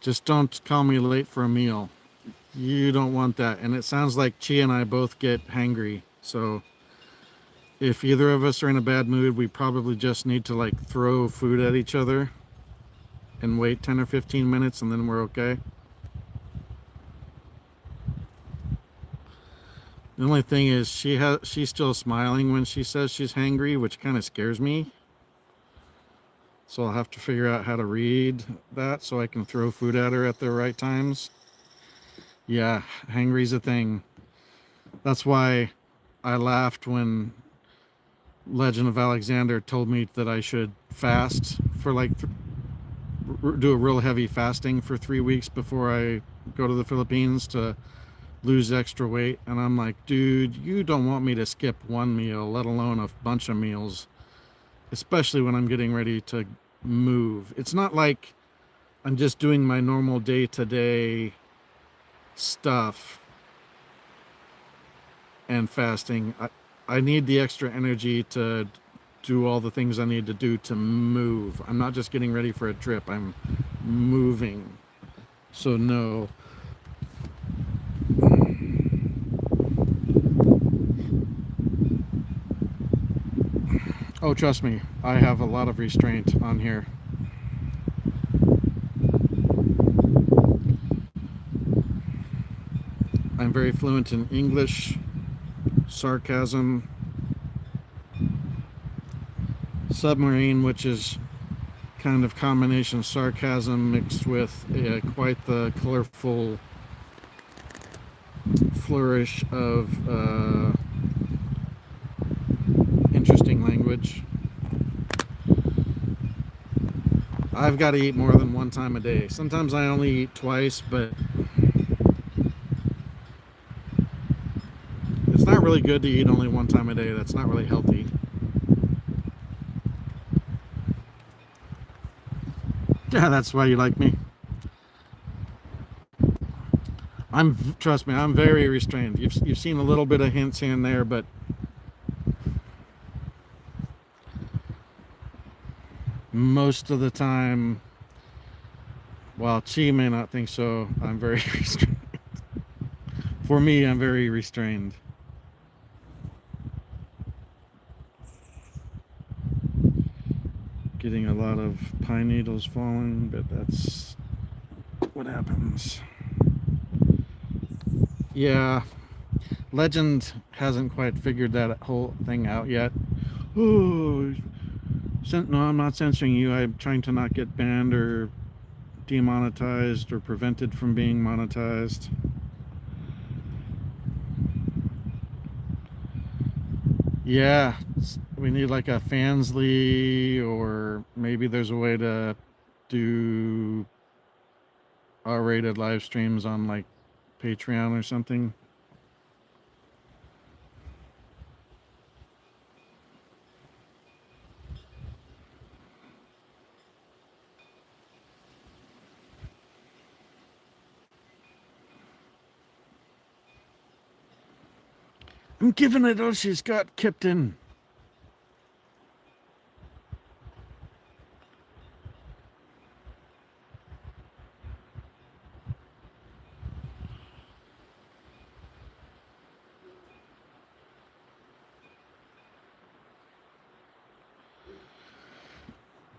Just don't call me late for a meal. You don't want that. And it sounds like Chi and I both get hangry. So if either of us are in a bad mood, we probably just need to like throw food at each other and wait 10 or 15 minutes and then we're okay. The only thing is she's still smiling when she says she's hangry, which kind of scares me. So I'll have to figure out how to read that so I can throw food at her at the right times. Yeah, hangry's a thing. That's why I laughed when Legend of Alexander told me that I should fast for like do a real heavy fasting for 3 weeks before I go to the Philippines to lose extra weight. And I'm like, dude, you don't want me to skip one meal, let alone a bunch of meals, especially when I'm getting ready to move. It's not like I'm just doing my normal day to day stuff and fasting. I need the extra energy to do all the things I need to do to move. I'm not just getting ready for a trip, I'm moving. So, no. Oh, trust me, I have a lot of restraint on here. I'm very fluent in English, sarcasm, submarine, which is kind of combination sarcasm mixed with quite the colorful flourish of interesting language. I've got to eat more than one time a day. Sometimes I only eat twice, but it's not really good to eat only one time a day. That's not really healthy. Yeah, that's why you like me. Trust me, I'm very restrained. You've seen a little bit of hints here and there, but most of the time, while Chi may not think so, I'm very restrained. For me, I'm very restrained. Getting a lot of pine needles falling, but that's what happens. Yeah, Legend hasn't quite figured that whole thing out yet. Oh, no, I'm not censoring you. I'm trying to not get banned or demonetized or prevented from being monetized. Yeah, we need like a Fansly, or maybe there's a way to do R-rated live streams on like Patreon or something. I'm giving it all she's got, Captain.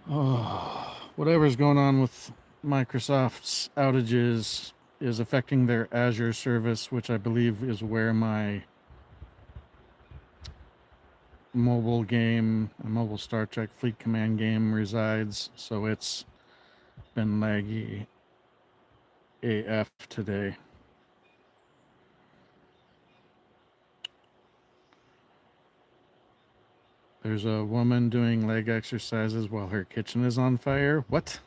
Oh, whatever's going on with Microsoft's outages is affecting their Azure service, which I believe is where my mobile game, a mobile Star Trek Fleet Command game resides. So it's been laggy AF today. There's a woman doing leg exercises while her kitchen is on fire. What?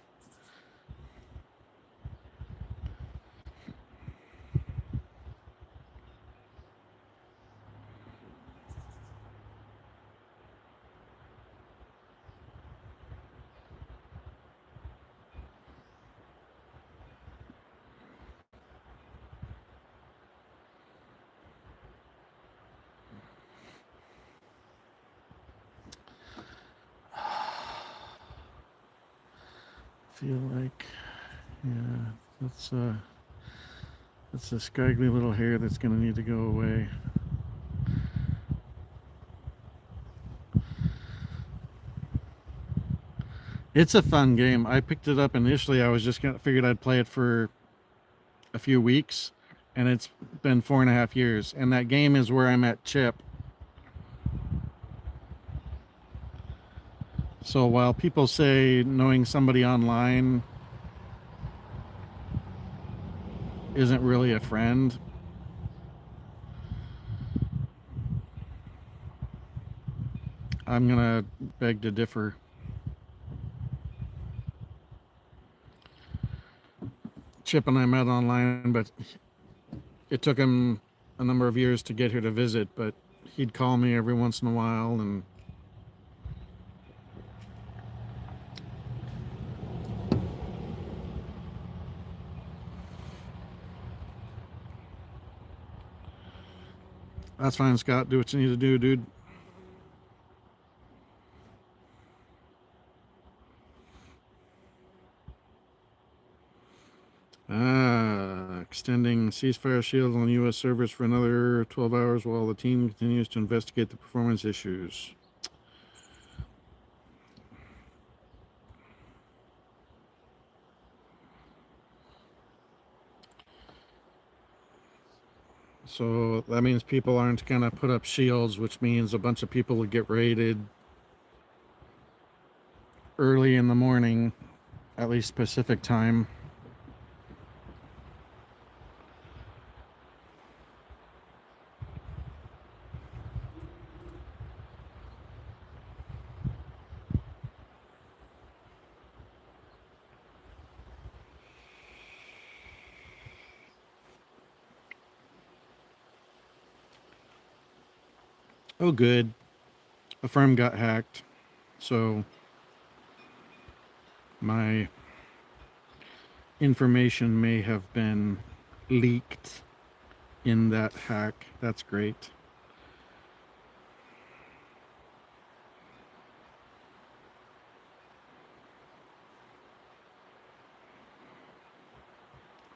Feel like, yeah, that's a scraggly little hair that's gonna need to go away. It's a fun game. I picked it up initially. I was just gonna figured I'd play it for a few weeks, and it's been 4.5 years. And that game is where I met Chip. So while people say knowing somebody online isn't really a friend. I'm gonna beg to differ. Chip and I met online, but it took him a number of years to get here to visit, but he'd call me every once in a while, and that's fine, Scott. Do what you need to do, dude. Extending ceasefire shield on U.S. servers for another 12 hours while the team continues to investigate the performance issues. So that means people aren't going to put up shields, which means a bunch of people will get raided early in the morning, at least Pacific time. Oh, good. A firm got hacked, so my information may have been leaked in that hack. That's great.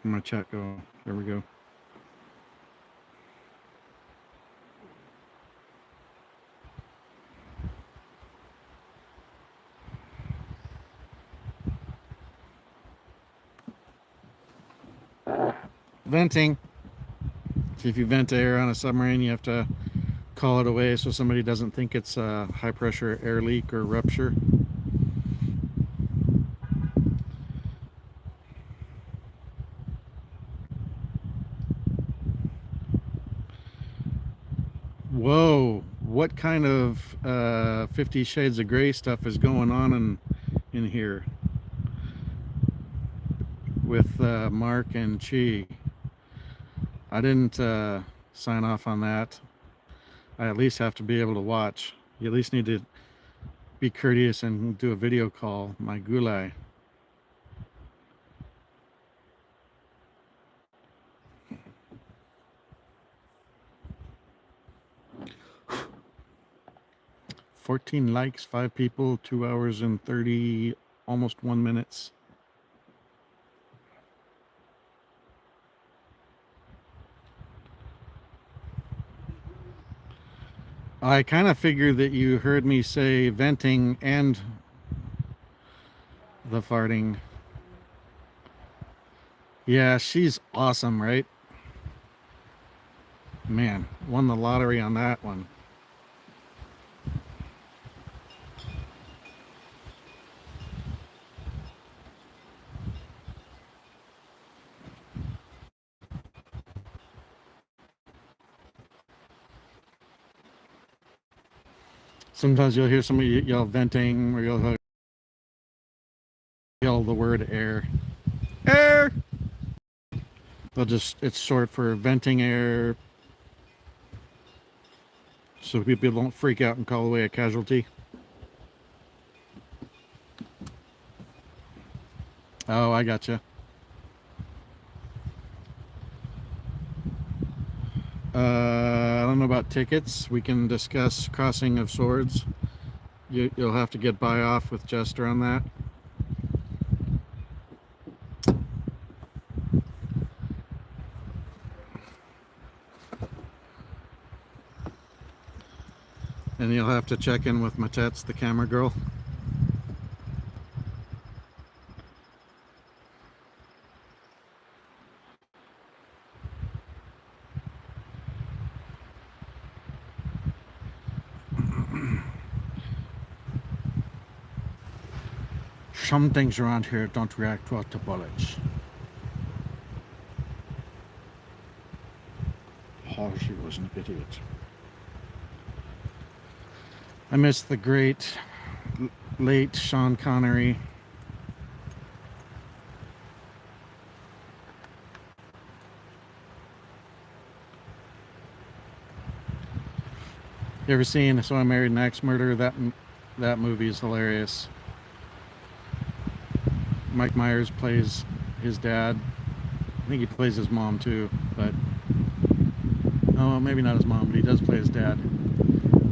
Where'd my chat go? There we go. Venting. So if you vent air on a submarine, you have to call it away so somebody doesn't think it's a high pressure air leak or rupture. Whoa, what kind of 50 Shades of Grey stuff is going on in here with Mark and Chi? I didn't sign off on that. I at least have to be able to watch. You at least need to be courteous and do a video call, my gulai. $14 likes, 5 people, 2 hours and 30, almost 1 minutes. I kind of figured that you heard me say venting and the farting. Yeah, she's awesome, right? Man, won the lottery on that one. Sometimes you'll hear somebody yell venting, or you'll yell the word air. Air! They'll just, it's short for venting air, so people don't freak out and call away a casualty. Oh, I gotcha. I don't know about tickets. We can discuss crossing of swords. You'll have to get by off with Jester on that. And you'll have to check in with Matets, the camera girl. Some things around here don't react well to bullets. an idiot. I miss the great late Sean Connery. You ever seen So I Married an Axe Murderer? That movie is hilarious. Mike Myers plays his dad. I think he plays his mom too, but oh, maybe not his mom, but he does play his dad.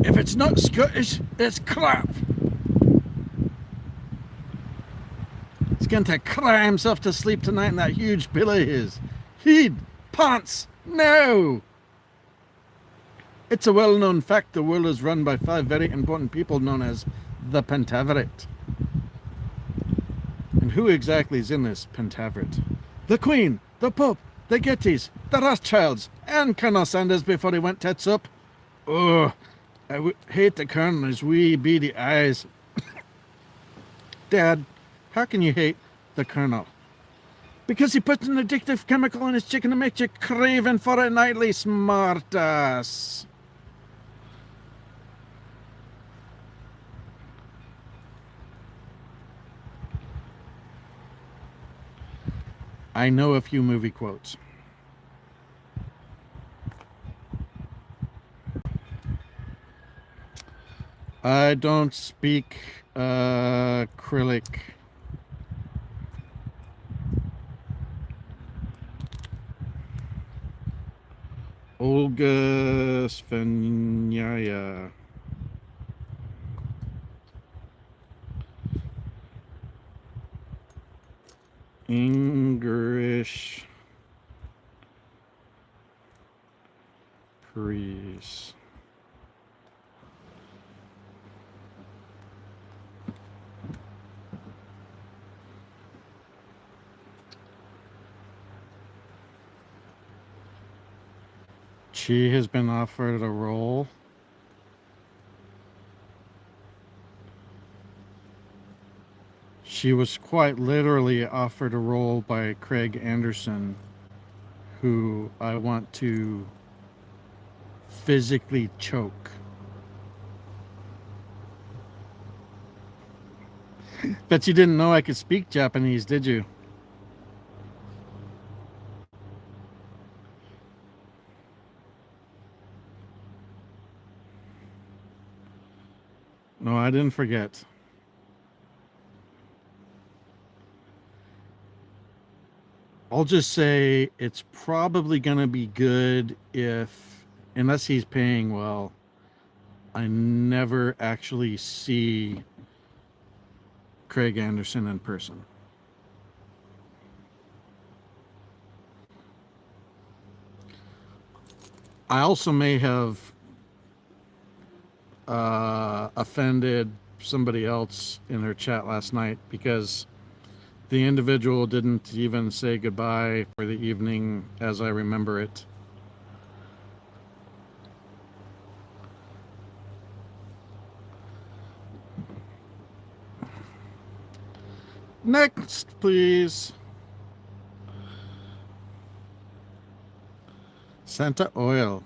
If it's not Scottish, it's crap. He's going to cry himself to sleep tonight in that huge bill of his. He'd pants now. It's a well-known fact the world is run by 5 very important people known as the Pentaveret. And who exactly is in this Pentaveret? The Queen, the Pope, the Gettys, the Rothschilds, and Colonel Sanders before he went tits up. Oh, I hate the Colonel and his wee beady eyes. Dad, how can you hate the Colonel? Because he puts an addictive chemical in his chicken to make you craving for a nightly smartass. I know a few movie quotes. I don't speak acrylic. Olga Svenjaya. English priest. She has been offered a role. She was quite literally offered a role by Craig Anderson, who I want to physically choke. Bet you didn't know I could speak Japanese, did you? No, I didn't forget. I'll just say it's probably going to be good if, unless he's paying well, I never actually see Craig Anderson in person. I also may have offended somebody else in their chat last night because the individual didn't even say goodbye for the evening as I remember it. Next, please. Santa Oil.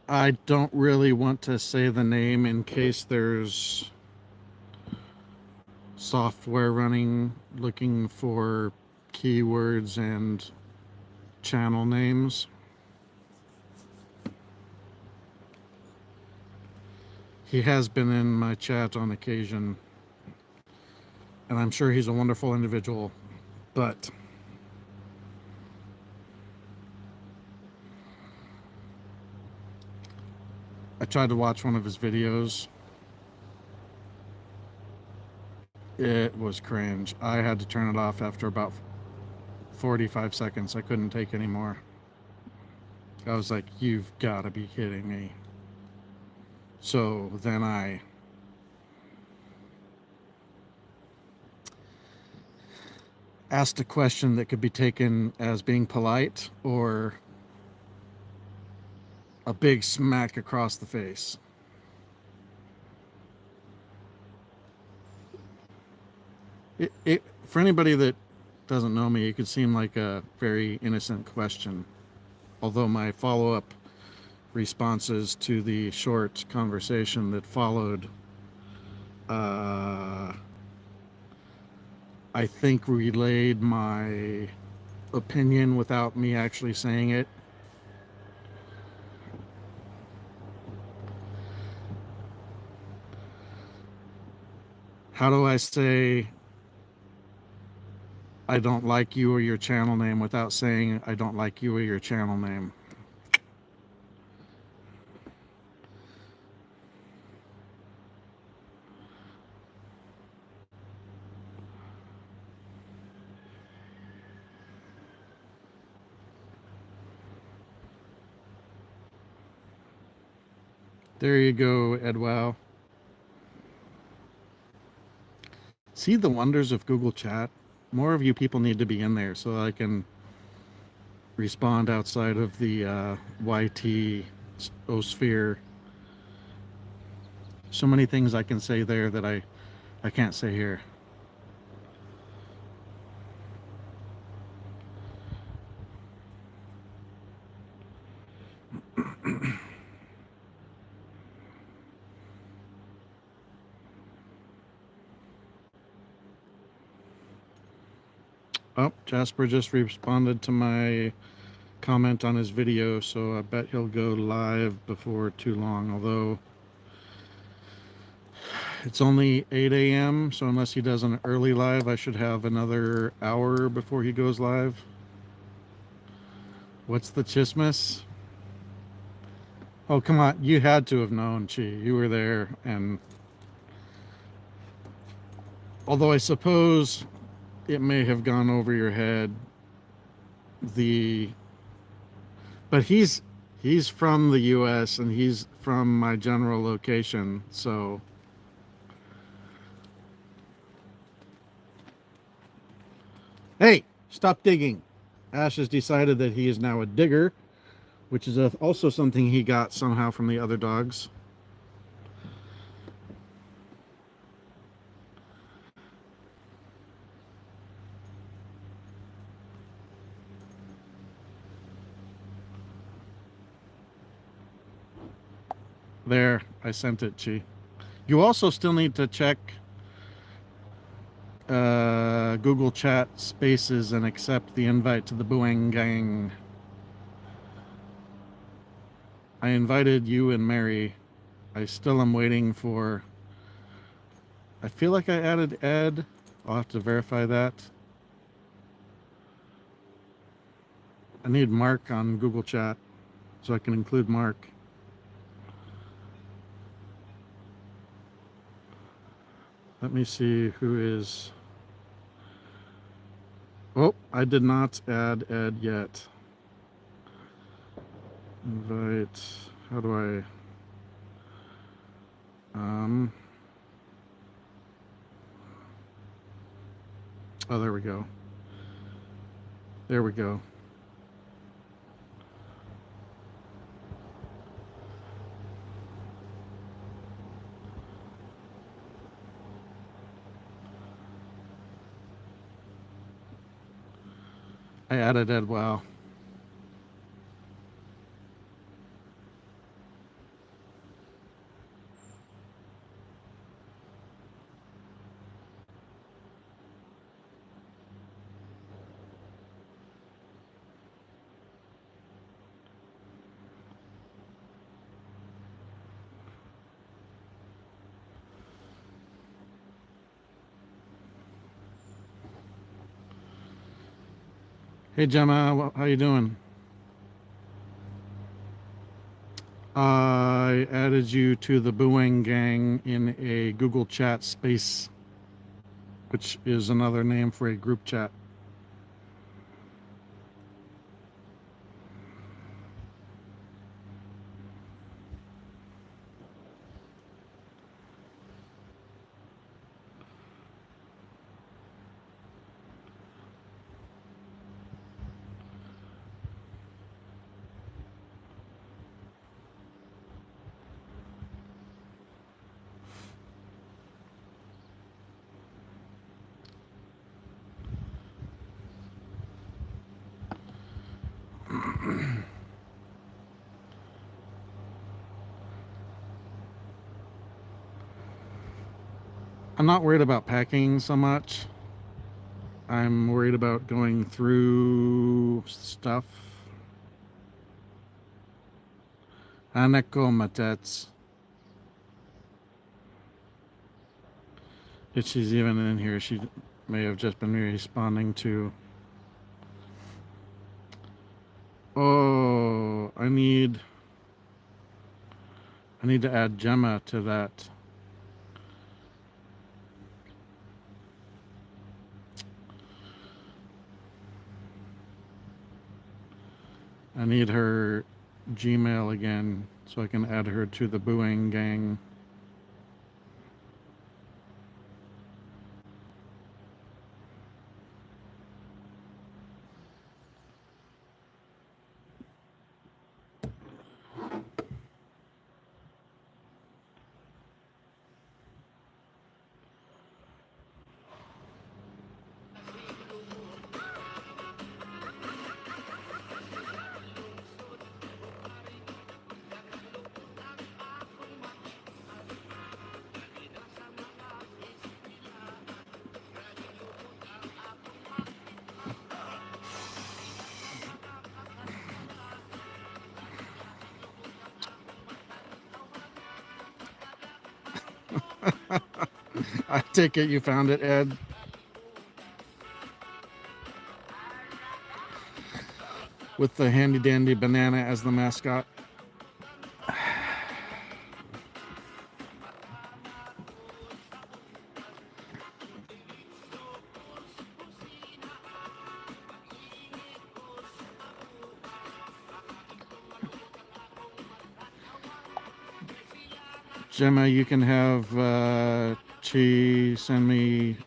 I don't really want to say the name in case there's software running looking for keywords and channel names. He has been in my chat on occasion, and I'm sure he's a wonderful individual, but I tried to watch one of his videos. It was cringe. I had to turn it off after about 45 seconds. I couldn't take any more. I was like, you've got to be kidding me. So then I asked a question that could be taken as being polite or a big smack across the face. For anybody that doesn't know me, it could seem like a very innocent question. Although my follow-up responses to the short conversation that followed, I think relayed my opinion without me actually saying it. How do I say I don't like you or your channel name without saying I don't like you or your channel name? There you go, Edwow. See the wonders of Google Chat? More of you people need to be in there so I can respond outside of the YT sphere. So many things I can say there that I can't say here. Oh, Jasper just responded to my comment on his video, so I bet he'll go live before too long, although it's only 8 a.m., so unless he does an early live, I should have another hour before he goes live. What's the chismis? Oh, come on. You had to have known, Chi. You were there, and although I suppose it may have gone over your head, but he's from the US and he's from my general location, so hey, stop digging. Ash has decided that he is now a digger, which is also something he got somehow from the other dogs. There, I sent it, Chi. You also still need to check Google Chat Spaces and accept the invite to the Booang Gang. I invited you and Mary. I still am waiting for... I feel like I added Ed. I'll have to verify that. I need Mark on Google Chat so I can include Mark. Let me see who is... Oh, I did not add Ed yet. Invite... How do I... Oh, there we go. There we go. I added Ed. Wow. Hey Gemma, how you doing? I added you to the Booang Gang in a Google Chat space, which is another name for a group chat. I'm not worried about packing so much. I'm worried about going through stuff. Aneko Matets. If she's even in here, she may have just been responding to. Oh, I need to add Gemma to that. I need her Gmail again so I can add her to the booing gang. I take it you found it, Ed. With the handy dandy banana as the mascot. Gemma, you can have Chi send me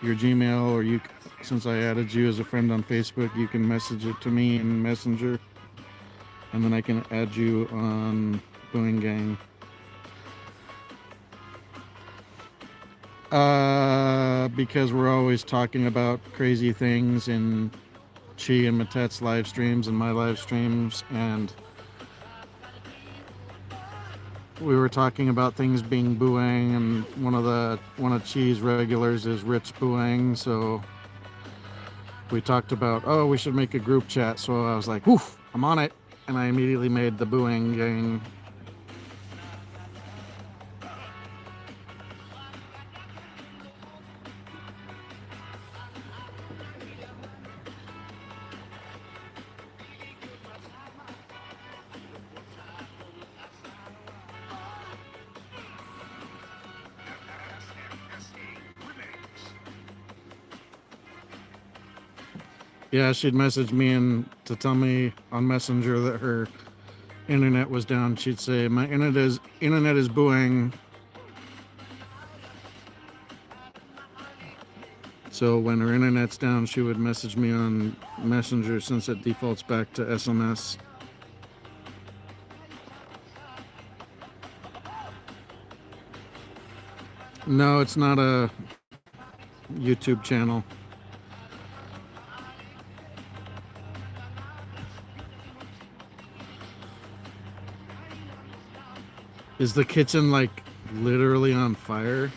your Gmail, or you, since I added you as a friend on Facebook, you can message it to me in Messenger, and then I can add you on Booing Gang. Because we're always talking about crazy things in Chi and Matet's live streams and my live streams, and we were talking about things being Booang, and one of Chi's regulars is Rich Booang, so we talked about, oh, we should make a group chat. So I was like, woof, I'm on it, and I immediately made the Booang Gang. Yeah, she'd message me and to tell me on Messenger that her internet was down. She'd say, my internet is Booang. So when her internet's down, she would message me on Messenger, since it defaults back to SMS. No, it's not a YouTube channel. Is the kitchen like literally on fire?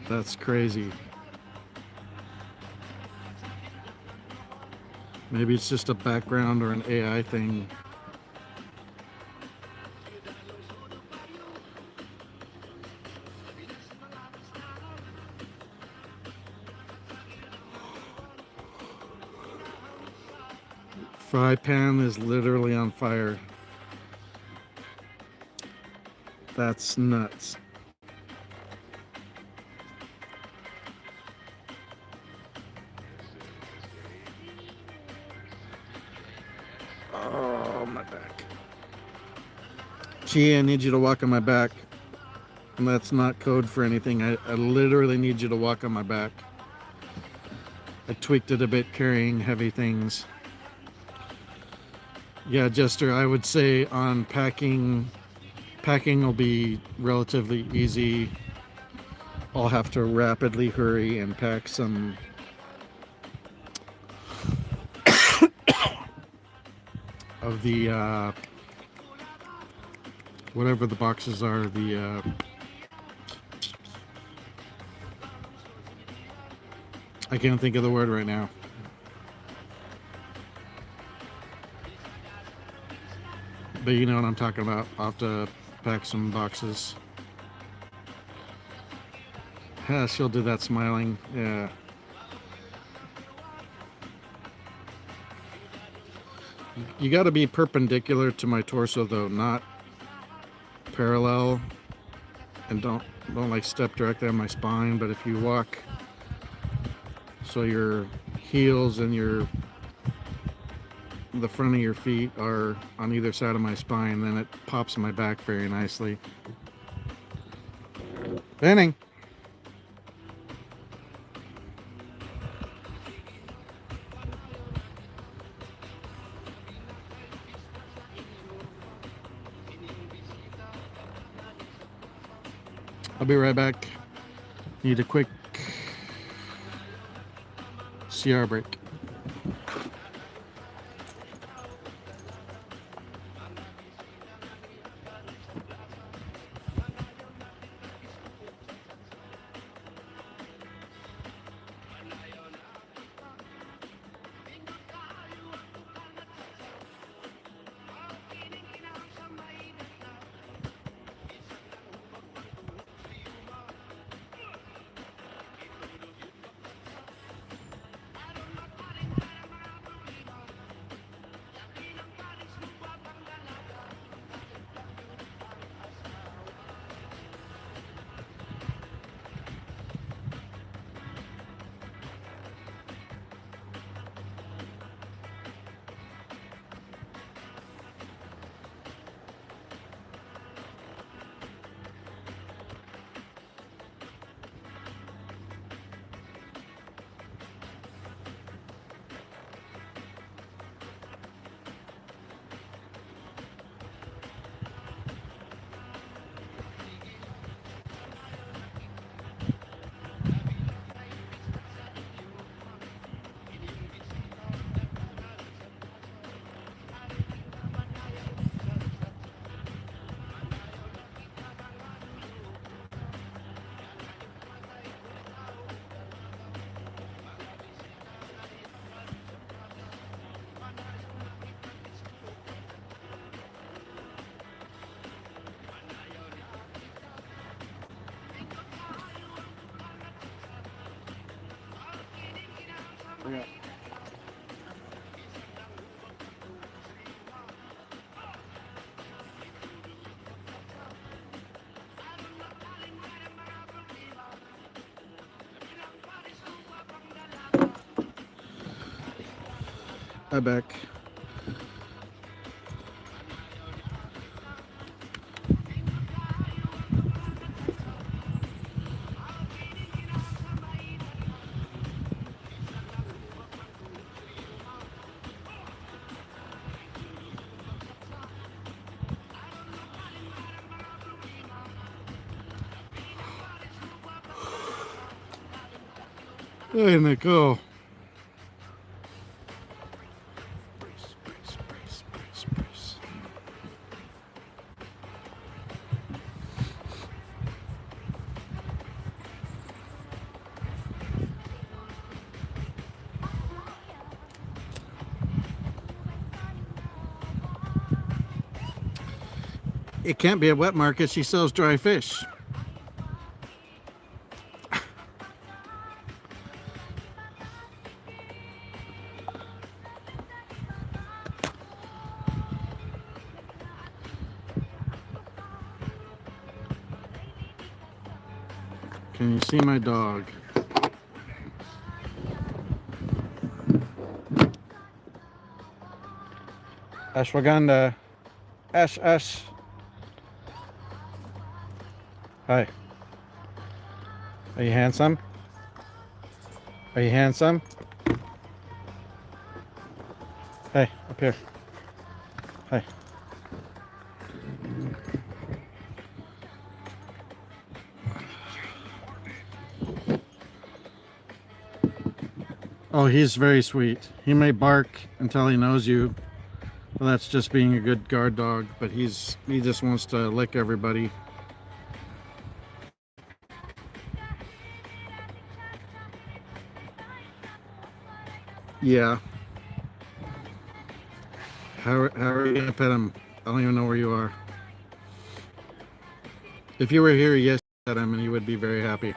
That's crazy. Maybe it's just a background or an AI thing. Fry pan is literally on fire. That's nuts. Oh, my back. Chi, I need you to walk on my back. And that's not code for anything. I literally need you to walk on my back. I tweaked it a bit carrying heavy things. Yeah, Jester, I would say on packing will be relatively easy. I'll have to rapidly hurry and pack some of the whatever the boxes are, the I can't think of the word right now. But you know what I'm talking about. I'll have to pack some boxes. Yeah, she'll do that smiling. Yeah. You got to be perpendicular to my torso though, not parallel, and don't like step directly on my spine. But if you walk so your heels and the front of your feet are on either side of my spine, then it pops my back very nicely. Benning. I'll be right back. Need a quick CR break. Yeah. I'm back. Hey, Nicole. Brace, brace, brace, brace, brace. It can't be a wet market. She sells dry fish. Can you see my dog? Ashwagandha. Ash. Hi. Are you handsome? Are you handsome? Hey, up here. Hi. Oh, he's very sweet. He may bark until he knows you, Well, that's just being a good guard dog, but he just wants to lick everybody. Yeah. How are you gonna pet him? I don't even know where you are. If you were here, yes, you'd pet him, and he would be very happy.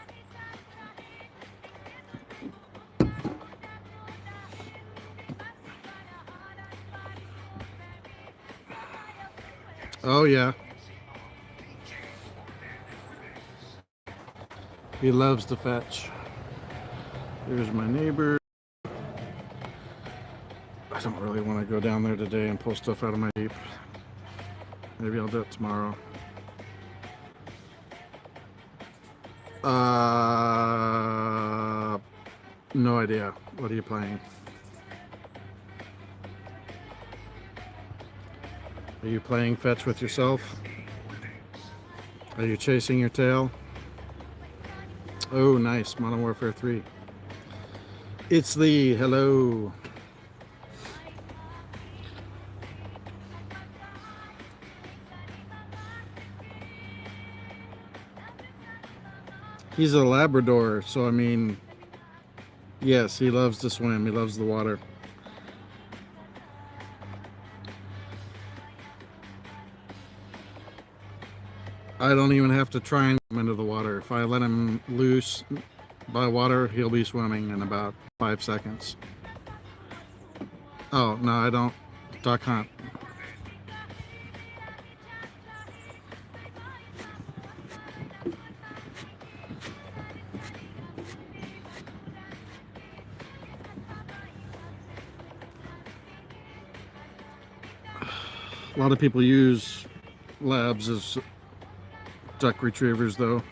Oh yeah. He loves to fetch. There's my neighbor. I don't really want to go down there today and pull stuff out of my Jeep. Maybe I'll do it tomorrow. No idea. What are you playing? Are you playing fetch with yourself? Are you chasing your tail? Oh, nice. Modern Warfare 3. It's Lee. Hello. He's a Labrador, so I mean, yes, he loves to swim. He loves the water. I don't even have to try and come into the water. If I let him loose by water, he'll be swimming in about 5 seconds. Oh, no, I don't duck hunt. A lot of people use labs as duck retrievers, though.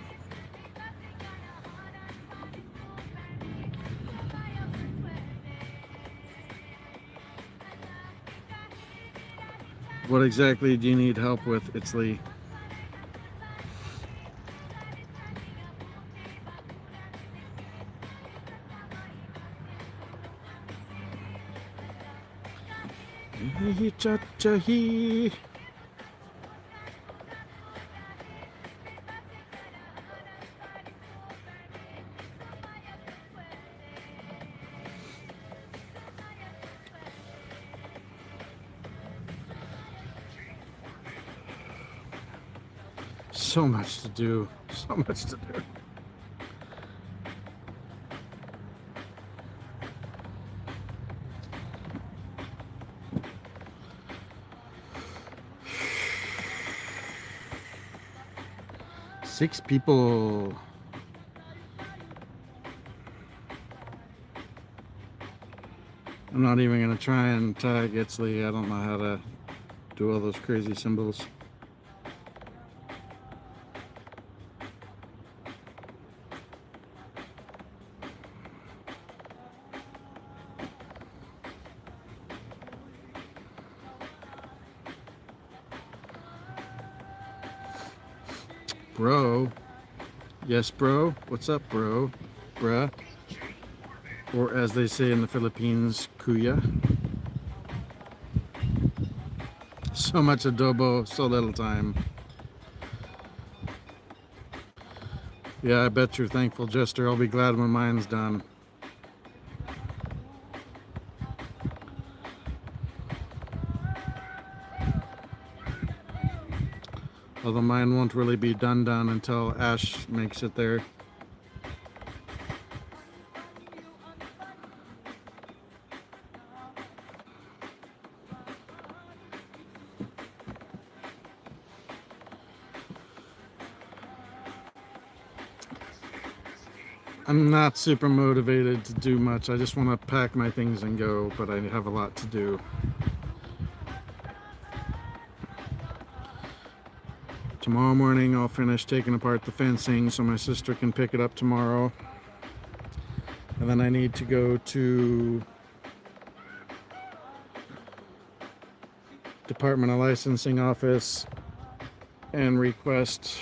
What exactly do you need help with? It's Lee. Cha-cha-hee. So much to do. So much to do. Six people. I'm not even gonna try and tag Itzley. I don't know how to do all those crazy symbols. Bro. Yes, bro. What's up, bro? Bruh. Or as they say in the Philippines, Kuya. So much adobo, so little time. Yeah, I bet you're thankful, Jester. I'll be glad when mine's done. Although mine won't really be done until Ash makes it there. I'm not super motivated to do much. I just want to pack my things and go, but I have a lot to do. Tomorrow morning I'll finish taking apart the fencing so my sister can pick it up tomorrow. And then I need to go to Department of Licensing office and request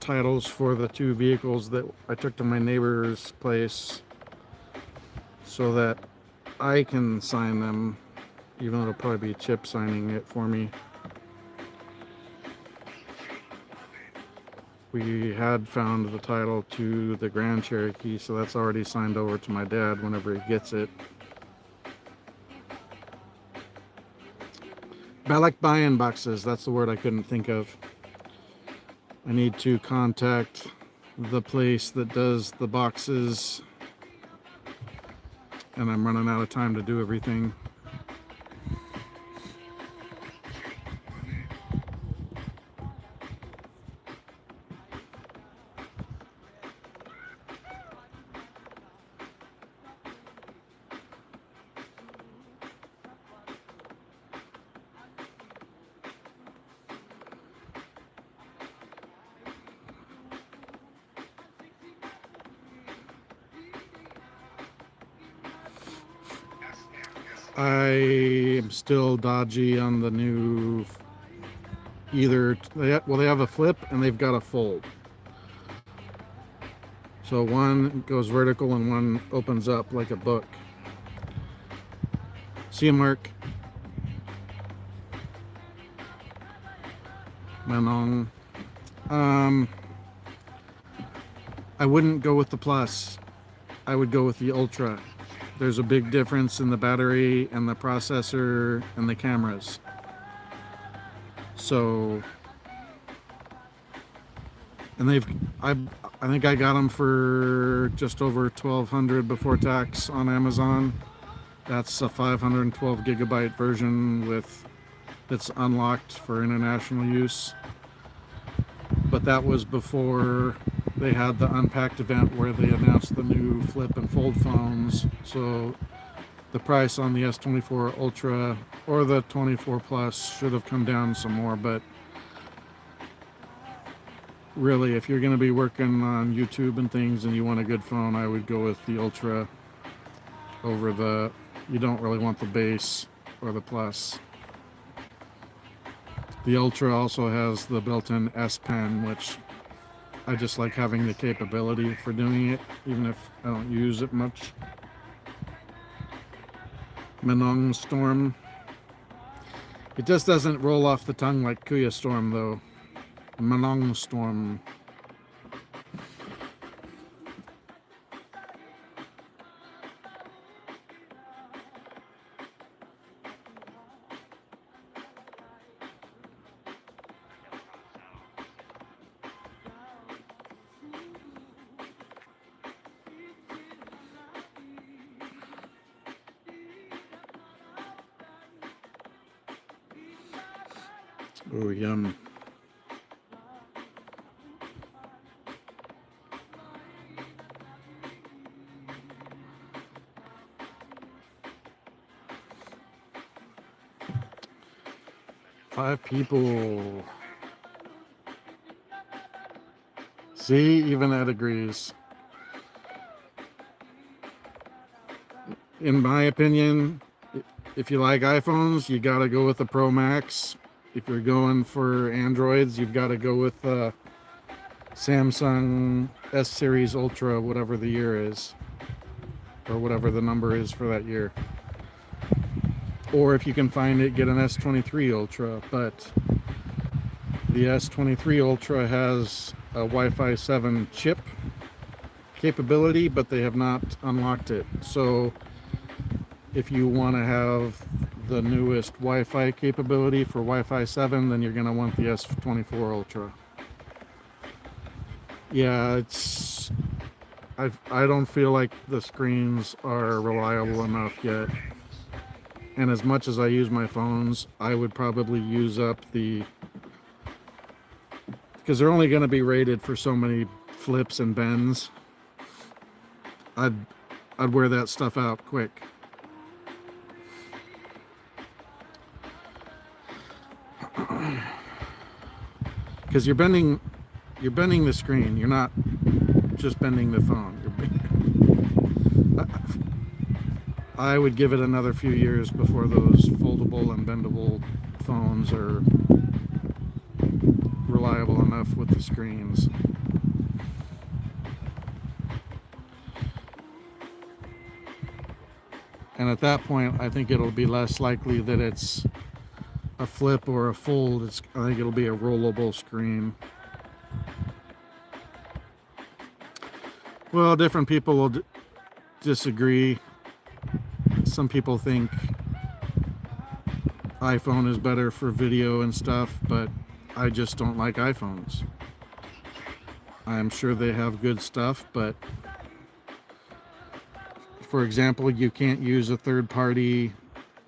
titles for the 2 vehicles that I took to my neighbor's place so that I can sign them even though it'll probably be Chip signing it for me. We had found the title to the Grand Cherokee, so that's already signed over to my dad whenever he gets it. But I like buying boxes. That's the word I couldn't think of. I need to contact the place that does the boxes, and I'm running out of time to do everything. I am still dodgy on the new, they have a flip and they've got a fold. So one goes vertical and one opens up like a book. See you, Mark. Manon. I wouldn't go with the Plus. I would go with the Ultra. There's a big difference in the battery and the processor and the cameras. So, and I think I got them for just over $1,200 before tax on Amazon. That's a 512 gigabyte version that's unlocked for international use. But that was before they had the Unpacked event where they announced the new flip and fold phones. So the price on the S24 Ultra or the 24 Plus should have come down some more. But really, if you're going to be working on YouTube and things and you want a good phone, I would go with the Ultra over you don't really want the base or the Plus. The Ultra also has the built-in S Pen, which I just like having the capability for doing it, even if I don't use it much. KuyaStorm. It just doesn't roll off the tongue like KuyaStorm, though. KuyaStorm. Oh, yum. Five people. See, even Ed agrees. In my opinion, if you like iPhones, you gotta go with the Pro Max. If you're going for Androids, you've got to go with Samsung S Series Ultra, whatever the year is, or whatever the number is for that year. Or if you can find it, get an S23 Ultra. But the S23 Ultra has a Wi-Fi 7 chip capability, but they have not unlocked it. So if you want to have the newest Wi-Fi capability for Wi-Fi 7, then you're going to want the S24 Ultra. Yeah, I don't feel like the screens are reliable enough yet. And as much as I use my phones, I would probably use up because they're only going to be rated for so many flips and bends. I'd wear that stuff out quick. Because you're bending the screen. You're not just bending the phone. I would give it another few years before those foldable and bendable phones are reliable enough with the screens. And at that point, I think it'll be less likely that it's a flip or a fold. I think it'll be a rollable screen. Well, different people will disagree. Some people think iPhone is better for video and stuff, but I just don't like iPhones. I'm sure they have good stuff, but for example, you can't use a third-party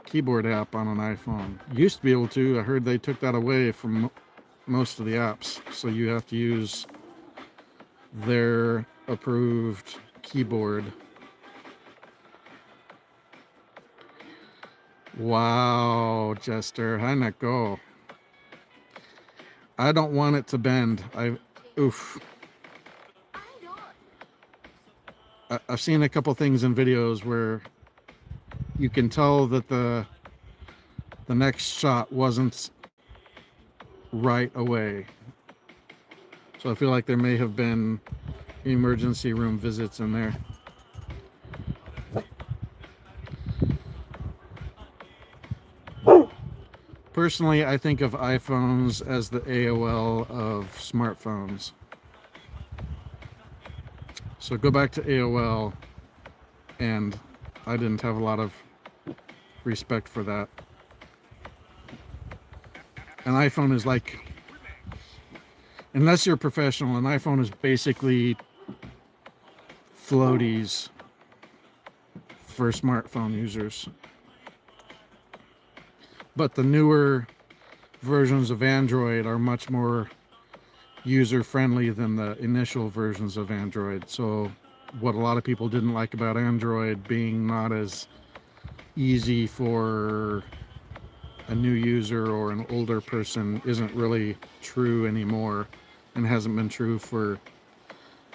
keyboard app on an iPhone. You used to be able to. I heard they took that away from most of the apps, so you have to use their approved keyboard. Wow, Jester, how'd that go? I don't want it to bend. Oof. I've seen a couple things in videos where you can tell that the next shot wasn't right away. So I feel like there may have been emergency room visits in there. Personally, I think of iPhones as the AOL of smartphones. So go back to AOL, and I didn't have a lot of respect for that. An iPhone is like, unless you're professional, an iPhone is basically floaties for smartphone users. But the newer versions of Android are much more user-friendly than the initial versions of Android. So what a lot of people didn't like about Android being not as easy for a new user or an older person isn't really true anymore, and hasn't been true for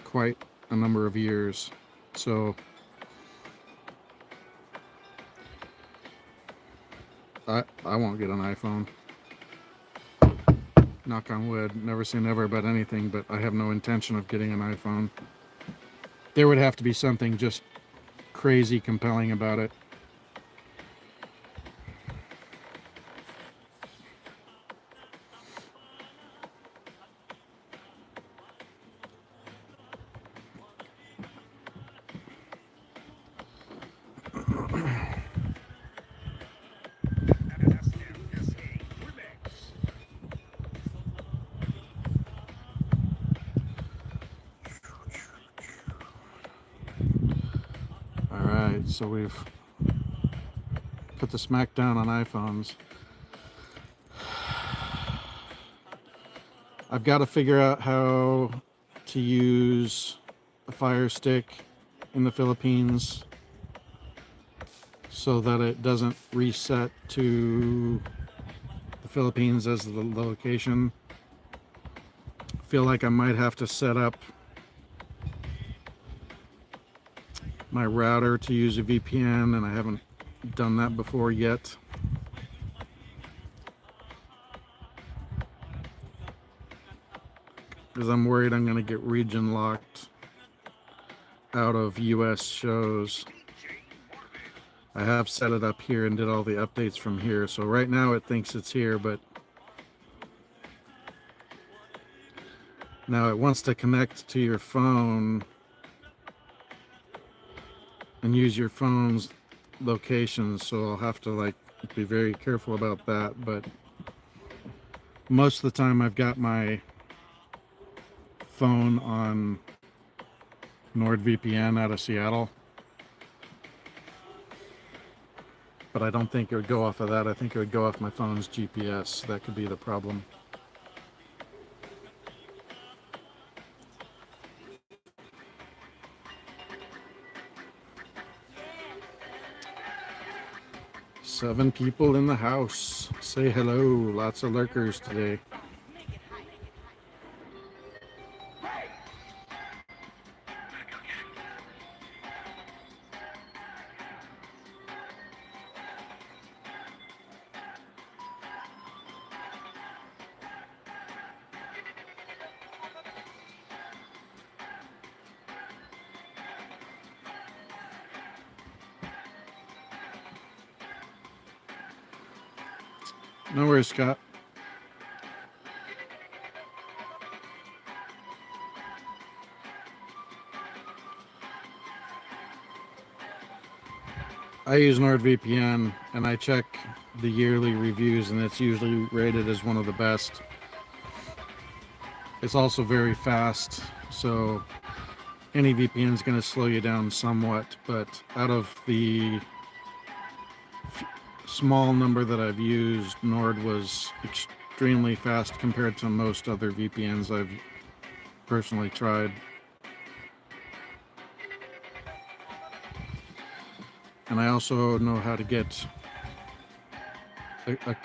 quite a number of years. So I won't get an iPhone. Knock on wood. Never say never about anything, but I have no intention of getting an iPhone. There would have to be something just crazy compelling about it. Alright, so we've put the smackdown on iPhones. I've got to figure out how to use a Fire Stick in the Philippines so that it doesn't reset to the Philippines as the location. I feel like I might have to set up my router to use a VPN, and I haven't done that before yet. Because I'm worried I'm going to get region locked out of US shows. I have set it up here and did all the updates from here, so right now it thinks it's here, but now it wants to connect to your phone and use your phone's location, so I'll have to be very careful about that. But most of the time I've got my phone on NordVPN out of Seattle, but I don't think it would go off of that. I think it would go off my phone's GPS. That could be the problem. Seven people in the house. Say hello. Lots of lurkers today. No worries, Scott. I use NordVPN and I check the yearly reviews, and it's usually rated as one of the best. It's also very fast, so any VPN is going to slow you down somewhat, but out of the small number that I've used, Nord was extremely fast compared to most other VPNs I've personally tried. And I also know how to get a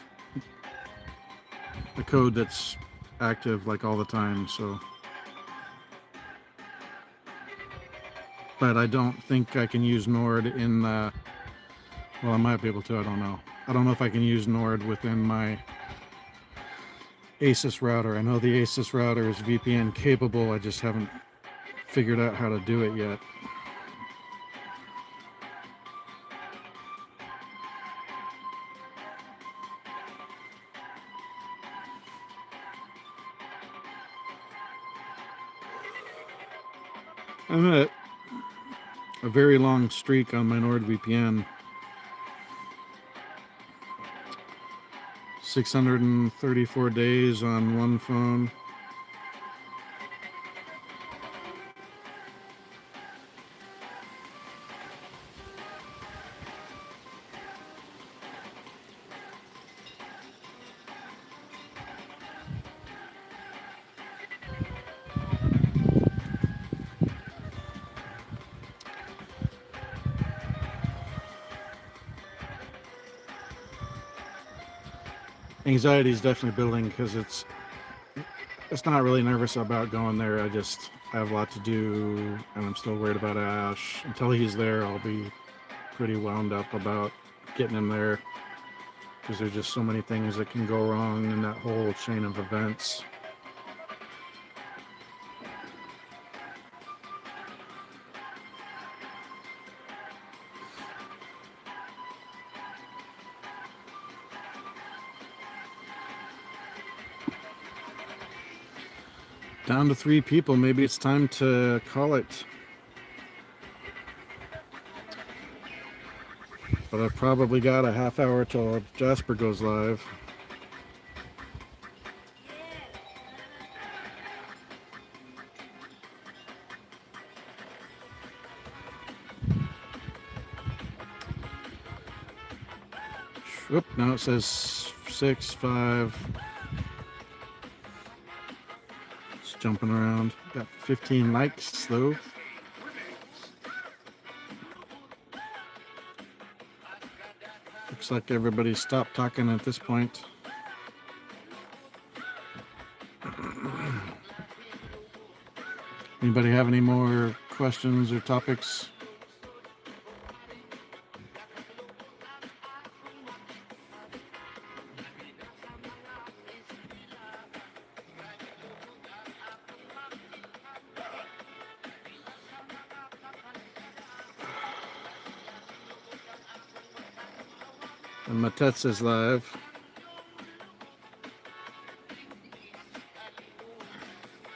code that's active like all the time, so. But I don't think I can use Nord in the, well, I might be able to, I don't know. I don't know if I can use Nord within my ASUS router. I know the ASUS router is VPN capable, I just haven't figured out how to do it yet. I'm at a very long streak on my NordVPN. 634 days on one phone. Anxiety is definitely building because it's not really nervous about going there. I have a lot to do, and I'm still worried about Ash. Until he's there, I'll be pretty wound up about getting him there, because there's just so many things that can go wrong in that whole chain of events. Down to 3 people. Maybe it's time to call it. But I've probably got a half hour till Jasper goes live. Whoop, now it says 6, 5. It's jumping around. Got 15 likes though. Looks like everybody stopped talking at this point. Anybody have any more questions or topics? And Matets is live.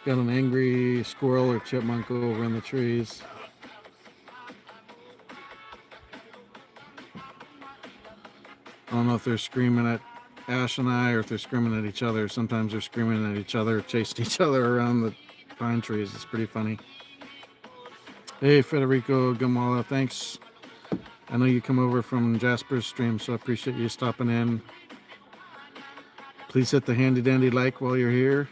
Got an angry squirrel or chipmunk over in the trees. I don't know if they're screaming at Ash and I, or if they're screaming at each other. Sometimes they're screaming at each other, chasing each other around the pine trees. It's pretty funny. Hey, Federico Gamala, thanks. I know you come over from Jasper's stream, so I appreciate you stopping in. Please hit the handy dandy like while you're here.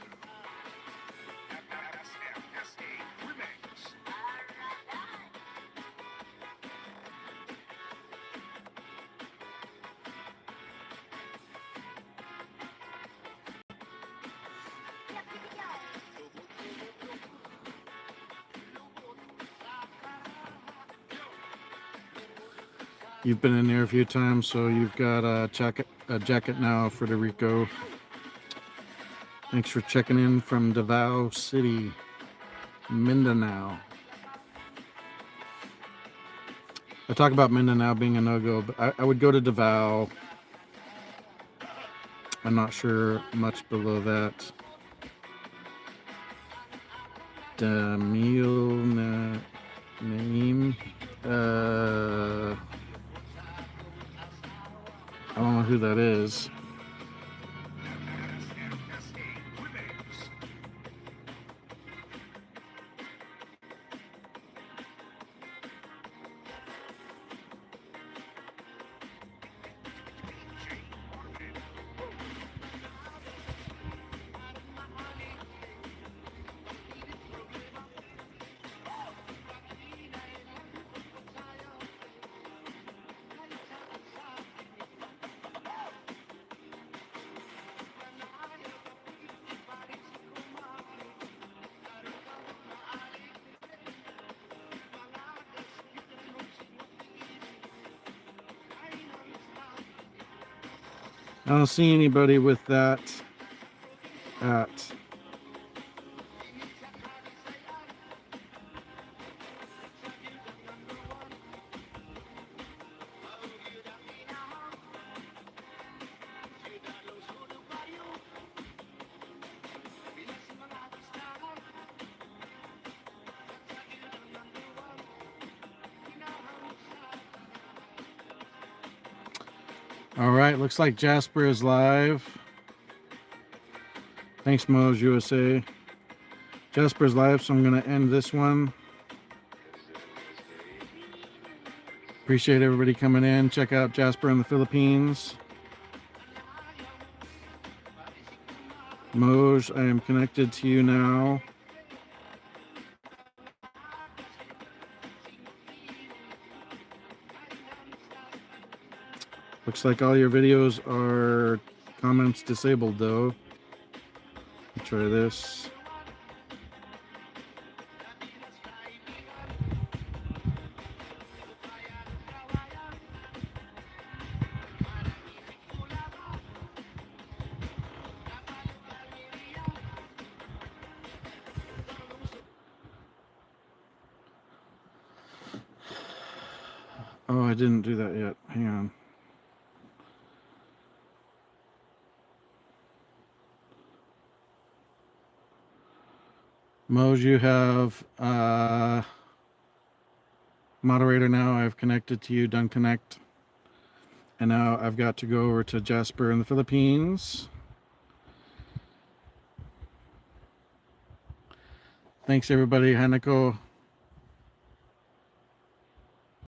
You've been in there a few times, so you've got a jacket now, Federico. Thanks for checking in from Davao City, Mindanao. I talk about Mindanao being a no-go, but I would go to Davao. I'm not sure much below that. Damil Naeem. I don't know who that is. I don't see anybody with that at. All right, looks like Jasper is live. Thanks, Mo's USA. Jasper's live, so I'm going to end this one. Appreciate everybody coming in. Check out Jasper in the Philippines. Moj, I am connected to you now. Looks like all your videos are comments disabled though. Let's try this. Oh, I didn't do that yet. Hang on. Moj, you have moderator now. I've connected to you, done connect. And now I've got to go over to Jasper in the Philippines. Thanks everybody. Hanako